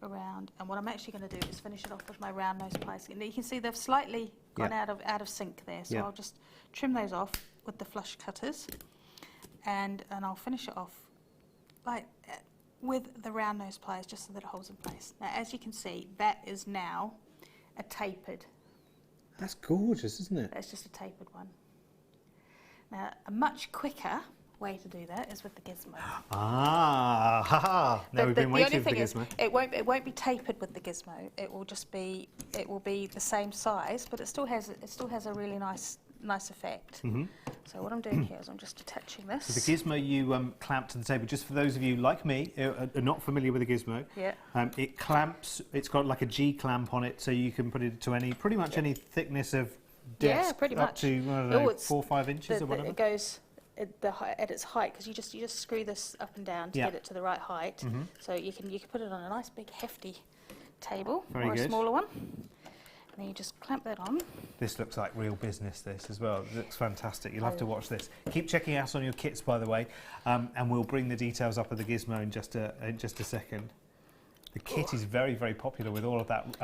around. And what I'm actually going to do is finish it off with my round nose pliers. And you can see they've slightly gone Yeah. out of sync there. So Yeah. I'll just trim those off with the flush cutters, and I'll finish it off like with the round nose pliers just so that it holds in place. Now, as you can see, that is now a tapered. That's gorgeous, isn't it? That's just a tapered one. Now, a much quicker way to do that is with the gizmo. Ah, ha ha. Now we've been waiting for the gizmo. It won't be tapered with the gizmo. It will just be the same size, but it still has a really nice effect. So what I'm doing here is I'm just attaching this. So the gizmo you clamp to the table. Just for those of you like me who are not familiar with a gizmo, Yeah. it clamps. It's got like a G clamp on it, so you can put it to pretty much any thickness of desk, Yeah, pretty up much. to I don't know, it's 4 or 5 inches or whatever. It goes at its height because you just screw this up and down to Yeah. get it to the right height. So you can put it on a nice big hefty table Very or a good. smaller one, and then you just clamp that on. This looks like real business, this as well. It looks fantastic. You'll have to watch this. Keep checking us on your kits, by the way, and we'll bring the details up of the gizmo in just a second. The kit is very, very popular with all of that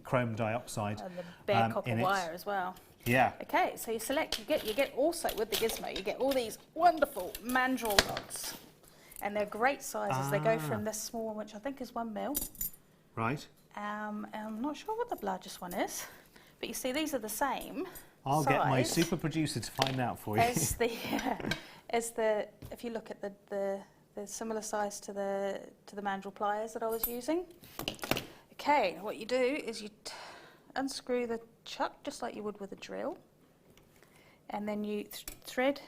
chrome dioxide And the bare in copper it. wire as well. Yeah. Okay, so you get also with the gizmo, you get all these wonderful mandrel rods, and they're great sizes. They go from this small one, which I think is 1 mil. Right. And I'm not sure what the largest one is, but you see these are the same. I'll get my size super producer to find out for you. as the if you look at the similar size to the mandrel pliers that I was using. Okay, what you do is you unscrew the chuck just like you would with a drill, and then you thread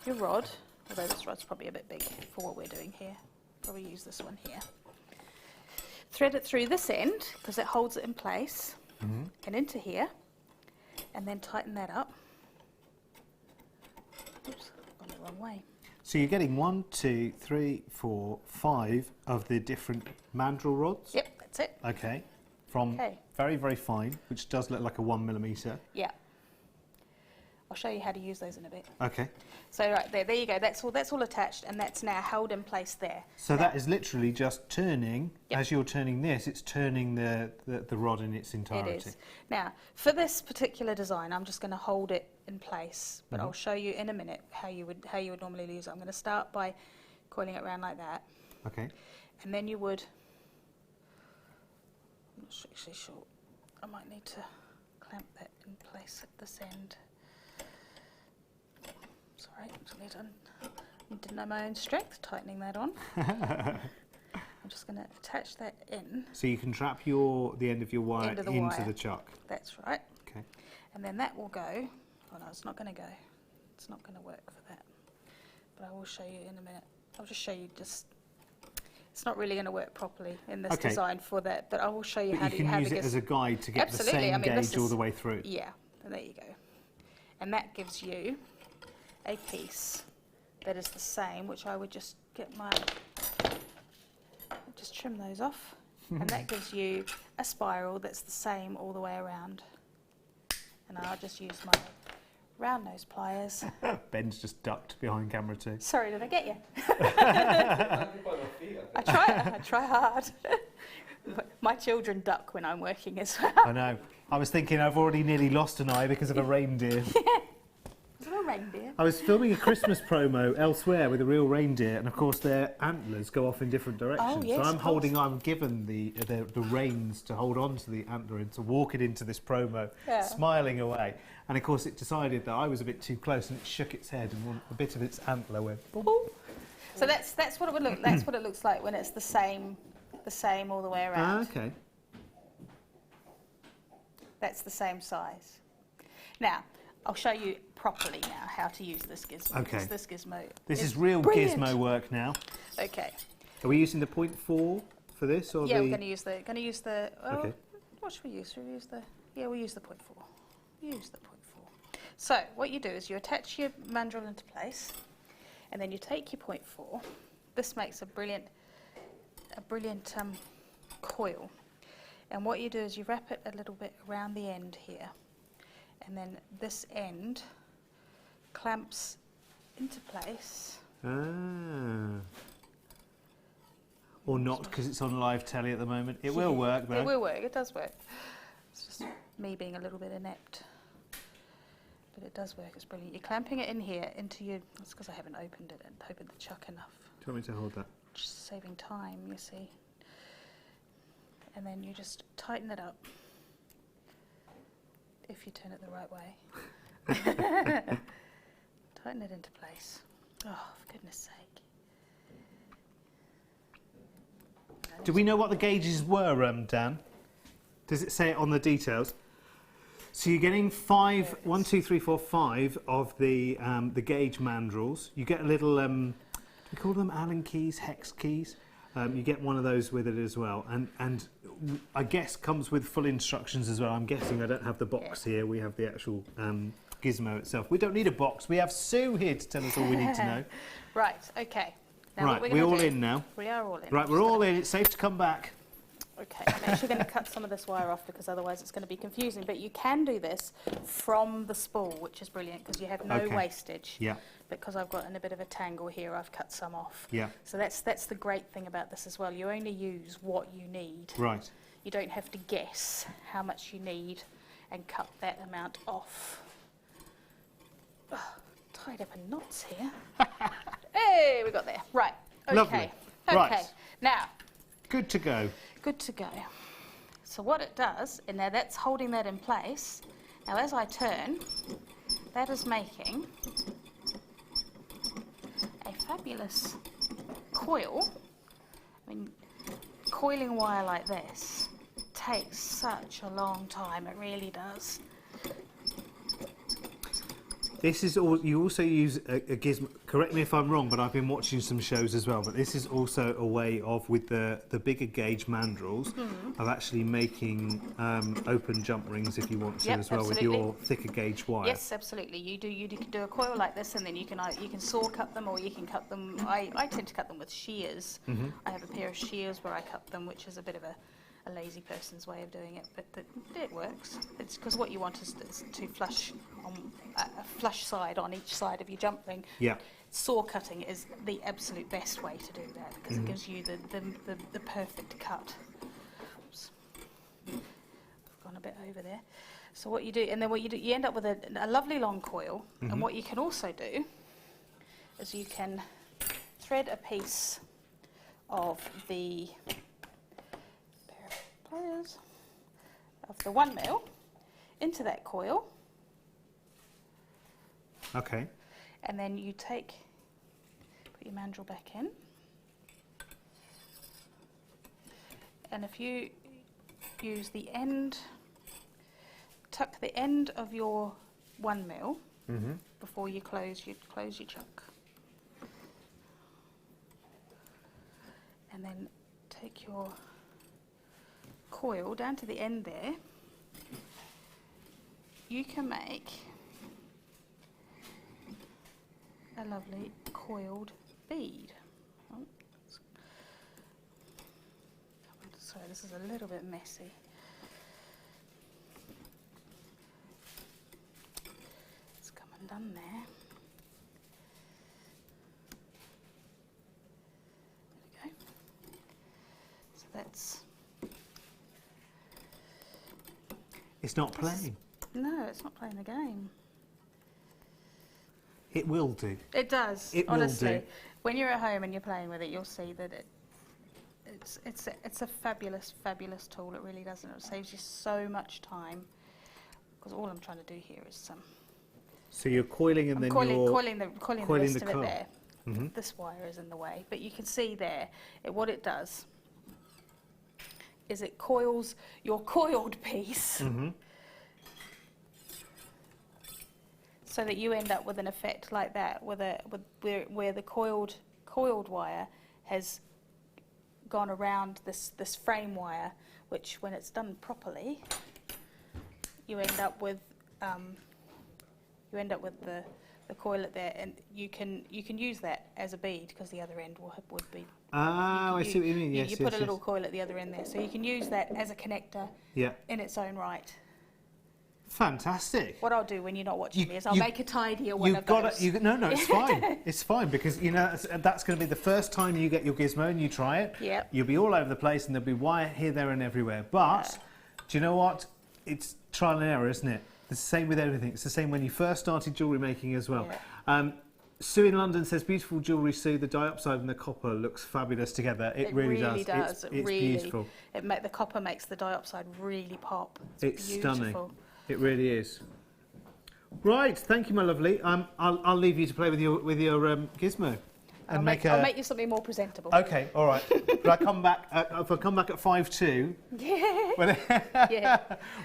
your rod, although this rod's probably a bit big for what we're doing here. Probably use this one here. Thread it through this end because it holds it in place, and into here, and then tighten that up. Oops, gone the wrong way. So you're getting 1, 2, 3, 4, 5 of the different mandrel rods? Yep, that's it. Okay. from very, very fine, which does look like a 1mm. Yeah. I'll show you how to use those in a bit. Okay. So right there you go. That's all attached, and that's now held in place there. So that is literally just turning. Yep. As you're turning this, it's turning the rod in its entirety. It is. Now, for this particular design, I'm just going to hold it in place, but I'll show you in a minute how you would normally use it. I'm going to start by coiling it around like that. Okay. And then you would. I'm not actually sure. I might need to clamp that in place at this end. Sorry, I need to know my own strength tightening that on. I'm just going to attach that in. So you can trap the end of your wire into the chuck. That's right. Okay. And then that will go. Oh no, it's not going to go. It's not going to work for that. But I will show you in a minute. I'll just show you it's not really going to work properly in this design for that, but I will show you how to use it as a guide to get the same gauge all the way through. Yeah, and there you go. And that gives you a piece that is the same, which I would just just trim those off, and that gives you a spiral that's the same all the way around. And I'll just use my round nose pliers. Ben's just ducked behind camera too. Sorry, did I get you? I try hard. My children duck when I'm working as well. I know. I was thinking I've already nearly lost an eye because of a reindeer. Is it a reindeer? I was filming a Christmas promo elsewhere with a real reindeer, and of course their antlers go off in different directions. Oh, yes, so I'm given the reins to hold on to the antler and to walk it into this promo, smiling away. And of course it decided that I was a bit too close, and it shook its head, and a bit of its antler went boom. So that's what it would look. That's what it looks like when it's the same all the way around. Ah, okay. That's the same size. Now, I'll show you properly now how to use this gizmo. Okay. This gizmo. This is real brilliant. gizmo work now. Okay. Are we using the 0.4 for this, or Yeah, we're going to use the. Okay. What should we use? Should we use the? Yeah, we'll use the 0.4. Use the 0.4. So what you do is you attach your mandrel into place, and then you take your 0.4. This makes a brilliant coil. And what you do is you wrap it a little bit around the end here, and then this end clamps into place. Ah. Or not, because it's on live telly at the moment. It will work, though. It will work. It does work. It's just me being a little bit inept. But it does work. It's brilliant. You're clamping it in here into your... That's because I haven't opened it and opened the chuck enough. Do you want me to hold that? Just saving time, you see. And then you just tighten it up. If you turn it the right way. Tighten it into place. Oh, for goodness sake. Do we know what the gauges were, Dan? Does it say it on the details? So you're getting 5, 1, 2, 3, 4, 5 of the gauge mandrels. You get a little, we call them Allen keys, hex keys. You get one of those with it as well, and I guess comes with full instructions as well. I'm guessing I don't have the box here. We have the actual gizmo itself. We don't need a box. We have Sue here to tell us all we need to know. Right. Okay. Now Right, we're all in now. We are all in. Right, we're all in. It's safe to come back. Okay, I'm actually going to cut some of this wire off because otherwise it's going to be confusing. But you can do this from the spool, which is brilliant because you have no wastage. Yeah. Because I've got in a bit of a tangle here, I've cut some off. Yeah. So that's the great thing about this as well. You only use what you need. Right. You don't have to guess how much you need and cut that amount off. Oh, tied up in knots here. Hey, we got there. Right. Okay. Lovely. Okay. Right. Now. Good to go. Good to go. So what it does, and now that's holding that in place. Now as I turn, that is making a fabulous coil. I mean, coiling wire like this takes such a long time, it really does. This is all. You also use a gizmo. Correct me if I'm wrong, but I've been watching some shows as well. But this is also a way of, with the bigger gauge mandrels, of actually making open jump rings if you want to as well, absolutely. with your thicker gauge wire. Yes, absolutely. You can do a coil like this, and then you can saw cut them, or you can cut them. I tend to cut them with shears. I have a pair of shears where I cut them, which is a bit of a lazy person's way of doing it, but it works. It's because what you want is to flush on a flush side on each side of your jump ring. Yeah. Saw cutting is the absolute best way to do that because it gives you the perfect cut. Oops. I've gone a bit over there. So what you do, and then what you do, you end up with a lovely long coil. And what you can also do is you can thread a piece of the pair of pliers of the 1mm into that coil. Okay. And then you put your mandrel back in. And if you use the end, tuck the end of your 1mm before you close your chuck. And then take your coil down to the end there. You can make a lovely coiled bead. Oh, sorry, this is a little bit messy. It's come undone there. There we go. So that's... It's not playing. No, it's not playing the game. It will do. It does. It honestly. will do. When you're at home and you're playing with it, you'll see that it's a fabulous, fabulous tool. It really does, and it saves you so much time. Because all I'm trying to do here is So you're coiling and then coiling you're the rest of coil. it there. This wire is in the way, but you can see there what it does is it coils your coiled piece. So that you end up with an effect like that, where the coiled wire has gone around this frame wire, which when it's done properly, you end up with the coil at there, and you can use that as a bead because the other end would be. I see what you mean. Yes, you put a little coil at the other end there, so you can use that as a connector. Yeah. In its own right. Fantastic. What I'll do when you're not watching me is I'll make a tidier one of those. No, it's fine. It's fine because that's going to be the first time you get your gizmo and you try it. Yep. You'll be all over the place and there'll be wire here, there, and everywhere. But do you know what? It's trial and error, isn't it? It's the same with everything. It's the same when you first started jewellery making as well. Yeah. Sue in London says, beautiful jewellery, Sue. The diopside and the copper looks fabulous together. It really does. It's beautiful. The copper makes the diopside really pop. It's beautiful. Stunning. It really is. Right, thank you, my lovely. I'll leave you to play with your gizmo. I'll make you something more presentable. Okay, all right. But I come back if I come back at 5:02. Yeah. Yeah.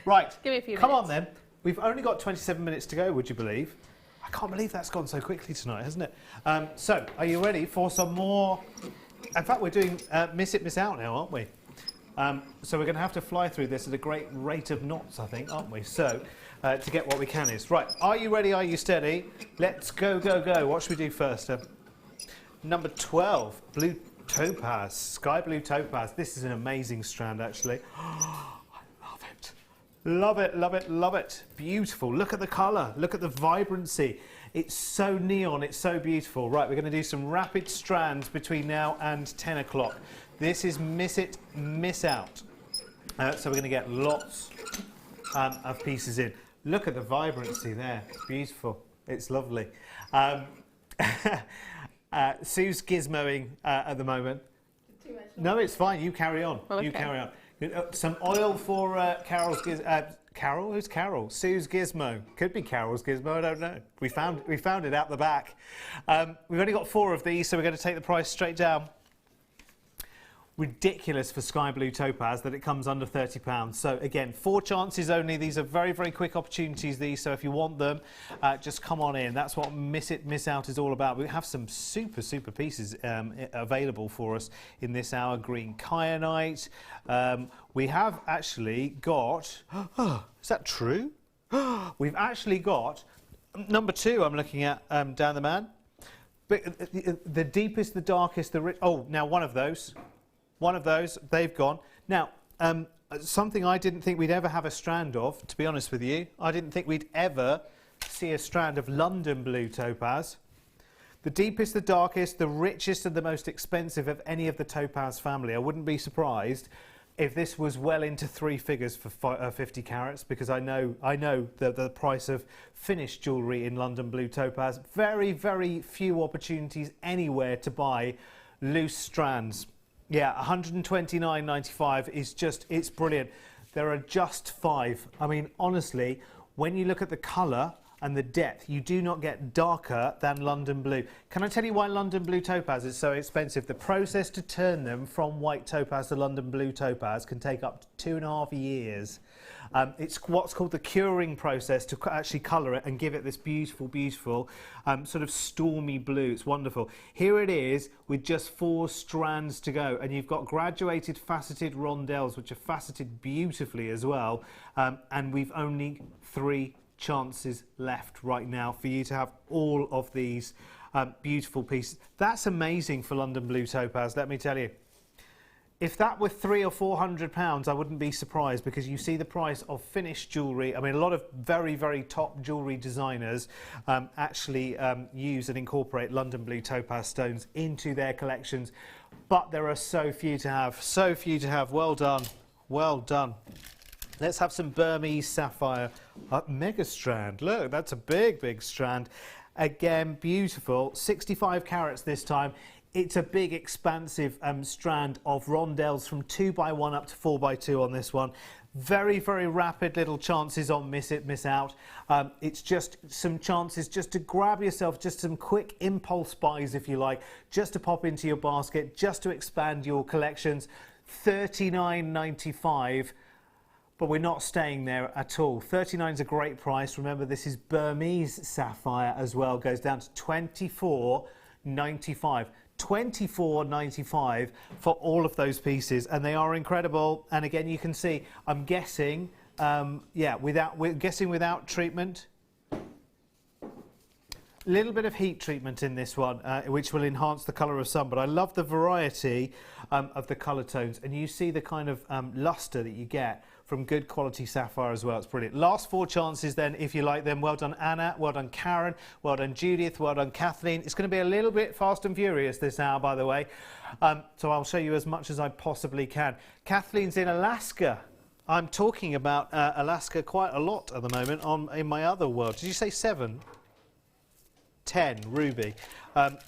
Right. Give me a few Come minutes. on then. We've only got 27 minutes to go. Would you believe? I can't believe that's gone so quickly tonight, hasn't it? So, are you ready for some more? In fact, we're doing miss it, miss out now, aren't we? So we're going to have to fly through this at a great rate of knots, I think, aren't we? So, to get what we can is. Right, are you ready? Are you steady? Let's go, go, go. What should we do first? Number 12, blue topaz, sky blue topaz. This is an amazing strand, actually. I love it. Love it, love it, love it. Beautiful. Look at the colour. Look at the vibrancy. It's so neon. It's so beautiful. Right, we're going to do some rapid strands between now and 10 o'clock. This is miss it, miss out. So we're going to get lots of pieces in. Look at the vibrancy there. It's beautiful. It's lovely. Sue's gizmoing at the moment. No, it's fine. You carry on. Okay. You carry on. Some oil for Carol's gizmo. Carol? Who's Carol? Sue's gizmo. Could be Carol's gizmo. I don't know. We found it out the back. We've only got 4 of these, so we're going to take the price straight down. Ridiculous for sky blue topaz that it comes under £30. So again, 4 chances only. These are very, very quick opportunities, these. So if you want them, just come on in. That's what miss it, miss out is all about. We have some super, super pieces available for us in this hour. Green kyanite. We have actually got... is that true? We've actually got number 2 I'm looking at down the man. But the deepest, the darkest, the rich... Oh, now one of those, they've gone. Now, something I didn't think we'd ever have a strand of, to be honest with you. I didn't think we'd ever see a strand of London blue topaz. The deepest, the darkest, the richest and the most expensive of any of the topaz family. I wouldn't be surprised if this was well into three figures for 50 carats, because I know the price of finished jewellery in London blue topaz. Very, very few opportunities anywhere to buy loose strands. Yeah, 129.95 is just, it's brilliant. There are just 5. I mean, honestly, when you look at the colour and the depth, you do not get darker than London blue. Can I tell you why London blue topaz is so expensive? The process to turn them from white topaz to London blue topaz can take up to 2.5 years. It's what's called the curing process to actually colour it and give it this beautiful, beautiful sort of stormy blue. It's wonderful. Here it is with just 4 strands to go, and you've got graduated faceted rondelles, which are faceted beautifully as well, and we've only 3 chances left right now for you to have all of these beautiful pieces. That's amazing for London blue topaz, let me tell you. If that were £300 or £400, I wouldn't be surprised, because you see the price of finished jewellery. I mean, a lot of very, very top jewellery designers actually use and incorporate London blue topaz stones into their collections, but there are so few to have, so few to have. Well done, well done. Let's have some Burmese sapphire mega strand. Look, that's a big, big strand. Again, beautiful. 65 carats this time. It's a big, expansive strand of rondelles from 2x1 up to 4x2 on this one. Very, very rapid little chances on miss it, miss out. It's just some chances just to grab yourself, just some quick impulse buys, if you like, just to pop into your basket, just to expand your collections. $39.95. But we're not staying there at all. 39 is a great price. Remember, this is Burmese sapphire as well. Goes down to $24.95. $24.95 for all of those pieces, and they are incredible. And again, you can see, I'm guessing, yeah, we're guessing without treatment. Little bit of heat treatment in this one, which will enhance the colour of some, but I love the variety of the colour tones, and you see the kind of lustre that you get from good quality sapphire as well. It's brilliant. Last 4 chances then, if you like them. Well done, Anna. Well done, Karen. Well done, Judith. Well done, Kathleen. It's going to be a little bit fast and furious this hour, by the way, so I'll show you as much as I possibly can. Kathleen's in Alaska. I'm talking about Alaska quite a lot at the moment in my other world. Did you say 7? 10, Ruby.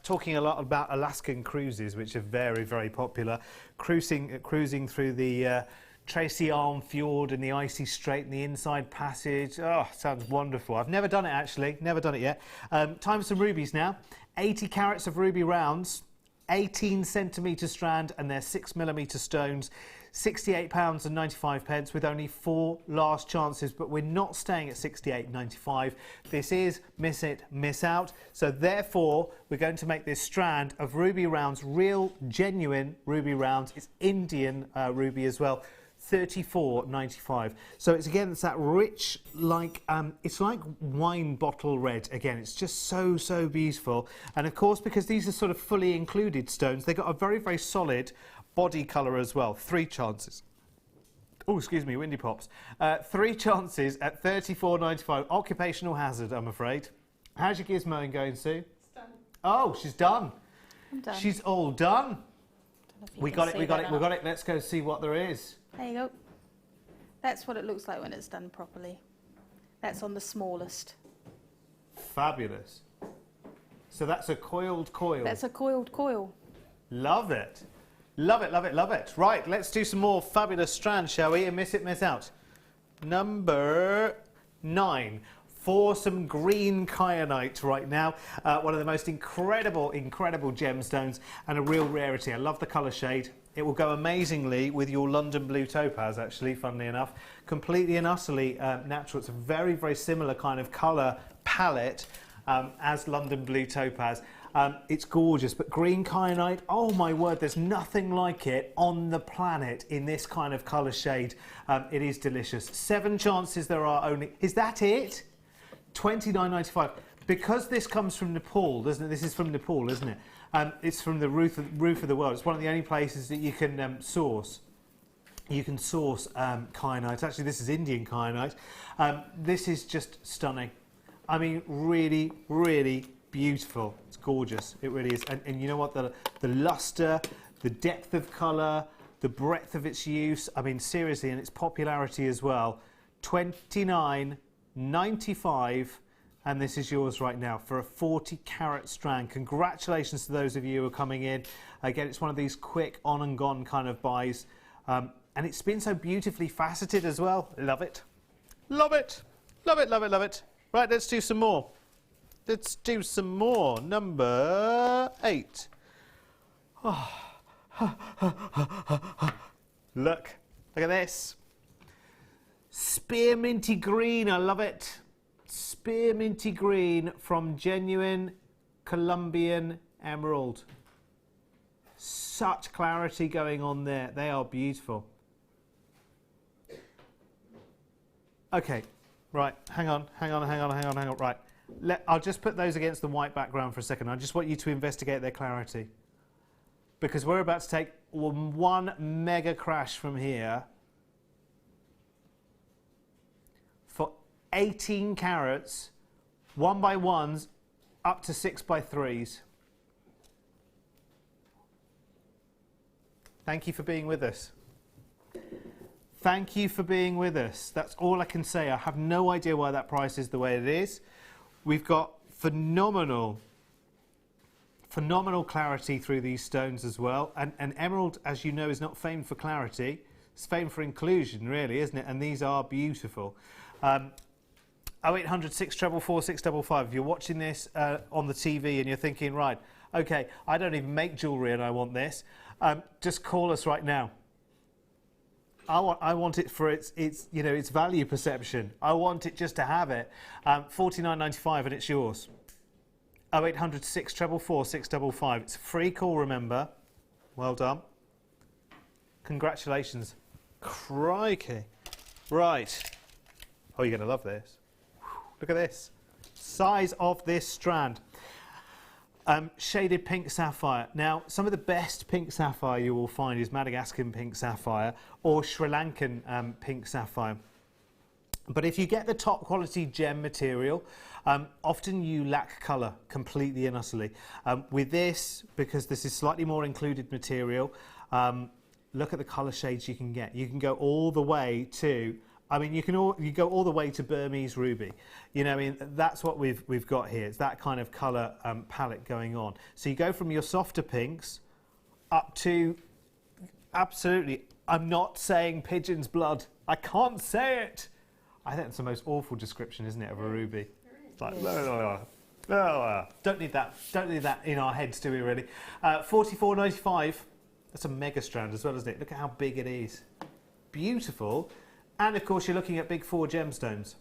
Talking a lot about Alaskan cruises, which are very, very popular. Cruising through the Tracy Arm Fjord and the Icy Strait and the Inside Passage. Oh, sounds wonderful. I've never done it, actually. Never done it yet. Time for some rubies now. 80 carats of ruby rounds, 18 centimetre strand, and they're 6mm stones. £68.95 with only 4 last chances, but we're not staying at £68.95. This is miss it, miss out. So therefore, we're going to make this strand of ruby rounds, real, genuine ruby rounds. It's Indian ruby as well. $34.95. So it's that rich, like it's like wine bottle red. Again, it's just so, so beautiful. And of course, because these are sort of fully included stones, they've got a very, very solid body colour as well. 3 chances. Oh, excuse me, windy pops. 3 chances at $34.95. Occupational hazard, I'm afraid. How's your gizmo going, Sue? It's done. Oh, she's done. I'm done. She's all done. We got it. Let's go see what there is. There you go. That's what it looks like when it's done properly. That's on the smallest. Fabulous. So that's a coiled coil. That's a coiled coil. Love it. Love it, love it, love it. Right, let's do some more fabulous strands, shall we? And miss it, miss out. Number 9. For some green kyanite right now. One of the most incredible, incredible gemstones and a real rarity. I love the colour shade. It will go amazingly with your London blue topaz, actually, funnily enough. Completely and utterly natural. It's a very, very similar kind of colour palette as London blue topaz. It's gorgeous, but green kyanite, oh my word, there's nothing like it on the planet in this kind of colour shade. It is delicious. 7 chances there are only. Is that it? $29.95. Because this comes from Nepal, doesn't it? This is from Nepal, isn't it? It's from the roof of the world. It's one of the only places that you can source You can source kyanite. Actually, this is Indian kyanite. This is just stunning. I mean, really, really beautiful. It's gorgeous. It really is. And you know what? The luster, the depth of colour, the breadth of its use. I mean, seriously, and its popularity as well. $29.95, and this is yours right now for a 40-carat strand. Congratulations to those of you who are coming in. Again, it's one of these quick on and gone kind of buys. And it's been so beautifully faceted as well. Love it. Love it. Love it, love it, love it. Right, let's do some more. Let's do some more. Number 8. Oh. Look at this. Spearminty green, I love it. Spearminty green from genuine Colombian emerald. Such clarity going on there. They are beautiful. Okay, right, hang on. Right, I'll just put those against the white background for a second. I just want you to investigate their clarity. Because we're about to take one mega crash from here for 18 carats, 1x1s, up to 6x3s. Thank you for being with us. Thank you for being with us. That's all I can say. I have no idea why that price is the way it is. We've got phenomenal clarity through these stones as well. And emerald, as you know, is not famed for clarity. It's famed for inclusion, really, isn't it? And these are beautiful. 0800 644 655. If you're watching this on the TV and you're thinking, right, okay, I don't even make jewellery and I want this, just call us right now. I want it for its value perception. I want it just to have it. $49.95 and it's yours. 0800 644 655. It's a free call, remember. Well done. Congratulations. Crikey. Right. Oh, you're going to love this. Look at this. Size of this strand. Shaded pink sapphire. Now, some of the best pink sapphire you will find is Madagascan pink sapphire or Sri Lankan pink sapphire. But if you get the top quality gem material, often you lack colour completely and utterly. With this, because this is slightly more included material, look at the colour shades you can get. You can go all the way to, I mean, you go all the way to Burmese ruby. You know, I mean, that's what we've got here. It's that kind of colour palette going on. So you go from your softer pinks up to, absolutely, I'm not saying pigeon's blood. I can't say it. I think it's the most awful description, isn't it, of a ruby? It's like, don't need that. Don't need that in our heads, do we, really? $44.95. That's a mega strand as well, isn't it? Look at how big it is. Beautiful. And, of course, you're looking at big 4 gemstones.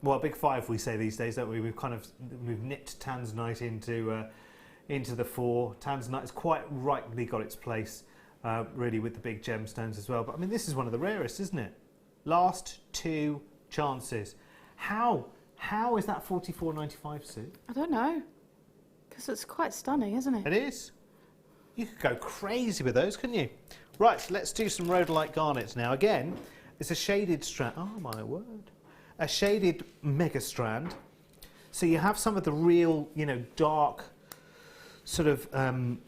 Well, big 5, we say these days, don't we? We've nipped tanzanite into the 4. Tanzanite has quite rightly got its place, really, with the big gemstones as well. But, I mean, this is one of the rarest, isn't it? Last 2 chances. How is that $44.95, Sue? I don't know, because it's quite stunning, isn't it? It is. You could go crazy with those, couldn't you? Right, let's do some rhodolite garnets now. Again, it's a shaded strand. Oh my word! A shaded mega strand. So you have some of the real, dark, sort of, the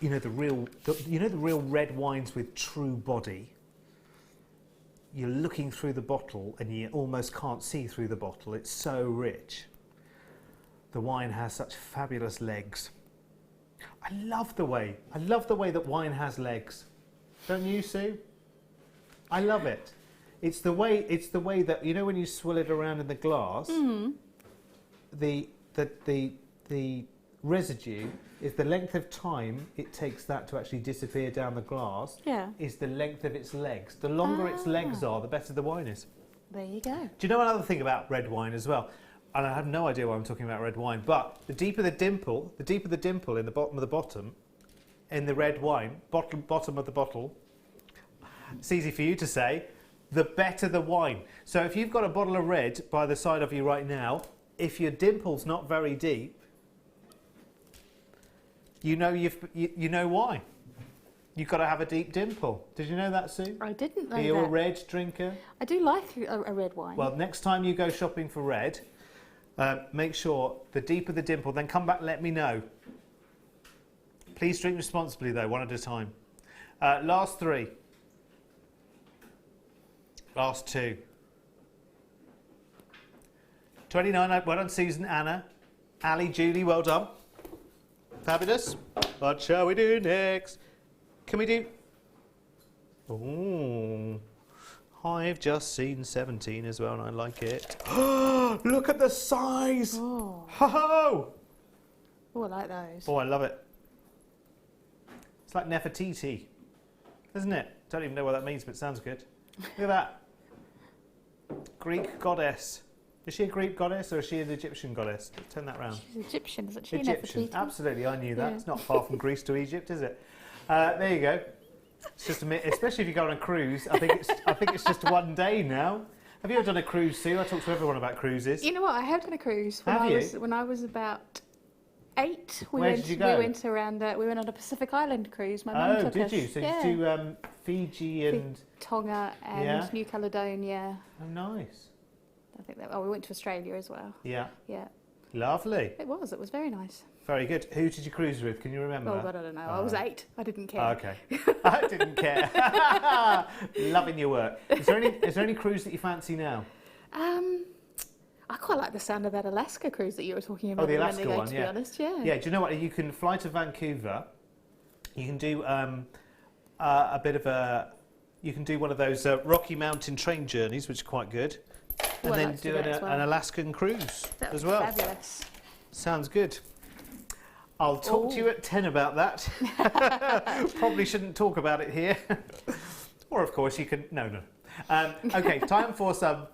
real red wines with true body. You're looking through the bottle and you almost can't see through the bottle. It's so rich. The wine has such fabulous legs. I love the way that wine has legs. Don't you, Sue? I love it. It's the way that, when you swirl it around in the glass, the residue is the length of time it takes that to actually disappear down the glass. Yeah. Is the length of its legs. The longer its legs are, the better the wine is. There you go. Do you know another thing about red wine as well? And I have no idea why I'm talking about red wine, but the deeper the dimple in the bottom of the bottom, in the red wine, bottom of the bottle, it's easy for you to say, the better the wine. So if you've got a bottle of red by the side of you right now, if your dimple's not very deep, you know why. You've got to have a deep dimple. Did you know that, Sue? I didn't know Are you that. a red drinker? I do like a red wine. Well, next time you go shopping for red, make sure the deeper the dimple, then come back and let me know. Please drink responsibly though, one at a time. Last 3. Last 2. 29, well done Susan, Anna. Ali, Julie, well done. Fabulous. What shall we do next? Can we do... Oh, I've just seen 17 as well and I like it. Look at the size! Oh. Ho-ho! Oh, I like those. Oh, I love it. It's like Nefertiti, isn't it? Don't even know what that means, but it sounds good. Look at that. Greek goddess. Is she a Greek goddess or is she an Egyptian goddess? Turn that round. She's Egyptian, isn't she? Egyptian. Nefertiti? Absolutely, I knew that. Yeah. It's not far from Greece to Egypt, is it? There you go. It's just a minute, especially if you go on a cruise. I think it's just one day now. Have you ever done a cruise, Sue? I talk to everyone about cruises. You know what? I have done a cruise when I was about 8. Where did you go? We went around. We went on a Pacific Island cruise. My mum took us. Did you? So yeah. you do Fiji and Tonga and New Caledonia. Oh, nice. I think that. Oh, we went to Australia as well. Yeah. Yeah. Lovely. It was very nice. Very good. Who did you cruise with? Can you remember? Oh God, I don't know. I was 8. I didn't care. Okay. I didn't care. Loving your work. Is there any cruise that you fancy now? I quite like the sound of that Alaska cruise that you were talking about. Oh, the Alaska a minute ago, one, to yeah. be honest, yeah. Yeah. Do you know what? You can fly to Vancouver. You can do a bit of a. You can do one of those Rocky Mountain train journeys, which are quite good, and then do an Alaskan cruise as well. Fabulous. Sounds good. I'll talk to you at 10 about that. Probably shouldn't talk about it here. Or, of course, you can... No. OK, time for some...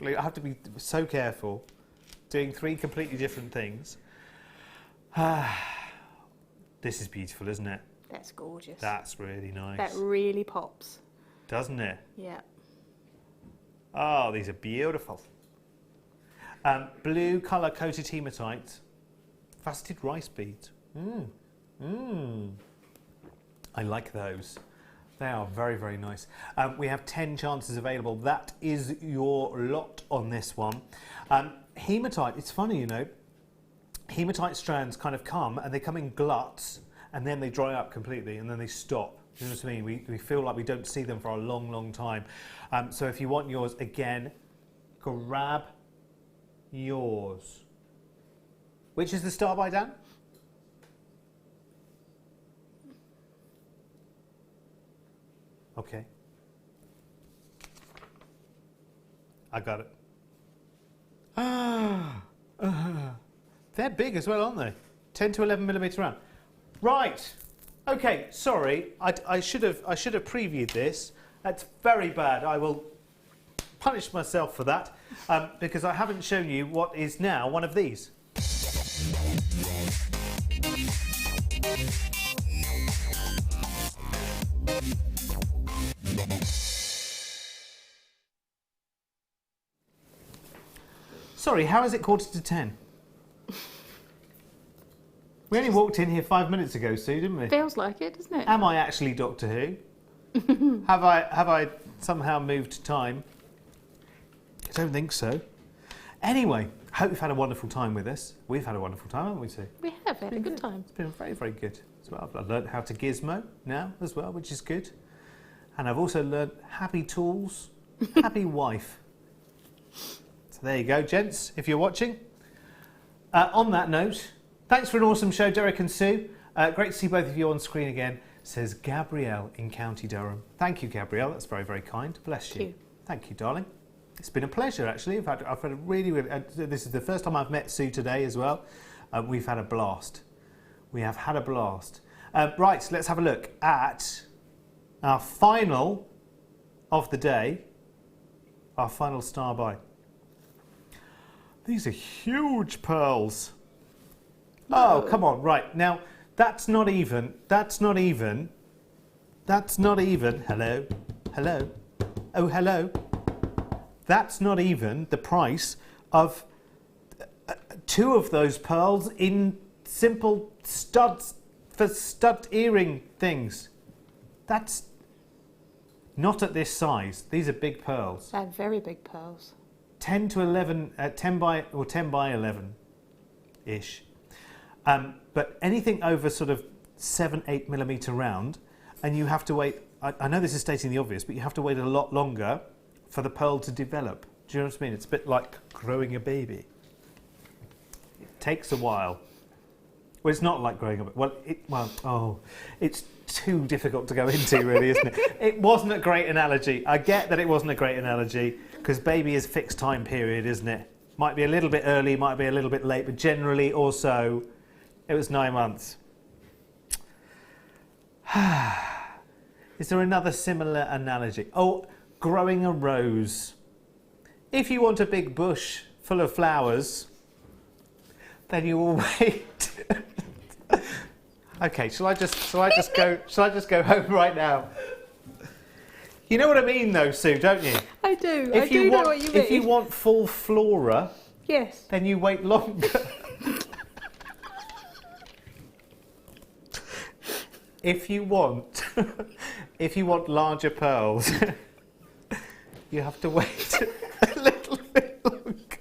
I have to be so careful doing 3 completely different things. This is beautiful, isn't it? That's gorgeous. That's really nice. That really pops. Doesn't it? Yeah. Oh, these are beautiful. Blue colour coated hematite. Faceted rice beads. I like those. They are very, very nice. We have 10 chances available. That is your lot on this one. Hematite, it's funny, you know. Hematite strands kind of come and they come in gluts and then they dry up completely and then they stop. You know what I mean? We feel like we don't see them for a long, long time. So if you want yours, again, grab yours. Which is the star by Dan? Okay. I got it. They're big as well, aren't they? 10 to 11 millimetre round. Right. Okay. Sorry, I should have previewed this. That's very bad. I will punish myself for that because I haven't shown you what is now one of these. Sorry, how is it 10:15? We only walked in here 5 minutes ago, Sue, didn't we? Feels like it, doesn't it? Am I actually Doctor Who? Have I somehow moved time? I don't think so. Anyway, hope you've had a wonderful time with us. We've had a wonderful time, haven't we, Sue? We have had a good time. It's been very, very good as well. I've learned how to gizmo now as well, which is good. And I've also learned happy tools, happy wife. So there you go, gents, if you're watching. On that note, thanks for an awesome show, Derek and Sue. Great to see both of you on screen again, says Gabrielle in County Durham. Thank you, Gabrielle. That's very, very kind. Bless you. Thank you, darling. It's been a pleasure, actually. I've had a really, this is the first time I've met Sue today as well. We've had a blast. We have had a blast. Right, let's have a look at our final of the day, our final star buy. These are huge pearls. Oh, come on. Right, now, that's not even. Hello? Hello? Oh, hello? That's not even the price of 2 of those pearls in simple studs for stud earring things. That's not at this size. These are big pearls. They're very big pearls. 10 to 11, 10 by 11 ish. But anything over sort of 7-8 millimetre round, and you have to wait. I know this is stating the obvious, but you have to wait a lot longer for the pearl to develop. Do you know what I mean? It's a bit like growing a baby. It takes a while. Well, it's not like growing a baby. It's too difficult to go into, really, isn't it? It wasn't a great analogy. I get that it wasn't a great analogy, because baby is a fixed time period, isn't it? Might be a little bit early, might be a little bit late, but generally also it was 9 months. Is there another similar analogy? Oh, growing a rose. If you want a big bush full of flowers, then you will wait. Okay, shall I just go home right now? You know what I mean, though, Sue, don't you? I do. I do know what you mean. If you want full flora, yes, then you wait longer. If you want larger pearls, you have to wait a little bit longer.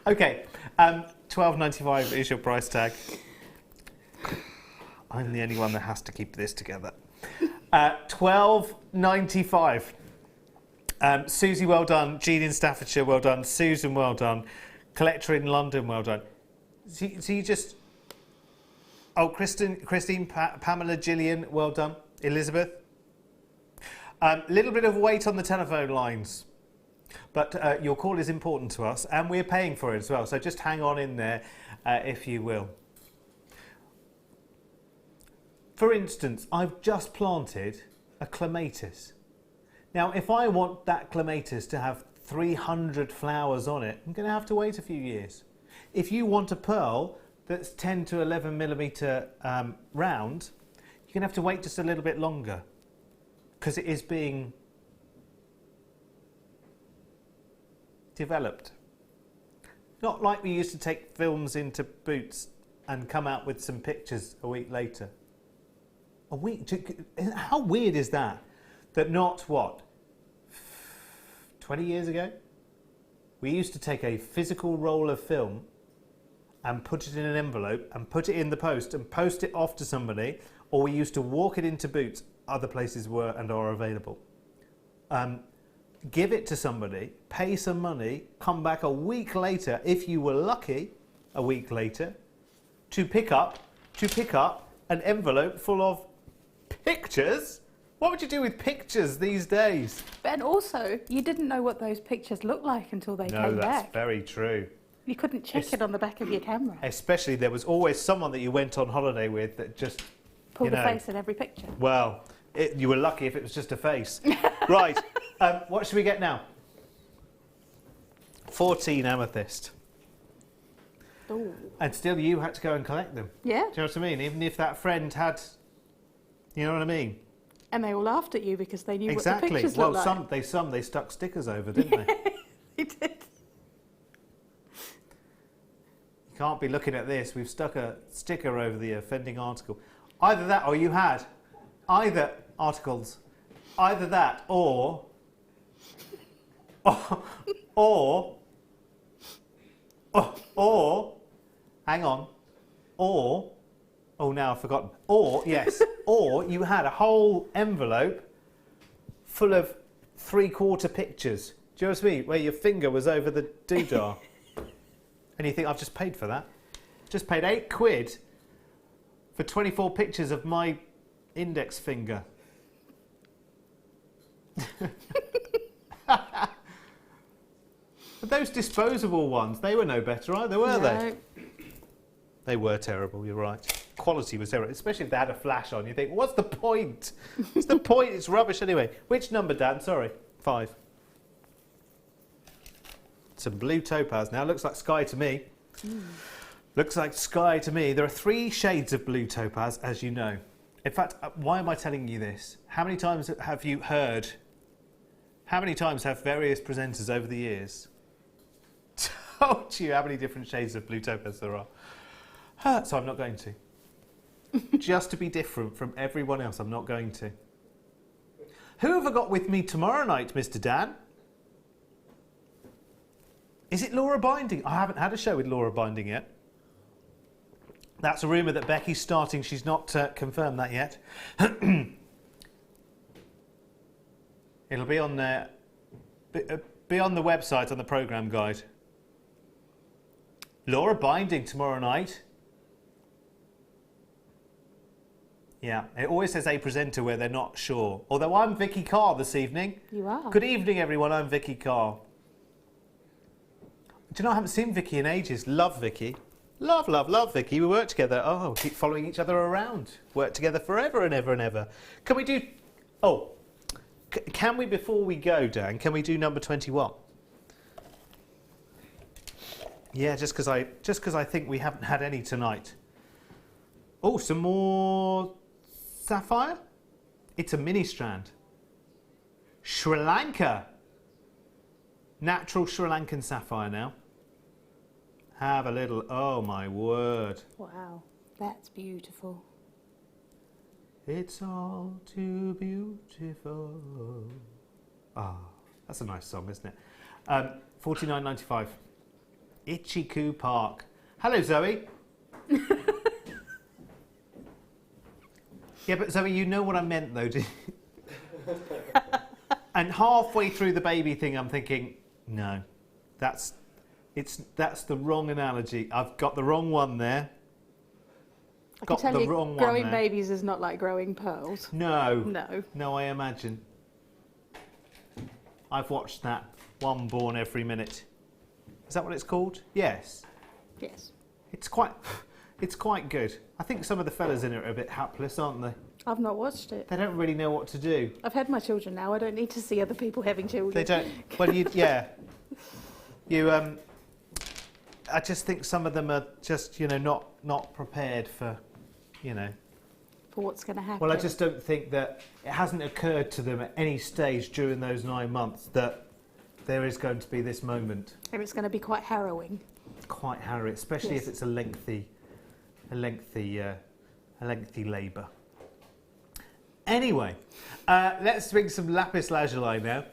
Okay, $12.95 is your price tag. I'm the only one that has to keep this together. $12.95. Susie, well done. Jean in Staffordshire, well done. Susan, well done. Collector in London, well done. So you just... Oh, Christine, Pamela, Gillian, well done. Elizabeth. Little bit of wait on the telephone lines. But your call is important to us, and we're paying for it as well. So just hang on in there, if you will. For instance, I've just planted a clematis. Now, if I want that clematis to have 300 flowers on it, I'm going to have to wait a few years. If you want a pearl that's 10 to 11 millimetre round, you're going to have to wait just a little bit longer, because it is being developed. Not like we used to take films into Boots and come out with some pictures a week later. A week? How weird is that? That not, what, 20 years ago? We used to take a physical roll of film and put it in an envelope and put it in the post and post it off to somebody, or we used to walk it into Boots. Other places were and are available. Give it to somebody, pay some money, come back a week later, if you were lucky, a week later, to pick up an envelope full of pictures. What would you do with pictures these days? and also you didn't know what those pictures looked like until they came back. No, that's very true. You couldn't check it on the back of your camera. Especially there was always someone that you went on holiday with that just Pulled a face in every picture. Well, you were lucky if it was just a face. Right, what should we get now? 14 amethyst. Ooh. And still you had to go and collect them. Yeah. Do you know what I mean? Even if that friend had, you know what I mean? And they all laughed at you because they knew Exactly. what the pictures Well, looked like. some they stuck stickers over, didn't they? They did. You can't be looking at this. We've stuck a sticker over the offending article. Either that, or you had either articles, either that, or hang on, or oh, now I've forgotten. Or yes, or you had a whole envelope full of 3/4 pictures. Do you know what I mean? Where your finger was over the doodah. And you think, I've just paid for that. Just paid £8 for 24 pictures of my index finger. But those disposable ones, they were no better either, were they? They were terrible, you're right. Quality was terrible, especially if they had a flash on. You think, what's the point? What's the point? It's rubbish anyway. Which number, Dan? Sorry, 5. Some blue topaz now. Looks like sky to me. Looks like sky to me. There are 3 shades of blue topaz, as you know. In fact, why am I telling you this? How many times have you heard? How many times have various presenters over the years told you how many different shades of blue topaz there are? So I'm not going to. Just to be different from everyone else, I'm not going to. Who have I got with me tomorrow night, Mr. Dan? Is it Laura Binding? I haven't had a show with Laura Binding yet. That's a rumour that Becky's starting. She's not confirmed that yet. It'll be on there. Be on the website, on the programme guide. Laura Binding tomorrow night. Yeah, it always says a presenter where they're not sure. Although I'm Vicky Carr this evening. You are. Good evening, everyone. I'm Vicky Carr. Do you know, I haven't seen Vicky in ages. Love Vicky. Love, love, love Vicky. We work together. Oh, keep following each other around. Work together forever and ever and ever. Can we do... Oh, can we, before we go, Dan, can we do number 21? Yeah, just because I think we haven't had any tonight. Oh, some more sapphire? It's a mini strand. Sri Lanka. Natural Sri Lankan sapphire now. Have a little, oh my word. Wow, that's beautiful. It's all too beautiful. Ah, that's a nice song, isn't it? $49.95. Ichiku Park. Hello, Zoe. Yeah, but Zoe, you know what I meant, though, do you? And halfway through the baby thing, I'm thinking, no, that's the wrong analogy. I've got the wrong one there. I can tell the you, wrong one growing there. babies is not like growing pearls. No. No. No, I imagine. I've watched that one born every minute. Is that what it's called? Yes. Yes. It's quite good. I think some of the fellas in it are a bit hapless, aren't they? I've not watched it. They don't really know what to do. I've had my children now. I don't need to see other people having children. They don't. Well, yeah. I just think some of them are just, not prepared for, For what's going to happen. Well, I just don't think that it hasn't occurred to them at any stage during those 9 months that there is going to be this moment. And it's going to be quite harrowing. Quite harrowing, especially Yes. if it's a lengthy labour. Anyway, let's bring some lapis lazuli now.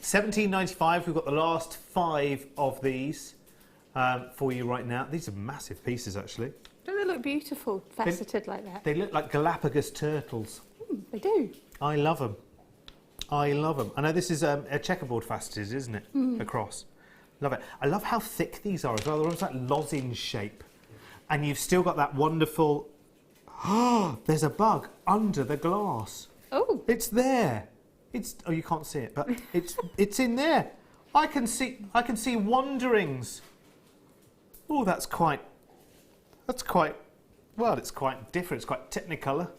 $17.95. We've got the last 5 of these for you right now. These are massive pieces, actually. Don't they look beautiful, faceted like that? They look like Galapagos turtles. They do. I love them. I love them. I know this is a checkerboard faceted, isn't it? Across. Love it. I love how thick these are as well. They're almost like lozenge shape. And you've still got that wonderful... Oh, there's a bug under the glass. Oh. It's there. Oh, you can't see it, but it's in there. I can see wanderings. Oh, that's quite well, it's quite different. It's quite Technicolor.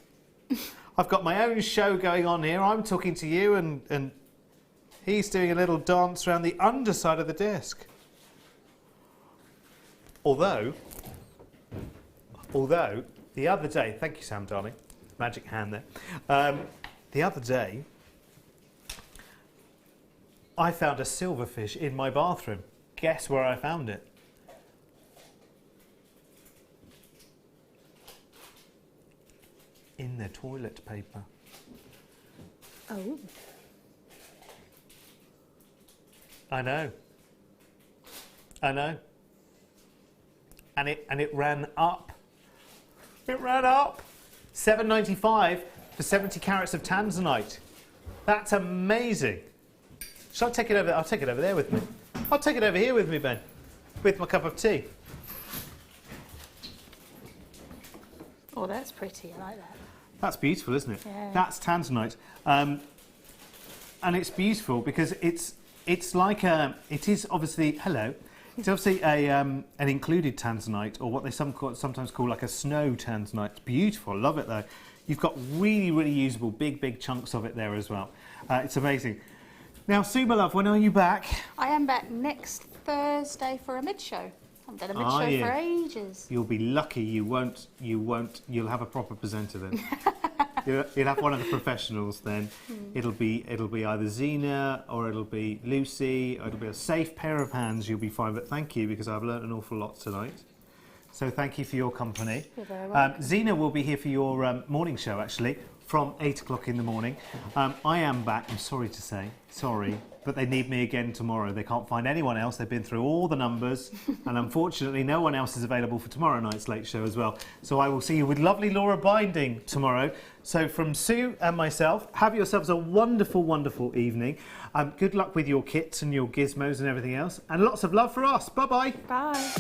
I've got my own show going on here. I'm talking to you and he's doing a little dance around the underside of the disc. Although the other day, thank you, Sam, darling, magic hand there. The other day, I found a silverfish in my bathroom. Guess where I found it? In the toilet paper. Oh. I know. And it ran up. It ran up. $7.95 for 70 carats of tanzanite. That's amazing. Shall I take it over? I'll take it over there with me. I'll take it over here with me, Ben, with my cup of tea. Oh, that's pretty. I like that. That's beautiful, isn't it? Yeah. That's tanzanite, and it's beautiful because it's like it is obviously It's obviously an included tanzanite, or what they sometimes call like a snow tanzanite. It's beautiful. Love it though. You've got really, really usable big chunks of it there as well. It's amazing. Now, Sue, my love, when are you back? I am back next Thursday for a mid-show. I haven't done a mid-show for ages. You'll be lucky you won't. You'll have a proper presenter then. You'll have one of the professionals then. It'll be either Zena or it'll be Lucy or it'll be a safe pair of hands. You'll be fine. But thank you, because I've learnt an awful lot tonight. So thank you for your company. You're very welcome. Zena will be here for your morning show, actually, from 8 o'clock in the morning. I am back, I'm sorry to say, sorry, but they need me again tomorrow. They can't find anyone else. They've been through all the numbers, and unfortunately no one else is available for tomorrow night's late show as well. So I will see you with lovely Laura Binding tomorrow. So from Sue and myself, have yourselves a wonderful, wonderful evening. Good luck with your kits and your gizmos and everything else, and lots of love for us. Bye-bye. Bye.